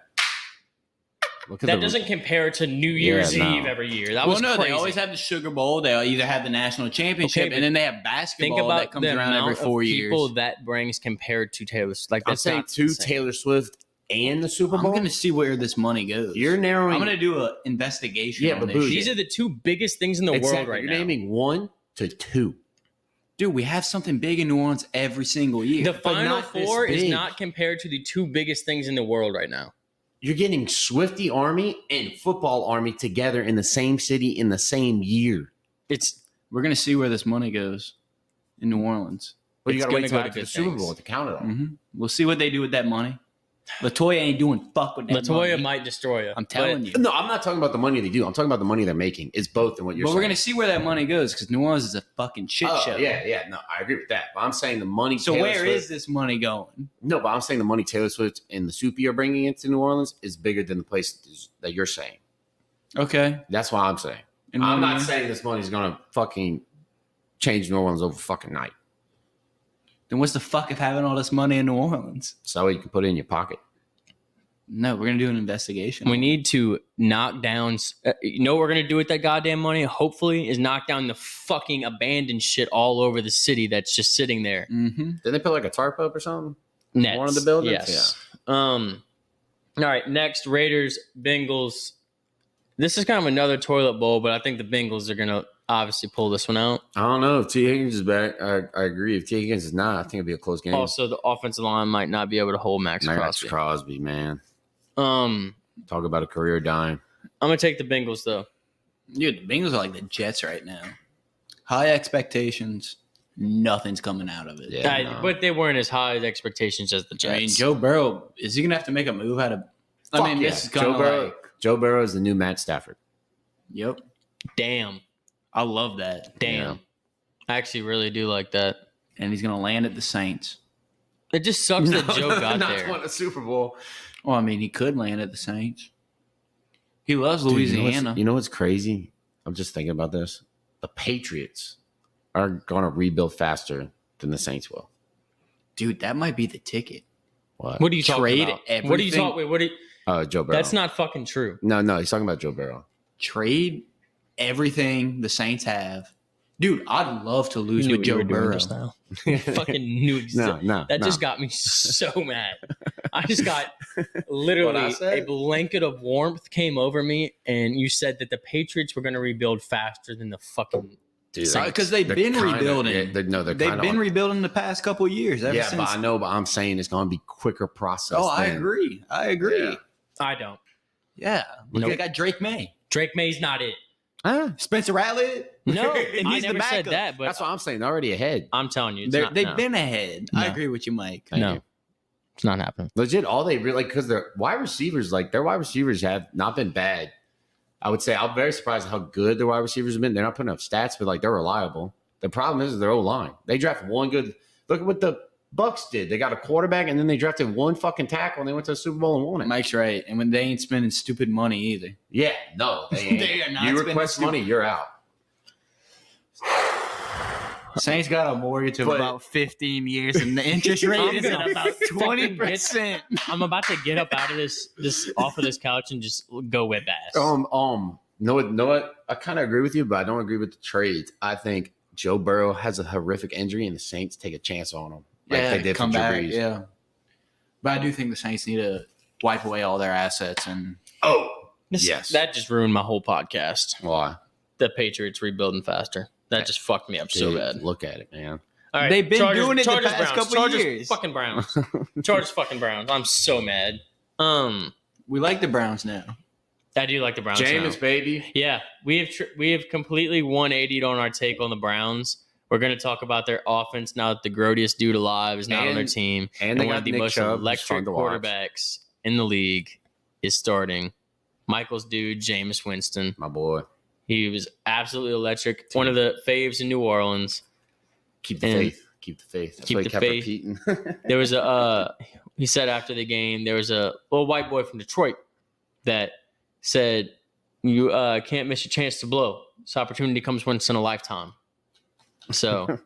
Look at That the- doesn't compare to New Year's no. Eve every year. That Well, was no, crazy. they always have the Sugar Bowl. They either have the national championship, Okay, but and then they have Think basketball about that comes the around amount every 4 of years. people that brings compared to Taylor Swift. Like I'm that's saying not to the same. Taylor Swift and the Super I'm Bowl. going to see where this money goes. You're narrowing. I'm going to do an investigation. Yeah, on but this Boo, shit. These are the two biggest things in the world Exactly. right You're now. naming 1 to 2. Dude, we have something big in New Orleans every single year. The But Final not this Four is big. not compared to the two biggest things in the world right now. You're getting Swifty Army and Football Army together in the same city in the same year. We're gonna see where this money goes in New Orleans. But you It's got to wait gonna till go to after the good Super things. Bowl to count it all. Mm-hmm. We'll see what they do with that money. Latoya ain't doing fuck with that Latoya money. might destroy you. I'm telling you. No, I'm not talking about the money they do. I'm talking about the money they're making. It's both in what you're But saying. we're gonna see where that money goes because New Orleans is a fucking shit show. Yeah. No, I agree with that. But I'm saying the money. So Taylor where Swift, is this money going? No, but I'm saying the money Taylor Swift and the Soupy are bringing into New Orleans is bigger than the place that you're saying. Okay. That's what I'm saying. In I'm one not year? saying this money's gonna fucking change New Orleans over fucking night. Then what's the fuck of having all this money in New Orleans? So you can put it in your pocket. No, we're gonna do an investigation. We need to knock down. You know what we're gonna do with that goddamn money? Hopefully, is knock down the fucking abandoned shit all over the city that's just sitting there. Mm-hmm. Did they put like a tarp up or something? Nets. One of the buildings? Yes. All right. Next, Raiders, Bengals. This is kind of another toilet bowl, but I think the Bengals are gonna obviously pull this one out. I don't know. If T. Higgins is back, I agree. If T. Higgins is not, I think it'll be a close game. Also, the offensive line might not be able to hold Max Crosby. Crosby, man. I'm Talk about a career dying. gonna take the Bengals though. Dude, the Bengals are like the Jets right now. High expectations, nothing's coming out of it. Yeah. no. But they weren't as high as expectations as the Jets. I mean, Joe Burrow, is he gonna have to make a move out of? I mean, this is Joe gonna Burrow. Joe Burrow is the new Matt Stafford. Yep, Damn. I love that. Damn. Yeah. I actually really do like that. And he's gonna land at the Saints. It just sucks that Joe got not there. won a Super Bowl. Well, I mean, he could land at the Saints. He loves Dude, Louisiana. You know what's crazy? I'm just thinking about this. The Patriots are going to rebuild faster than the Saints will. Dude, that might be the ticket. What? What are you talking Trade about? everything. What are you talking? What are you, Joe Burrow. That's not fucking true. No, he's talking about Joe Burrow. Trade everything the Saints have. Dude, I'd love to lose with Joe Burrow. Fucking knew No. That just got me so mad. I just got literally What I said? a blanket of warmth came over me, and you said that the Patriots were going to rebuild faster than the fucking Dude, Because they've been rebuilding. They've been rebuilding the past couple of years. Ever since. but I know, but I'm saying it's going to be quicker process. Oh, I agree. Yeah. I don't. Yeah. Nope. They got Drake May. Drake May's not it. Spencer Rattler. No, And I he's the never said backup. that, but That's what I'm saying. They're already ahead. I'm telling you, it's They've not, no. been ahead. No. I agree with you, Mike. Thank No. you. It's not happening. Legit, all they really because their wide receivers, their wide receivers have not been bad. I would say I'm very surprised at how good their wide receivers have been. They're not putting up stats, but they're reliable. The problem is their O line. They drafted one good. Look at what the Bucks did. They got a quarterback and then they drafted one fucking tackle and they went to the Super Bowl and won it. Mike's right. And when they ain't spending stupid money either. Yeah, no, they ain't. They are not You spending request stupid- money, you're out. Saints got a mortgage of But- about 15 years and the interest rate I'm is gonna at about fucking 20%. I'm about to get up out of this off of this couch and just go whip ass. No, what? I kind of agree with you, but I don't agree with the trades. I think Joe Burrow has a horrific injury and the Saints take a chance on him. They did come for Drew back. Brees. Yeah. But I do think the Saints need to wipe away all their assets and Yes. That just ruined my whole podcast. Why? The Patriots rebuilding faster. That just fucked me up so Dude, bad. Look at it, man. All right, They've been doing it the past Browns, couple Chargers, years. Fucking Browns. Chargers fucking Browns. I'm so mad. we like the Browns now. I do like the Browns. Jameis, now. baby. Yeah, we have completely 180'd on our take on the Browns. We're going to talk about their offense now that the grodiest dude alive is not on their team. And they one got of the Nick most Chubb, who's electric fun to watch. quarterbacks in the league is starting. Michael's dude, Jameis Winston. My boy. He was absolutely electric. One of the faves in New Orleans. Keep the And faith. Keep the faith. That's keep what he the kept faith. repeating. There was he said after the game, there was a little white boy from Detroit that said, you can't miss your chance to blow. This opportunity comes once in a lifetime. So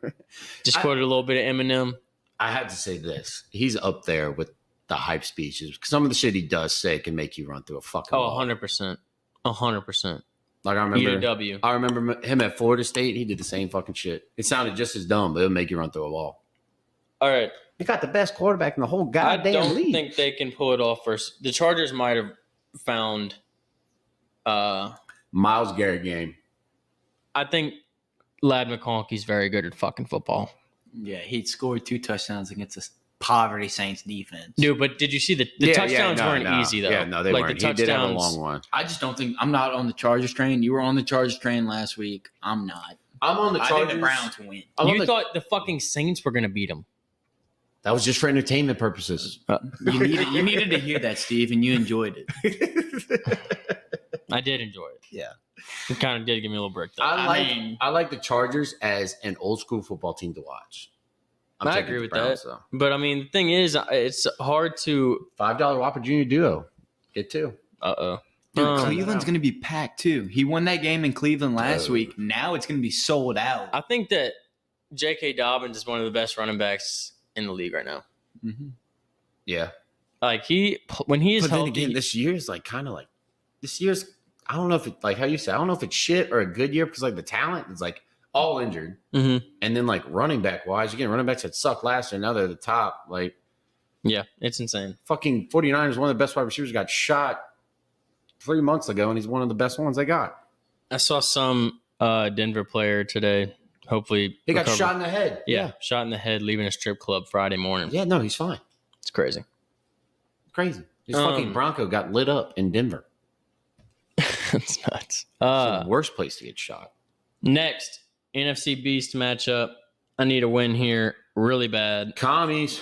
just quoted a little bit of Eminem. I have to say this. He's up there with the hype speeches. Because some of the shit he does say can make you run through a fucking Oh, wall. 100%. 100%. Like I remember UW. I remember him at Florida State. He did the same fucking shit. It sounded just as dumb, but it'll make you run through a wall. All right. You got the best quarterback in the whole I goddamn don't league. think they can pull it off first. The Chargers might have found Myles Garrett game. I think Lad McConkey's very good at fucking football. Yeah, he scored 2 touchdowns against a poverty Saints defense. Dude, but did you see the touchdowns weren't easy though? Yeah, no, they like weren't. The He did have a touchdowns- long one. I just don't think I'm not on the Chargers train. You were on the Chargers train last week. I'm not. I'm on the I Chargers. think the Browns win. You thought the fucking Saints were gonna beat them. That was just for entertainment purposes. You needed to hear that, Steve, and you enjoyed it. I did enjoy it. Yeah. It kind of did give me a little break though. I like the Chargers as an old school football team to watch. I'm I taking agree the with Browns, that. though. But I mean, the thing is, it's hard to. $5 Whopper Junior Duo. Get two. Dude, Cleveland's going to be packed too. He won that game in Cleveland last week. Now it's going to be sold out. I think that J.K. Dobbins is one of the best running backs in the league right now. Mm-hmm. Yeah. Like when he is But then healthy, again, this year's like kind of like this year's. I don't know if it like how you say. I don't know if it's shit or a good year because like the talent is like all injured, and then like running back wise, again, running backs that sucked last year. Now they're the top. Like, yeah, it's insane. Fucking 49ers, one of the best wide receivers, got shot 3 months ago, and he's one of the best ones they got. I saw some Denver player today. Hopefully, he got shot in the head. Yeah, shot in the head, leaving a strip club Friday morning. Yeah, no, he's fine. It's crazy. Crazy. His fucking Bronco got lit up in Denver. That's nuts. It's the worst place to get shot. Next, NFC Beast matchup. I need a win here really bad. Commies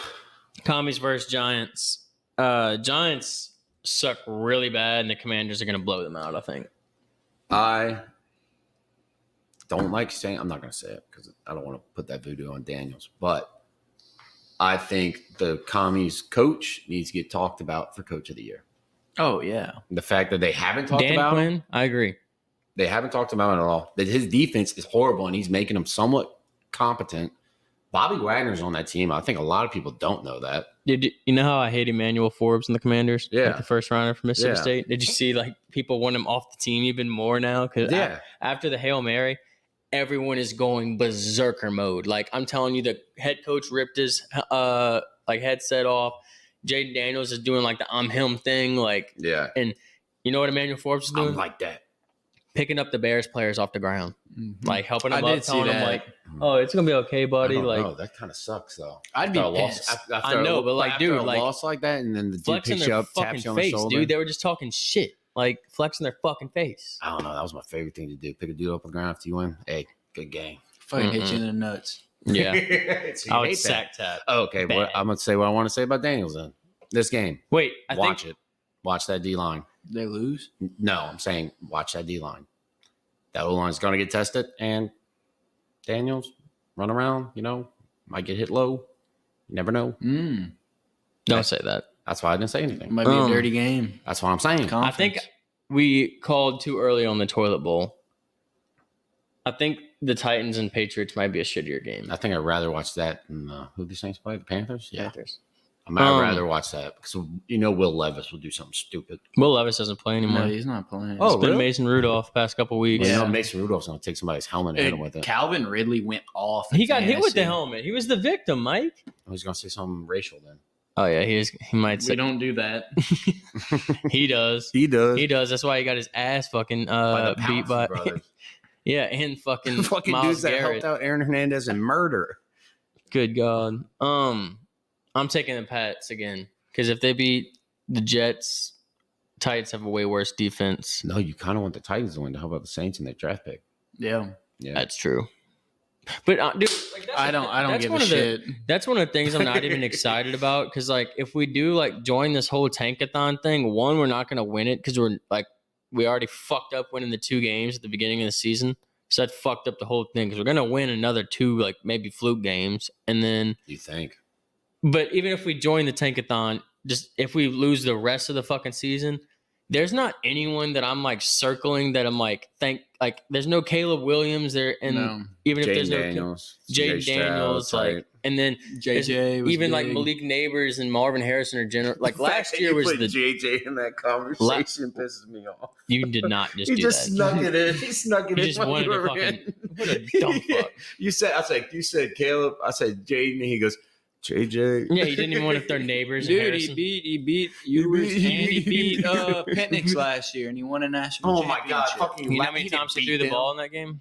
versus Giants. Giants suck really bad, and the Commanders are going to blow them out, I think. I don't like saying, I'm not going to say it because I don't want to put that voodoo on Daniels, but I think the Commies coach needs to get talked about for Coach of the Year. Oh, yeah. The fact that they haven't talked Dan about Quinn, I agree. They haven't talked about it at all. That his defense is horrible and he's making them somewhat competent. Bobby Wagner's on that team. I think a lot of people don't know that. Did you know how I hate Emmanuel Forbes and the Commanders? Yeah. Like the first rounder from Mississippi State. Did you see like people want him off the team even more now? Because after the Hail Mary, everyone is going berserker mode. Like I'm telling you, the head coach ripped his headset off. Jaden Daniels is doing like the I'm him thing. Like and you know what Emmanuel Forbes is doing? I'm like that. Picking up the Bears players off the ground. Mm-hmm. Like helping them up, telling them like, oh, it's gonna be okay, buddy. Like that kind of sucks though. I'd be pissed. I know, but like, dude, like loss like that, and then the dude picks you up, taps you on the face, shoulder. dude. They were just talking shit, like flexing their fucking face. I don't know. That was my favorite thing to do. Pick a dude up on the ground after you win. Hey, good game. Fucking hit you in the nuts. Yeah, so I would sack tap. Okay, well, I'm gonna say what I want to say about Daniels then. This game. Wait, watch it. Watch that D line. They lose? No, I'm saying watch that D line. That O line is going to get tested, and Daniels run around. You know, might get hit low. You never know. Don't say that. That's why I didn't say anything. Might be a dirty game. That's what I'm saying. I think we called too early on the toilet bowl. I think the Titans and Patriots might be a shittier game. I think I'd rather watch that than who the Saints play? The Panthers? Yeah. Panthers. I'd rather watch that because Will Levis will do something stupid. Will Levis doesn't play anymore. No, he's not playing. It's been Mason Rudolph past couple weeks. Well, Mason Rudolph's going to take somebody's helmet and hit him with it. Calvin Ridley went off. He got hit with the helmet. He was the victim, Mike. I was going to say something racial then. Oh yeah, he might say. We don't do that. He does. He does. That's why he got his ass fucking beat by. Yeah, and fucking Myles dudes that Garrett. helped out Aaron Hernandez in murder. Good God. I'm taking the Pats again because if they beat the Jets, Titans have a way worse defense. No, you kind of want the Titans to win. How about the Saints and their draft pick? Yeah, that's true. But dude, like, I don't give a shit. That's one of the things I'm not even excited about because like if we do like join this whole tankathon thing, one, we're not going to win it because we already fucked up winning the 2 games at the beginning of the season. So that fucked up the whole thing because we're going to win another 2 like maybe fluke games. And then you think. But even if we join the tankathon, just if we lose the rest of the fucking season, there's not anyone that I'm like circling that I'm like there's no Caleb Williams there, and even if there's no Jaden Daniels, like, and then JJ, even like Malik Neighbors and Marvin Harrison are general. Like last year was the JJ in that conversation pisses me off. You did not just he do just that. Snuck it in. He snuck it in. Just wanted to fucking what a dumb fuck. You said Caleb. I said Jaden, and he goes. JJ. Yeah, he didn't even want to throw Neighbors. Dude, he beat Ewers and he beat Penix last year, and he won a national championship. Oh my god! Fucking, you know how many times he threw the ball in that game?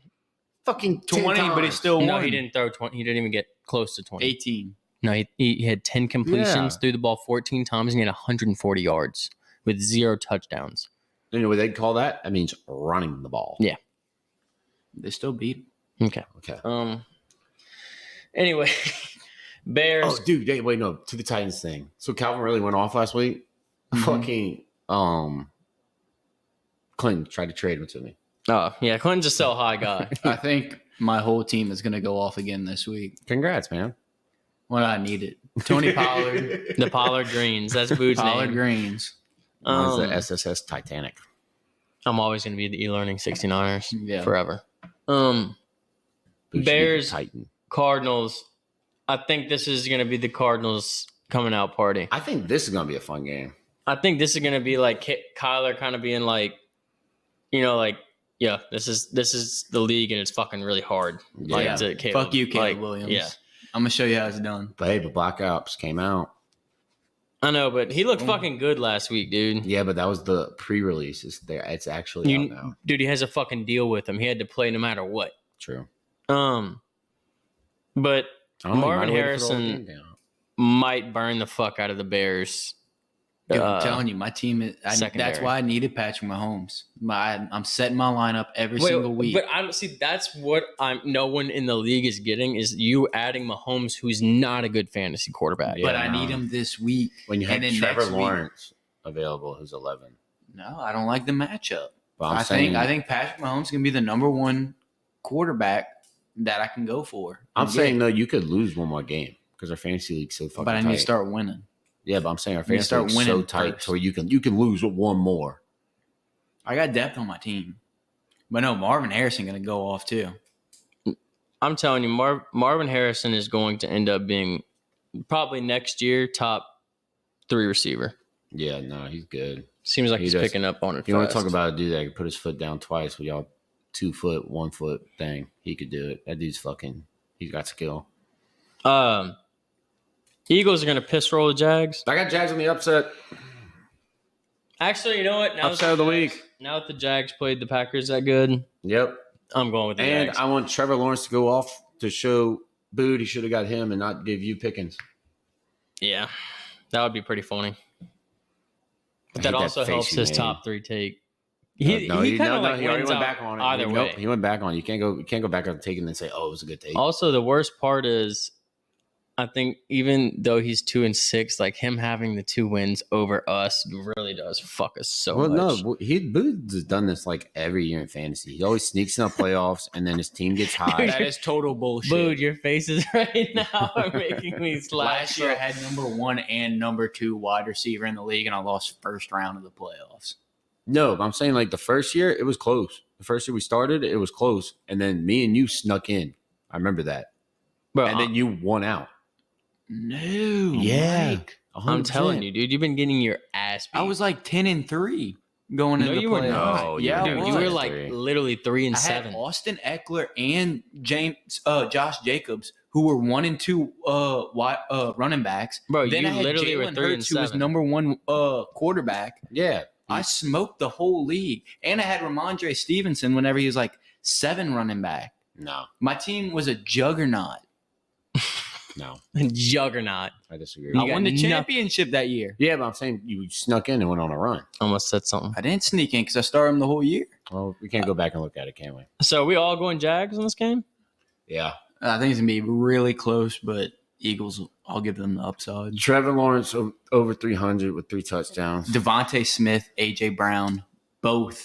Fucking 20, but he still won. No, he didn't throw 20. He didn't even get close to 20. 18. No, he had 10 completions, Yeah. threw the ball 14 times, and he had 140 yards with 0 touchdowns. You know what they'd call that? That means running the ball. Yeah. They still beat. Okay. Anyway, Bears. Oh, dude, wait, no, to the Titans thing. So Calvin really went off last week. Fucking Clinton tried to trade him to me. Oh, yeah, Clinton's a sell high guy. I think my whole team is going to go off again this week. Congrats, man. When I need it. Tony Pollard. The Pollard Greens. That's Boo's Pollard name. Greens. Mine's the SSS Titanic. I'm always going to be the e-learning 69ers forever. Boo should be the Bears, Titan. Cardinals. I think this is going to be the Cardinals coming out party. I think this is going to be a fun game. I think this is going to be like Kyler kind of being like, yeah, this is the league and it's fucking really hard. Yeah. Fuck you, Caleb Williams. Yeah. I'm going to show you how it's done. But hey, the Black Ops came out. I know, but he looked fucking good last week, dude. Yeah, but that was the pre-release. It's actually out now. Dude, he has a fucking deal with him. He had to play no matter what. True. But Marvin Harrison might burn the fuck out of the Bears. Dude, I'm telling you, my team is. That's why I needed Patrick Mahomes. I'm setting my lineup every single week. But I don't see. That's what no one in the league is getting is you adding Mahomes, who's not a good fantasy quarterback. But I need him this week. When you have Trevor Lawrence available, who's 11. No, I don't like the matchup. But I think Patrick Mahomes can be the number one quarterback that I can go for. I'm saying no, you could lose one more game because our fantasy league's so fucking. But I need to start winning. Yeah, but I'm saying our fantasy league's so tight to where you can lose with one more. I got depth on my team, but no, Marvin Harrison going to go off too. I'm telling you, Marvin Harrison is going to end up being probably next year top 3 receiver. Yeah, no, he's good. Seems like he's picking up on it. You want to talk about a dude that could put his foot down twice with y'all 2 foot, 1 foot thing? He could do it. That dude's fucking. He's got skill. Eagles are going to piss roll the Jags. I got Jags on the upset. Actually, you know what? Upset of the week. Now that the Jags played the Packers that good, yep, I'm going with the Jags. And I want Trevor Lawrence to go off to show Boot he should have got him and not give you Pickens. Yeah, that would be pretty funny. But that also helps his top 3 take. He already went back on it. Either way, he went back on it. You can't go back on taking and say, "Oh, it was a good take." Also, the worst part is, I think even though he's 2-6, like him having the 2 wins over us really does fuck us so much. No, Booth has done this like every year in fantasy. He always sneaks in the playoffs, and then his team gets high. That is total bullshit. Dude, your faces right now are making me laugh. Last year, I had number 1 and number 2 wide receiver in the league, and I lost first round of the playoffs. No, I'm saying like the first year, it was close. The first year we started, it was close. And then me and you snuck in. I remember that. Bro, and then you won out. No. Yeah. Mike. I'm telling you, dude, you've been getting your ass beat. I was like 10-3 going into the playoffs. No, you were like literally 3-7. I had Austin Eckler and Josh Jacobs, who were 1 and 2 running backs. Bro, then you I had literally were Jalen 3 and Hurts, who was 7. number 1 quarterback. Yeah. I smoked the whole league. And I had Ramondre Stevenson whenever he was like 7 running back. No. My team was a juggernaut. No. Juggernaut. I disagree. I won the championship that year. Yeah, but I'm saying you snuck in and went on a run. Almost said something. I didn't sneak in because I started him the whole year. Well, we can't go back and look at it, can we? So are we all going Jags in this game? Yeah. I think it's going to be really close, but Eagles, I'll give them the upside. Trevor Lawrence over 300 with 3 touchdowns. Devontae Smith, A.J. Brown, both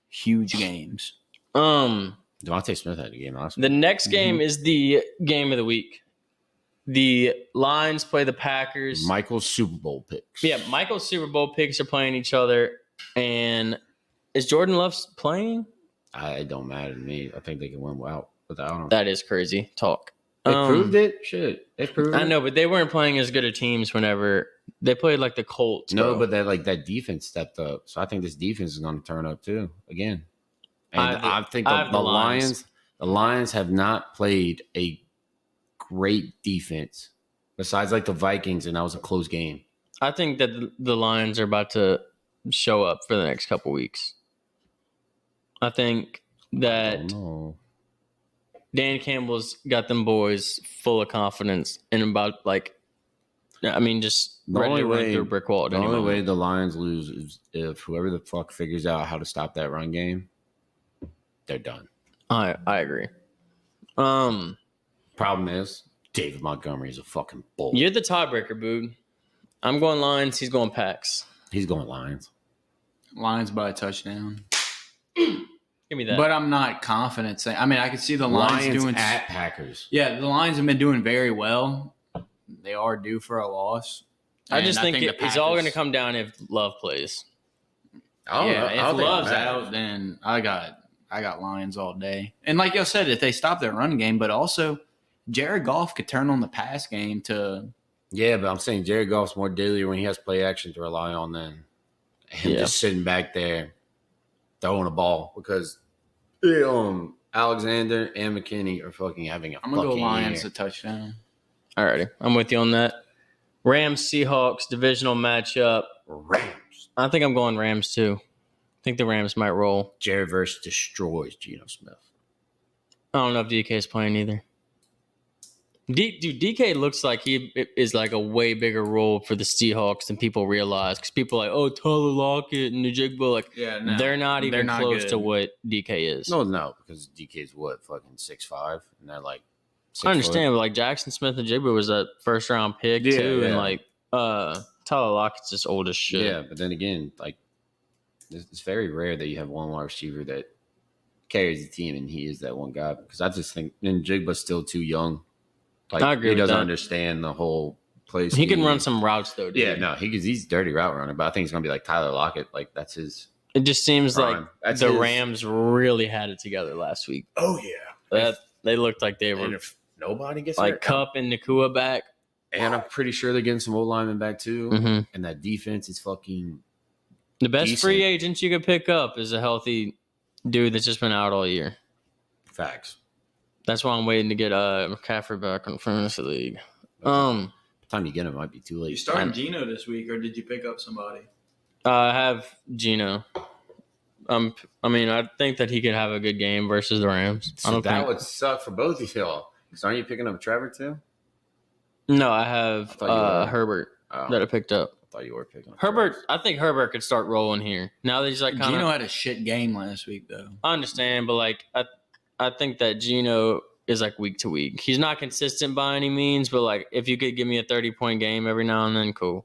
huge games. Devontae Smith had a game last week. The next game is the game of the week. The Lions play the Packers. Michael's Super Bowl picks. Yeah, Michael's Super Bowl picks are playing each other. And is Jordan Love playing? It don't matter to me. I think they can win without him. That is crazy talk. They proved it? Shit. They proved it. I know, but they weren't playing as good of teams whenever they played like the Colts. No, bro. but that defense stepped up. So I think this defense is going to turn up too again. And I think the Lions have not played a great defense besides like the Vikings, and that was a close game. I think that the Lions are about to show up for the next couple weeks. I think that Dan Campbell's got them boys full of confidence, and about like I mean, just The ready only to run way through a brick wall at the any only way moment. the Lions lose is if whoever the fuck figures out how to stop that run game, they're done. I agree. Problem is, David Montgomery is a fucking bull. You're the tiebreaker, Boog. I'm going Lions. He's going Packs. He's going Lions. Lions by a touchdown. Give me that. But I'm not confident saying. I mean, I could see the Lions doing at Packers. Yeah, the Lions have been doing very well. They are due for a loss. I just And think the it's all going to Packers- come down if Love plays. If Love's out, then I got Lions all day. And like y'all said, if they stop their run game, but also Jared Goff could turn on the pass game to. Yeah, but I'm saying Jared Goff's more deadly when he has play action to rely on than him just sitting back there throwing a ball because Alexander and McKinney are fucking having a I'm gonna go fucking Lions year. a touchdown. Alrighty, I'm with you on that. Rams Seahawks divisional matchup. Rams. I think I'm going Rams too. I think the Rams might roll. Jared Verse destroys Geno Smith. I don't know if DK is playing either. Dude, DK looks like he is like a way bigger role for the Seahawks than people realize. Because people are like, oh, Tyler Lockett and the Jigba, like they're not even close to what DK is. No, because DK's what, fucking 6'5", and they're like 6 I understand, but like Jackson Smith and Jigba was that first round pick too, and like Tyler Lockett's just old as shit. Yeah, but then again, like it's very rare that you have one wide receiver that carries the team, and he is that one guy. Because I just think then Jigba's still too young. Like, I agree he with doesn't that. understand the whole place. He can run some routes though. Dude. Yeah, no, he's a dirty route runner, but I think he's gonna be like Tyler Lockett. Like that's his. It just seems prime. like That's the his- Rams really had it together last week. Oh yeah, They looked like they and were if nobody gets like hurt, Cup and Nakua back. and I'm pretty sure they're getting some old linemen back too, Mm-hmm. and that defense is fucking. The best Decent. free agent you could pick up is a healthy dude that's just been out all year. Facts. That's why I'm waiting to get McCaffrey back in fantasy league. By the time you get him, it might be too late. You starting Geno this week, or did you pick up somebody? I have Geno. I mean, I think that he could have a good game versus the Rams. I So don't that think. would suck for both of y'all. So aren't you picking up Trevor too? No, I have thought you were. Herbert Oh, that I picked up. I thought you were picking up Herbert, Trevor. I think Herbert could start rolling here. Now that he's like kind Geno of. had a shit game last week, though. I understand, but like I think that Geno is like week to week. He's not consistent by any means, but like if you could give me a 30-point game every now and then, cool.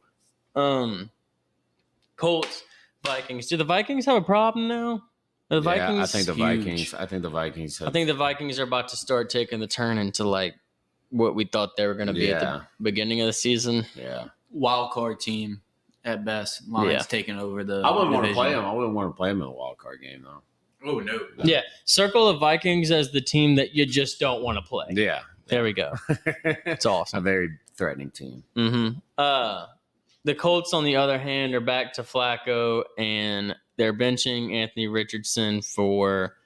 Colts, Vikings. Do the Vikings have a problem now? The Vikings. I think the huge. Vikings. I think the Vikings. I think the Vikings are about to start taking the turn into like what we thought they were going to be at the beginning of the season. Yeah. Wild card team at best. Lions taking over the. I wouldn't want to division. play him. I wouldn't want to play him in a wild card game though. Oh no. Yeah, circle the Vikings as the team that you just don't want to play. Yeah. There we go. It's A awesome. very threatening team. Mm-hmm. The Colts, on the other hand, are back to Flacco, and they're benching Anthony Richardson for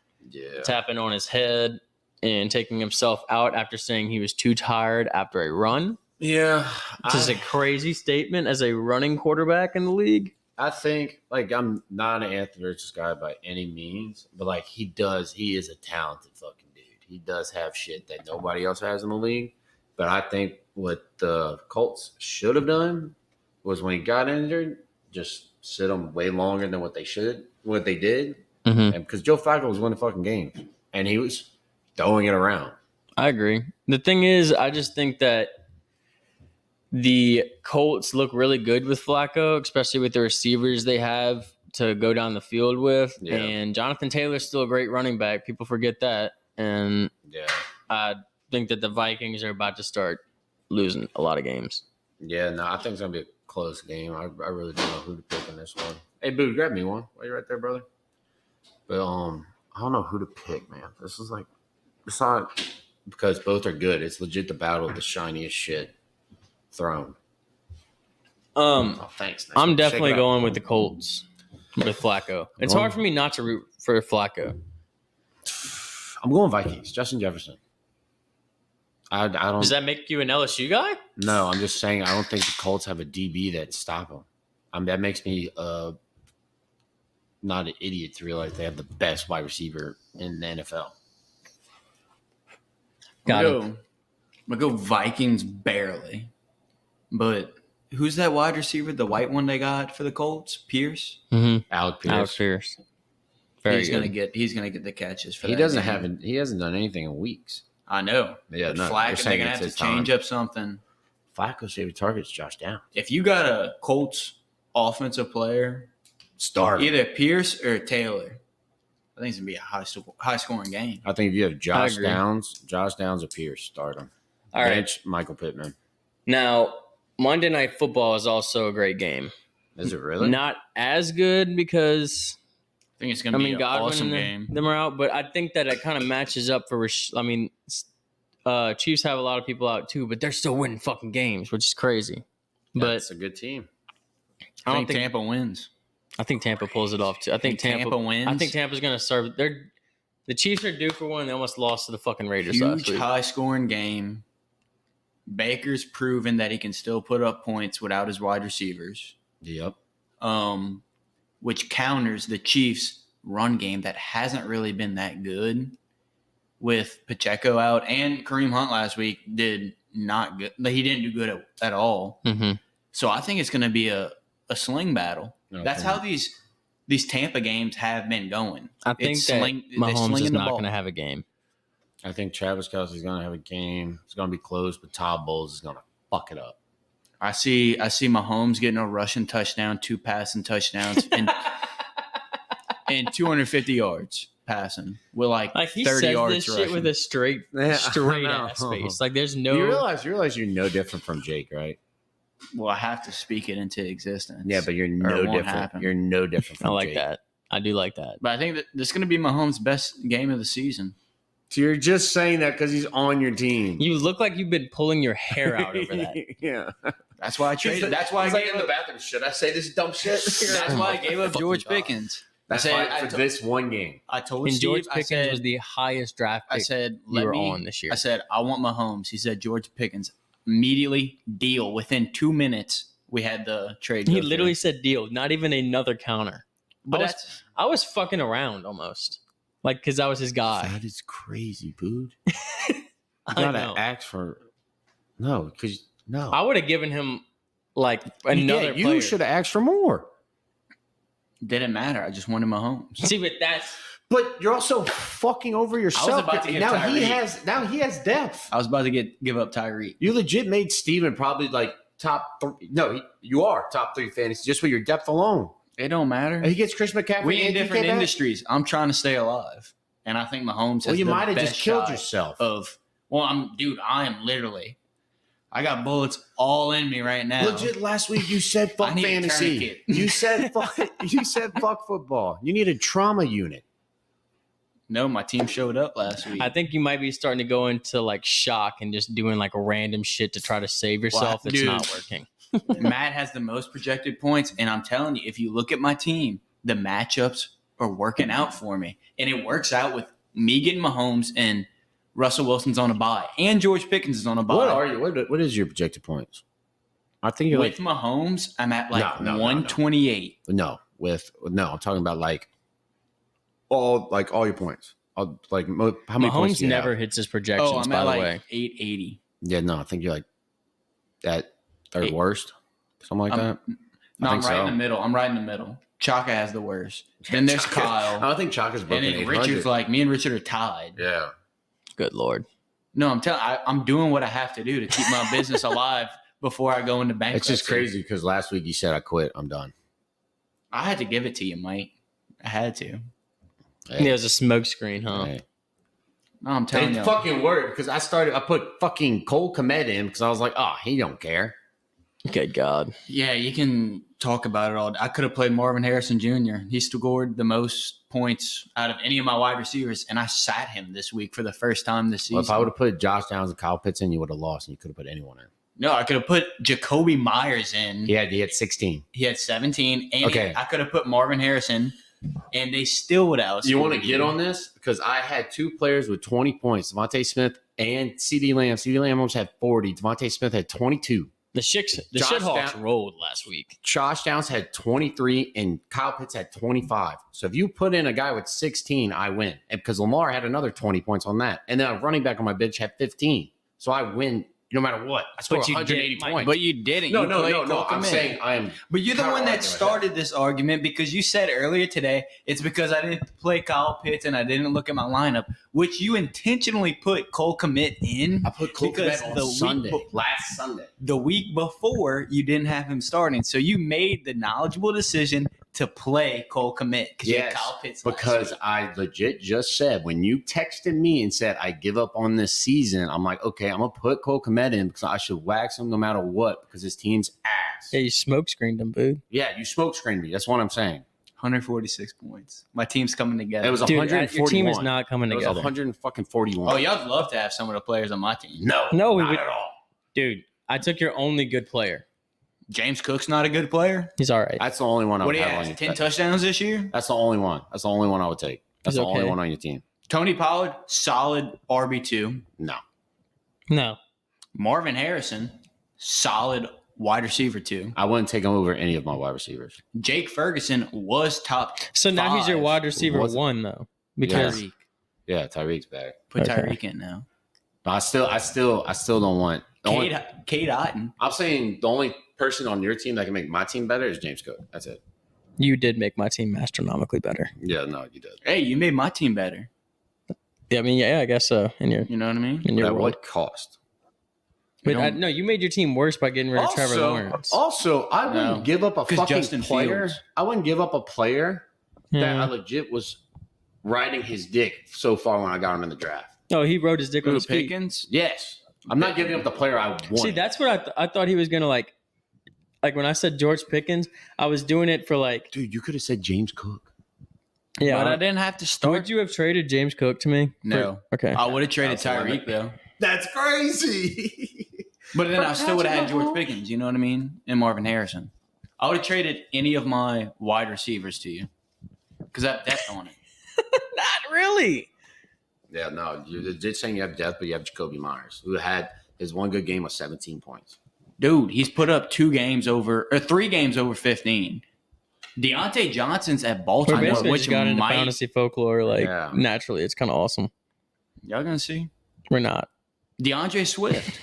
tapping on his head and taking himself out after saying he was too tired after a run. Yeah. Which is a crazy statement as a running quarterback in the league. I think, like, I'm not an Anthony Richardson guy by any means, but, like, he is a talented fucking dude. He does have shit that nobody else has in the league. But I think what the Colts should have done was when he got injured, just sit him way longer than what they did. Mm-hmm. And because Joe Flacco was winning fucking games, and he was throwing it around. I agree. The thing is, I just think that the Colts look really good with Flacco, especially with the receivers they have to go down the field with. Yeah. And Jonathan Taylor's still a great running back. People forget that. And I think that the Vikings are about to start losing a lot of games. Yeah, no, I think it's going to be a close game. I really don't know who to pick in this one. Hey, Boo, grab me one while you're right there, brother. But I don't know who to pick, man. This is like, it's not because both are good. It's legit the battle of the shiniest shit thrown. Oh, thanks. Nice I'm one. definitely Shake it out. going with the Colts with Flacco. It's hard for me not to root for Flacco. I'm going Vikings. Justin Jefferson. I don't. Does that make you an LSU guy? No, I'm just saying I don't think the Colts have a DB that stop him. That makes me not an idiot to realize they have the best wide receiver in the NFL. I'm gonna go Vikings barely. But who's that wide receiver? The white one they got for the Colts? Pierce? Mm-hmm. Alec Pierce. Alex Pierce. Very he's good. gonna get the catches for He that. doesn't game. have. He hasn't done anything in weeks. I know. Yeah, But no, Flacco, you're they're saying gonna it's have to his change time. up something. Flacco's favorite target's Josh Downs. If you got a Colts offensive player, Start him. either Pierce or Taylor, I think it's gonna be a high scoring game. I think if you have Josh agree. Downs or Pierce, start him. All right. Bench Michael Pittman. Now, Monday Night Football is also a great game. Is it really? Not as good because I think it's gonna be an Godwin awesome and game. them are out, but I think that it kind of matches up for. Chiefs have a lot of people out too, but they're still winning fucking games, which is crazy. But It's a good team. I don't think Tampa wins. I think Tampa pulls it off too. I think Tampa wins. I think Tampa's gonna serve. The Chiefs are due for one. They almost lost to the fucking Raiders last Huge week. high scoring game. Baker's proven that he can still put up points without his wide receivers. Yep. Which counters the Chiefs' run game that hasn't really been that good. With Pacheco out and Kareem Hunt last week did not good. He didn't do good at all. Mm-hmm. So I think it's going to be a sling battle. Okay. That's how these Tampa games have been going. I think It's that they're Mahomes is slinging the not ball. going to have a game. I think Travis Kelce's going to have a game. It's going to be close, but Todd Bowles is going to fuck it up. I see Mahomes getting a rushing touchdown, 2 passing touchdowns, and 250 yards passing with like he 30 says yards this shit rushing. with a straight know. ass face. Like there's no. You realize you're no different from Jake, right? Well, I have to speak it into existence. Yeah, but you're Or no it won't different. happen. You're no different from I like Jake. that. I do like that. But I think that this is going to be Mahomes' best game of the season. So you're just saying that because he's on your team. You look like you've been pulling your hair out over that. Yeah. That's why I traded. That's why I gave up. bathroom. Should I say this dumb shit? That's why I gave up George Pickens. That's I why said- for this one game. I told And Steve, George I Pickens said, was the highest draft I pick said, you were on this year. I said, I want Mahomes. He said, George Pickens. Immediately deal. Within 2 minutes, we had the trade. He go literally through. said deal, not even another counter. But I was fucking around almost. Like, because I was his guy. That is crazy, dude. You I gotta know. ask for no, because no. I would have given him like another you player. should have asked for more. didn't matter. I just wanted Mahomes. See, but that's But you're also fucking over yourself. about to give now he Tyreek. has depth. I was about to give up Tyreek. You legit made Steven probably like top 3. No, you are top 3 fantasy just with your depth alone. It don't matter. And he gets Chris McCaffrey. We in and DK different back. industries. I'm trying to stay alive, and I think Mahomes has Well, you the might have best just killed shot yourself. Of I am literally. I got bullets all in me right now. Legit, last week you said fuck I need a fantasy. tourniquet. You said fuck football. You need a trauma unit. No, my team showed up last week. I think you might be starting to go into like shock and just doing like random shit to try to save yourself. That's dude. not working. Matt has the most projected points, and I'm telling you, if you look at my team, the matchups are working out for me, and it works out with me getting Mahomes and Russell Wilson's on a bye, and George Pickens is on a bye. What are you? What is your projected points? I think you're With Mahomes, I'm at like No. 128. no. I'm talking about like all your points. How many points Mahomes do you never have? hits his projections. Oh, I'm by at the like way, 880. Yeah, no, I think you're like that third Eight. worst, something like that. No, I'm think right so. in the middle. I'm right in the middle. Chaka has the worst. Then there's I Kyle. don't think Chalk is And broken then 800. Richard's like, me and Richard are tied. Yeah. good lord. No, I'm doing what I have to do to keep my business alive before I go into It's bankruptcy. just crazy because last week you said I quit. I'm done. I had to give it to you, Mike. I had to. Yeah, it was a smoke screen, huh? Hey. No, I'm telling It you. fucking worked because I put fucking Cole Kmet in because I was like, oh, he don't care. Good God. Yeah, you can talk about it all. I could have played Marvin Harrison Jr. He scored the most points out of any of my wide receivers, and I sat him this week for the first time this Well, if I season. would have put Josh Downs and Kyle Pitts in, you would have lost, and you could have put anyone in. No, I could have put Jacoby Myers in. He had 16. He had 17, and Okay. I could have put Marvin Harrison, and they still would have. You want to get on this? Because I had 2 players with 20 points, Devontae Smith and CeeDee Lamb. CeeDee Lamb almost had 40. Devontae Smith had 22. The Josh shithawks Down- rolled last week. Josh Downs had 23, and Kyle Pitts had 25. So if you put in a guy with 16, I win. And because Lamar had another 20 points on that. And then a running back on my bench had 15. So I win no matter what. I scored 180 points. But you didn't. No, You played Cole I'm Kmet. saying I am. But you're the one that counter-arguing started this argument because you said earlier today it's because I didn't play Kyle Pitts and I didn't look at my lineup, which you intentionally put Cole Kmet in. I put Cole because Kmet on Sunday, last Sunday. The week before, you didn't have him starting. So you made the knowledgeable decision to play Cole Kmet because you had Kyle Pitts last because week. I legit just said, when you texted me and said, I give up on this season, I'm like, okay, I'm going to put Cole Kmet in because I should wax him no matter what because his team's ass. Yeah, you smoke screened him, dude. Yeah, you smoke screened me. That's what I'm saying. 146 points. My team's coming together. It was Dude, 141. your team is not coming It was together. 141. Oh, y'all would love to have some of the players on my team. No, we not would- at all. Dude, I took your only good player. James Cook's not a good player. He's all right. That's the only one I What would do you have on have? your 10 touchdowns this year? That's the only one. That's the only one I would take. That's He's the only okay. one on your team. Tony Pollard, solid RB2. No. No. Marvin Harrison, solid wide receiver 2. I wouldn't take him over any of my wide receivers. Jake Ferguson was top. So now he's your 5. wide receiver Was it? 1, though. Because Tyreek. Yeah, Tyreek's back. Put Okay. Tyreek in now. But I still don't want. Cade Otton. I'm saying the only person on your team that can make my team better is James Cook. That's it. you did make my team astronomically better. Yeah, no, you did. Hey, you made my team better. Yeah, I mean, yeah, I guess so. In your You know what I mean? in your At world. what cost? But no, you made your team worse by getting rid of Trevor Lawrence. Also, I wouldn't No. give up a 'Cause fucking Justin player. Fields. I wouldn't give up a player that Yeah. I legit was riding his dick so far when I got him in the draft. Oh, he rode his dick on Who, his feet. Pickens? Yes. I'm not giving up the player I wanted. See, that's what I thought he was gonna like when I said George Pickens, I was doing it for like, Dude, you could have said James Cook. yeah. But I didn't have to start. Would you have traded James Cook to me? No. Okay. I would have traded That's the limit. Tyreek, though. That's crazy. But then I still would have had Patrick George Pickens, you know what I mean? And Marvin Harrison. I would have traded any of my wide receivers to you because I have depth on it. Not really. Yeah, no, you're legit saying you have depth, but you have Jacoby Myers, who had his one good game of 17 points. Dude, he's put up 3 games over 15. Deontay Johnson's at We're Baltimore, basically which just got into might fantasy folklore Yeah. naturally. It's kind of awesome. y'all gonna see We're not. DeAndre Swift.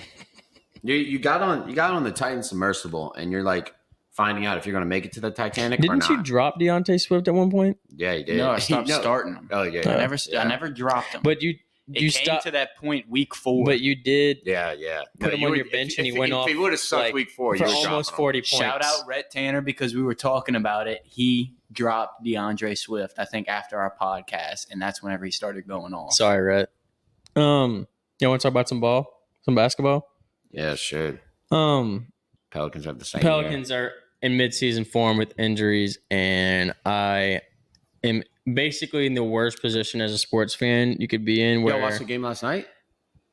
You got on the Titan submersible, and you're like finding out if you're going to make it to the Titanic or Didn't not. you drop Deontay Swift at one point? Yeah, you did. No, I stopped No. starting him. Oh yeah, I yeah. never dropped him. But you it you came stopped. to that point week 4. But you did Yeah. put him you on would- your bench and he if, went off If he would have sucked like, week 4, for you were almost dropping 40 him. points. Shout out Rhett Tanner because we were talking about it. He dropped DeAndre Swift, I think, after our podcast, and that's whenever he started going off. Sorry, Rhett. You want to talk about some basketball? Yeah, sure. Pelicans have the same. Pelicans are in midseason form with injuries, and I am basically in the worst position as a sports fan you could be in. You Where watched the game last night?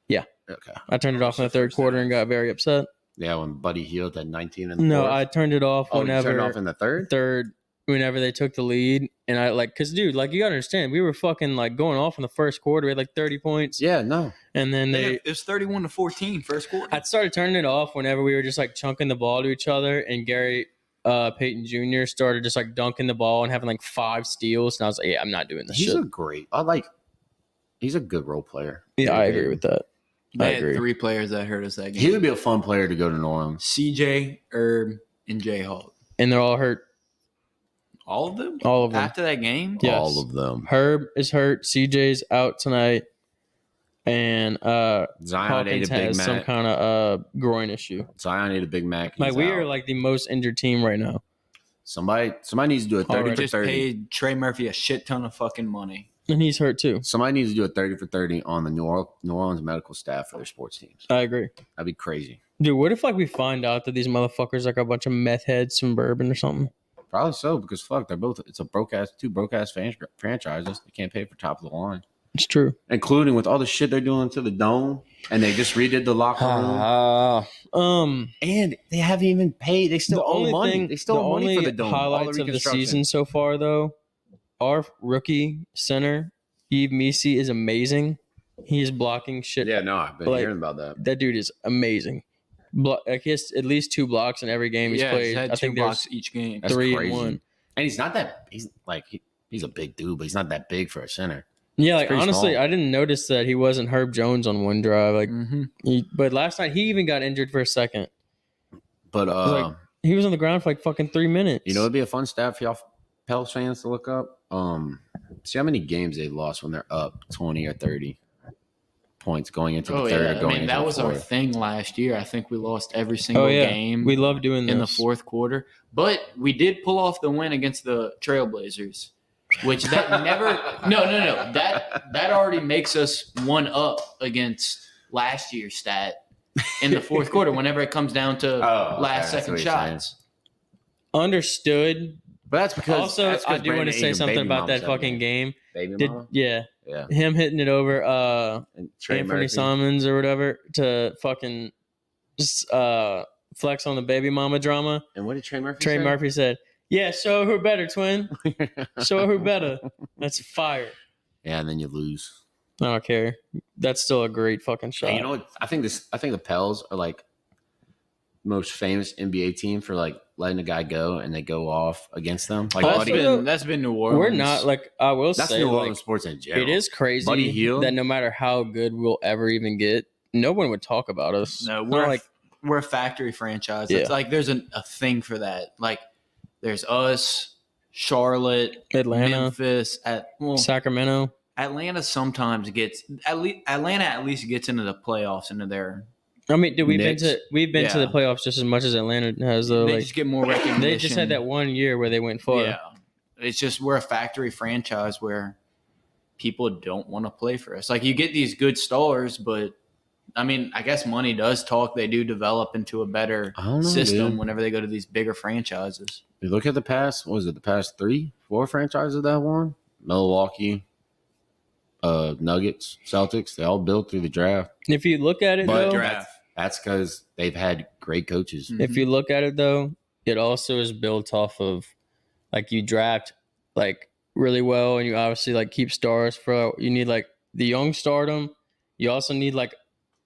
Yeah. Okay. I turned it off in the third quarter and got very upset. Yeah, when Buddy Hield had 19 in the No, fourth. I turned it off you whenever turned off in the third? whenever they took the lead, and I because dude, you gotta understand, we were fucking going off in the first quarter. We had 30 points, Yeah, no. and then it was 31-14 first quarter. I started turning it off whenever we were just chunking the ball to each other, and Gary Payton Jr. started just dunking the ball and having 5 steals, and I was like, yeah, I'm not doing this He's shit. he's a good role player. Yeah, I agree with that. I They had agree. 3 players that hurt us that game. He would be a fun player to go to New Orleans. CJ, Herb, and J Hawk. And they're all hurt. All of them? All of them. After that game? Yes. All of them. Herb is hurt. CJ's out tonight, and Zion ate Hawkins a Big has some Mac. kind of groin issue. Zion ate a Big Mac. We He's are out. the most injured team right now. Somebody needs to do a 30 Already. for Just 30. paid Trey Murphy a shit ton of fucking money. And he's hurt too. Somebody needs to do a 30 for 30 on the New Orleans medical staff for their sports teams. I agree. That'd be crazy. Dude, what if we find out that these motherfuckers are a bunch of meth heads from bourbon or something? Probably so, because it's a two broke ass franchises. They can't pay for top of the line. It's true. Including with all the shit they're doing to the dome, and they just redid the locker room. And they haven't even paid. They still owe money. They still owe money for the dome. All highlights of the reconstruction. season so far, though, our rookie center, Yves Misi, is amazing. He is blocking shit. Yeah, no, I've been hearing about that. That dude is amazing. He has at least 2 blocks in every game he's played. Had I 2 think blocks there's each game. That's 3 crazy. and 1. And he's not that. He's a big dude, but he's not that big for a center. Yeah, like pretty honestly, small. I didn't notice that he wasn't Herb Jones on one drive. Like, but last night he even got injured for a second. But Like he was on the ground for like fucking 3 minutes. you know, it'd be a fun stat for y'all Pels fans to look up. See how many games they lost when they're up 20 or 30 points going into the third or going into that the was our fourth. thing last year. I think we lost every single game. We love doing in the this. fourth quarter, but we did pull off the win against the Trailblazers, which that never. No. That already makes us one up against last year's stat in the fourth quarter. Whenever it comes down to last second shots. Understood. But that's because Also, I do want to say something about that fucking game. Baby mama? Yeah. Yeah. Him hitting it over And Trey Anthony Murphy. Simons or whatever to fucking just flex on the baby mama drama. And what did Trey Murphy Trey say? Murphy said, "Yeah, show her better, twin. Show her better." That's fire. Yeah, and then you lose. I don't care. That's still a great fucking shot. And you know what? I think the Pels are like most famous NBA team for like letting a guy go and they go off against them. Like That's been New Orleans. We're not like I will that's say New like, Orleans sports in general. it is crazy Buddy Hield? that no matter how good we'll ever even get, no one would talk about us. No, we're a factory franchise. Yeah. It's like there's a thing for that. Like there's us, Charlotte, Atlanta, Memphis, Sacramento. Atlanta sometimes gets Atlanta at least gets into the playoffs into their. I mean, dude, we've been Knicks. to the playoffs just as much as Atlanta has. Though, They like just get more recognition. they just had that one year where they went far. Yeah, it's just we're a factory franchise where people don't want to play for us. Like you get these good stars, but I mean, I guess money does talk. They do develop into a better system whenever they go to these bigger franchises. You look at the past. What was it? The past 3-4 franchises that won? Milwaukee, Nuggets, Celtics. They all built through the draft. If you look at it, But though, that's because they've had great coaches. if you look at it though, it also is built off of like you draft like really well, and you obviously like keep stars for. You need like the young stardom. You also need like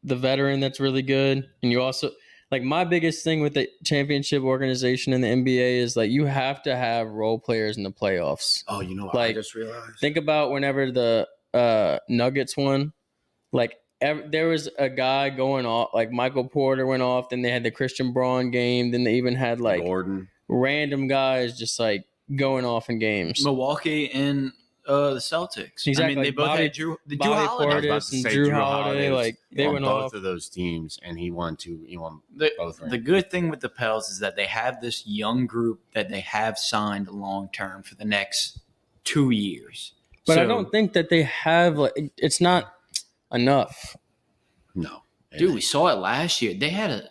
the veteran that's really good, and you also like my biggest thing with the championship organization in the NBA is like you have to have role players in the playoffs. Oh, you know what Like, I just realized? Think about whenever the Nuggets won, like. There was a guy going off, like Michael Porter went off. Then they had the Christian Braun game. Then they even had like Gordon. random guys just like going off in games. Milwaukee and the Celtics. Exactly. I mean, they both had Drew Holiday. Portis and Drew Holiday, like they went both off. of those teams, and he won both. The good thing with the Pels is that they have this young group that they have signed long term for the next 2 years. But I don't think that they have like it's not enough. No, dude, we saw it last year. They had a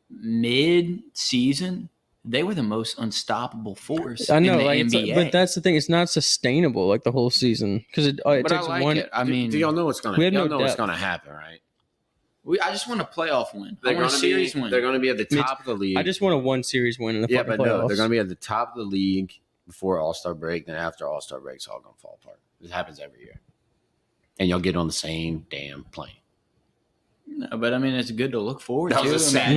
mid-season. They were the most unstoppable force. I know, in the like, NBA. but that's the thing. It's not sustainable like the whole season because it But takes I like one. it. I mean, do y'all know what's gonna? we have Y'all no know what's depth. gonna happen, right? I just want a playoff win. I want a series win. They're going to be at the top of the league. I just want a one series win in the fucking playoffs. No, they're going to be at the top of the league before All-Star break. Then after All-Star break, it's all going to fall apart. This happens every year, and you'll get on the same damn plane. No, but I mean, it's good to look forward to. That was a sad.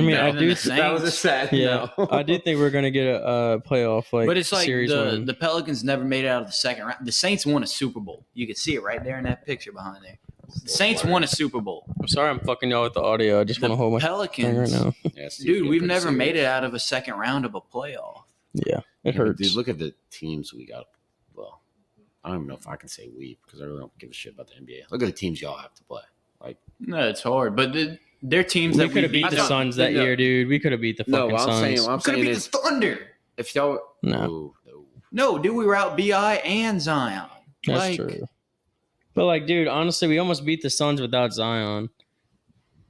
That was a sad. Yeah, no. I do think we're gonna get a playoff like. But it's like series win. the Pelicans never made it out of the second round. The Saints won a Super Bowl. You can see it right there in that picture behind there. The Saints won a Super Bowl. I'm sorry, I'm fucking y'all with the audio. I just want to hold my Pelicans thing right now. Yeah, dude, we've never made it out of a second round of a playoff. Yeah, it hurts. Dude, look at the teams we got. Well, I don't even know if I can say we because I really don't give a shit about the NBA. Look at the teams y'all have to play. Like, no, it's hard, but they're teams that we could have beat the Suns that year, dude. We could have beat the fucking Suns. I'm saying beat the Thunder. If y'all no, dude, we were out Bi and Zion. That's true. But like, dude, honestly, we almost beat the Suns without Zion.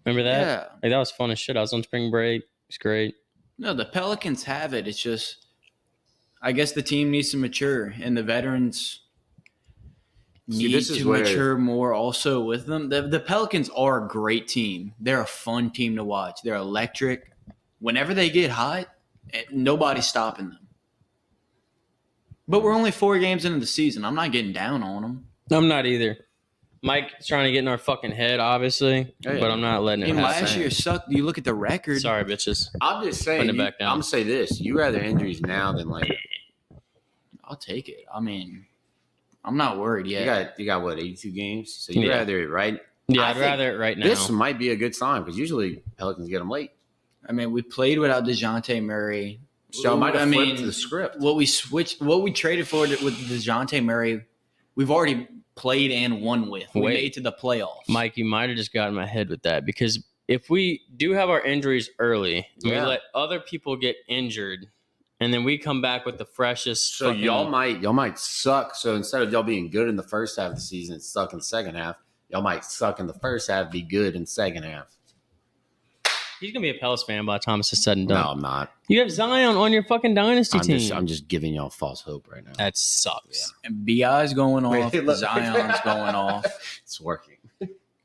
Remember that? Yeah. Like, that was fun as shit. I was on spring break. It's great. No, the Pelicans have it. It's just, I guess the team needs to mature, and the veterans need to mature more also with them. The Pelicans are a great team. They're a fun team to watch. They're electric. Whenever they get hot, nobody's stopping them. But we're only 4 games into the season. I'm not getting down on them. I'm not either. Mike's trying to get in our fucking head, obviously, but I'm not letting it happen. Last year sucked. You look at the record. Sorry, bitches. I'm just saying. Putting it back down. I'm gonna say this: you rather injuries now than like. I'll take it. I mean, I'm not worried yet. You got what, 82 games? So you'd rather it right? Yeah, I'd rather it right now. This might be a good sign because usually Pelicans get them late. I mean, we played without DeJounte Murray. So it might have flipped to the script. What we traded for with DeJounte Murray, we've already played and won with. We made to the playoffs. Mike, you might have just gotten my head with that because if we do have our injuries early, and we let other people get injured, and then we come back with the freshest. So y'all might suck. So instead of y'all being good in the first half of the season and suck in the second half, y'all might suck in the first half, be good in the second half. He's going to be a Pels fan by the time it's said and done. No, I'm not. You have Zion on your fucking dynasty team. I'm just giving y'all false hope right now. That sucks. Yeah. And BI's going off. Zion's going off. It's working.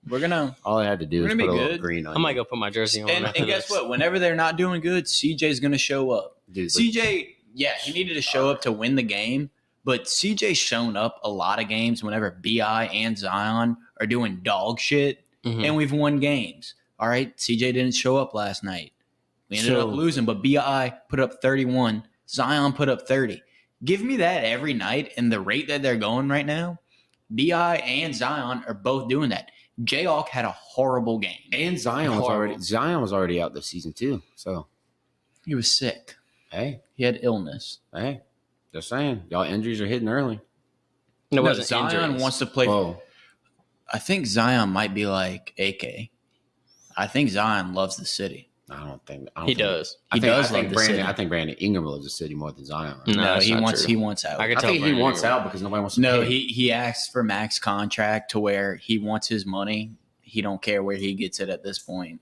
We're going to. All I had to do is put a little green on I might go put my jersey on. And guess what? Whenever they're not doing good, CJ's going to show up. Dude, CJ, he needed to show up to win the game. But CJ's shown up a lot of games whenever BI and Zion are doing dog shit. Mm-hmm. And we've won games. All right, CJ didn't show up last night. We ended up losing, but BI put up 31. Zion put up 30. Give me that every night, and the rate that they're going right now, BI and Zion are both doing that. J-Hawk had a horrible game. And Zion was already out this season too. So he was sick. Hey. He had illness. Hey. Just saying. Y'all injuries are hitting early. No, Zion wants to play. I think Zion might be like AK. I think Zion loves the city. I don't think he does. I think Brandon Ingram loves the city more than Zion. No, he wants out. I think he wants out because nobody wants to pay. He asked for max contract to where he wants his money. He don't care where he gets it at this point.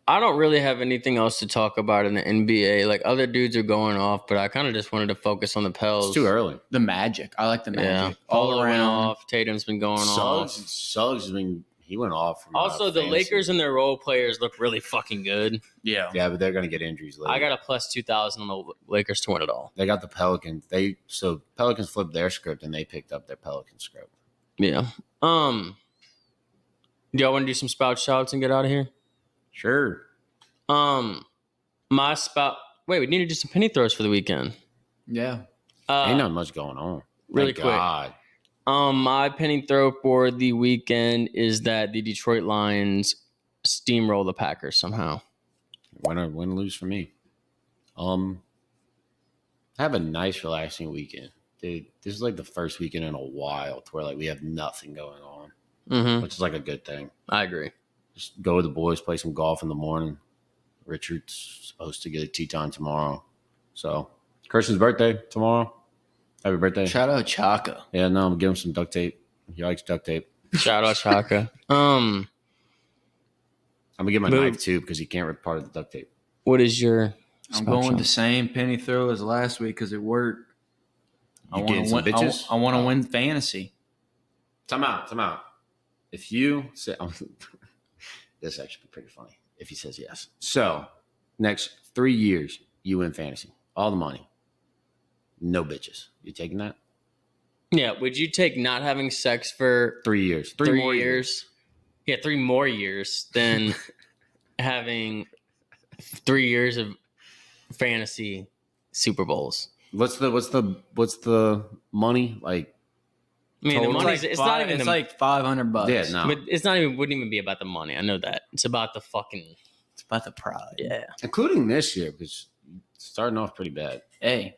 I don't really have anything else to talk about in the NBA. Like, other dudes are going off, but I kind of just wanted to focus on the Pels. It's too early. The Magic. I like the Magic. Yeah. All around. Off. Tatum's been going off. Suggs has been – he went off. Also, the Lakers and their role players look really fucking good. Yeah. Yeah, but they're going to get injuries later. I got a plus 2,000 on the Lakers to win it all. They got the Pelicans. Pelicans flipped their script, and they picked up their Pelican script. Yeah. Do y'all want to do some spout shouts and get out of here? Sure. My spout. Wait, we need to do some penny throws for the weekend. Yeah. Ain't not much going on. Really quick. God. My penny throw for the weekend is that the Detroit Lions steamroll the Packers somehow. Win or lose for me. Have a nice, relaxing weekend, dude. This is like the first weekend in a while to where like we have nothing going on, which is like a good thing. I agree. Just go with the boys, play some golf in the morning. Richard's supposed to get a tee time tomorrow. So, Christian's birthday tomorrow. Happy birthday. Shout out Chaka. Yeah, no, I'm going to give him some duct tape. He likes duct tape. Shout out Chaka. I'm going to get my knife too because he can't rip part of the duct tape. What is your I'm going the same penny throw as last week because it worked. I want to win fantasy. Time out. If you say... This actually be pretty funny if he says yes. So, next 3 years, you win fantasy. All the money. No bitches. You taking that? Yeah. Would you take not having sex for 3 years? 3 more years? Yeah, 3 more years than having 3 years of fantasy Super Bowls. What's the money like? I mean, the money's it's like $500. Yeah, no. But wouldn't even be about the money. I know that. It's about the fucking. It's about the pride. Yeah. Including this year, because it's starting off pretty bad. Hey,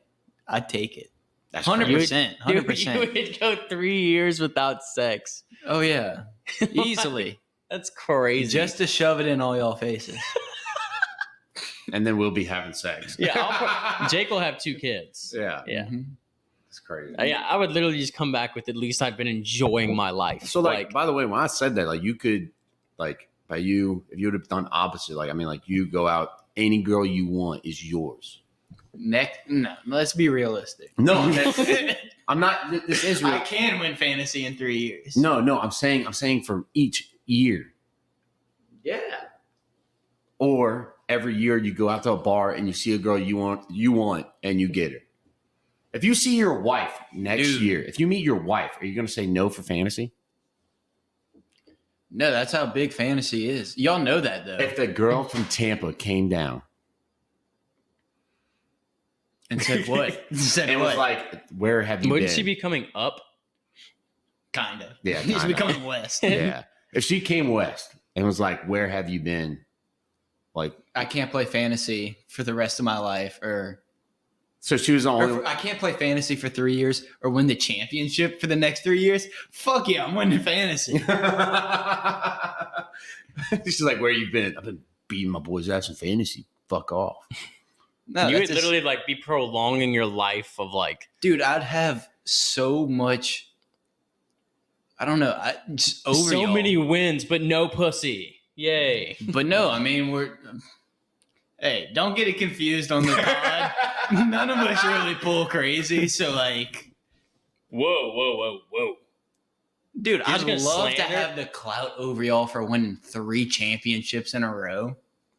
I'd take it. That's 100%. 100%. You would go 3 years without sex. Oh, yeah. Easily. That's crazy. Just to shove it in all y'all faces. And then we'll be having sex. Yeah. Jake will have 2 kids. Yeah. Yeah. Mm-hmm. It's crazy. Yeah, I would literally just come back with at least I've been enjoying my life. So, like by the way, when I said that, like, you could, like, if you would have done opposite, like, I mean, like, you go out, any girl you want is yours. No, let's be realistic. No, I'm not. This is real. I can win fantasy in 3 years. No, I'm saying for each year. Yeah. Or every year you go out to a bar and you see a girl you want, and you get her. If you see your wife next year, if you meet your wife, are you going to say no for fantasy? No, that's how big fantasy is. Y'all know that, though. If the girl from Tampa came down And said what? Said And what? was like, where have you Wouldn't been? she be coming up? Kind of. Yeah, He's kinda. becoming west. Yeah. If she came west and was like, where have you been? Like, I can't play fantasy for the rest of my life, so she was the only. I can't play fantasy for 3 years or win the championship for the next 3 years. Fuck yeah, I'm winning fantasy. She's like, where you been? I've been beating my boys' ass in fantasy. Fuck off. No, You would that's literally like be prolonging your life of like dude, I'd have so much. I don't know. Just over so y'all. many wins, but no pussy. Yay. But no, I mean we're. Hey, don't get it confused on the pod. None of us really pull crazy, so like, Whoa. dude, You're I'd just gonna love to slander? have the clout over y'all for winning 3 championships in a row.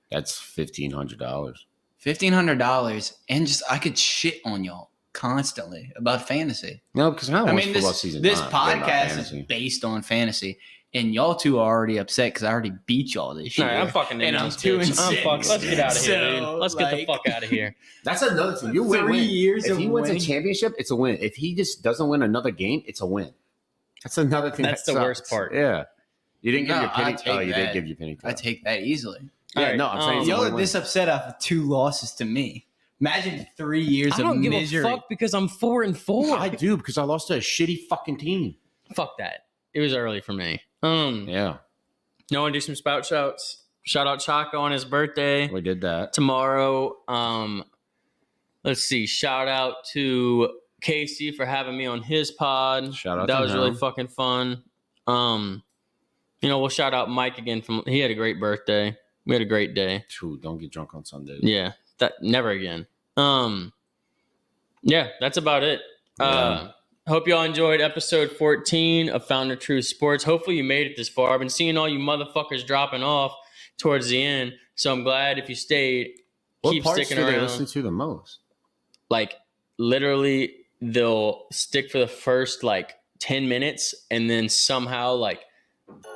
That's $1,500. $1,500, and just I could shit on y'all constantly about fantasy. No, because I I don't mean, football this season. podcast is based on fantasy, and y'all two are already upset because I already beat y'all this All year. right, I'm fucking in And I'm this 2 bitch. and I'm 6. fucking. Let's get out of here, So, dude. Let's get the like- fuck out of here. That's another thing. You 3 years If of he wins winning. a championship, it's a win. If he just doesn't win another game, it's a win. That's another thing. That's that the worst sucks. part. Yeah. You didn't give No, your penny. I take Oh, you that. did give your penny. I take that easily. Yeah, All right, no, I'm saying it's a Y'all are win-win. this upset after 2 losses to me. Imagine 3 years I don't of give misery. a fuck because I'm 4-4. I do because I lost to a shitty fucking team. Fuck that. It was early for me. Yeah, No one do some spout shouts. Shout out Chaco on his birthday we did that. tomorrow. Let's see. Shout out to Casey for having me on his pod. Shout out that to was really him. fucking fun. We'll shout out Mike again. He had a great birthday. We had a great day. True, don't get drunk on Sundays. Yeah, that never again. Yeah, that's about it. Yeah. Hope y'all enjoyed episode 14 of Founder True Sports. Hopefully you made it this far. I've been seeing all you motherfuckers dropping off towards the end, so I'm glad if you stayed. What Keep parts sticking do they around. listen to the most? Like literally, they'll stick for the first like 10 minutes, and then somehow like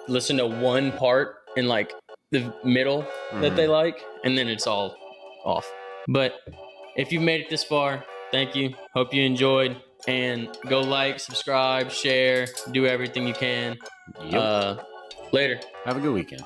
listen to one part in like the middle that they like, and then it's all off. But if you've made it this far, thank you. Hope you enjoyed. And go like, subscribe, share, do everything you can. Yep. Later. Have a good weekend.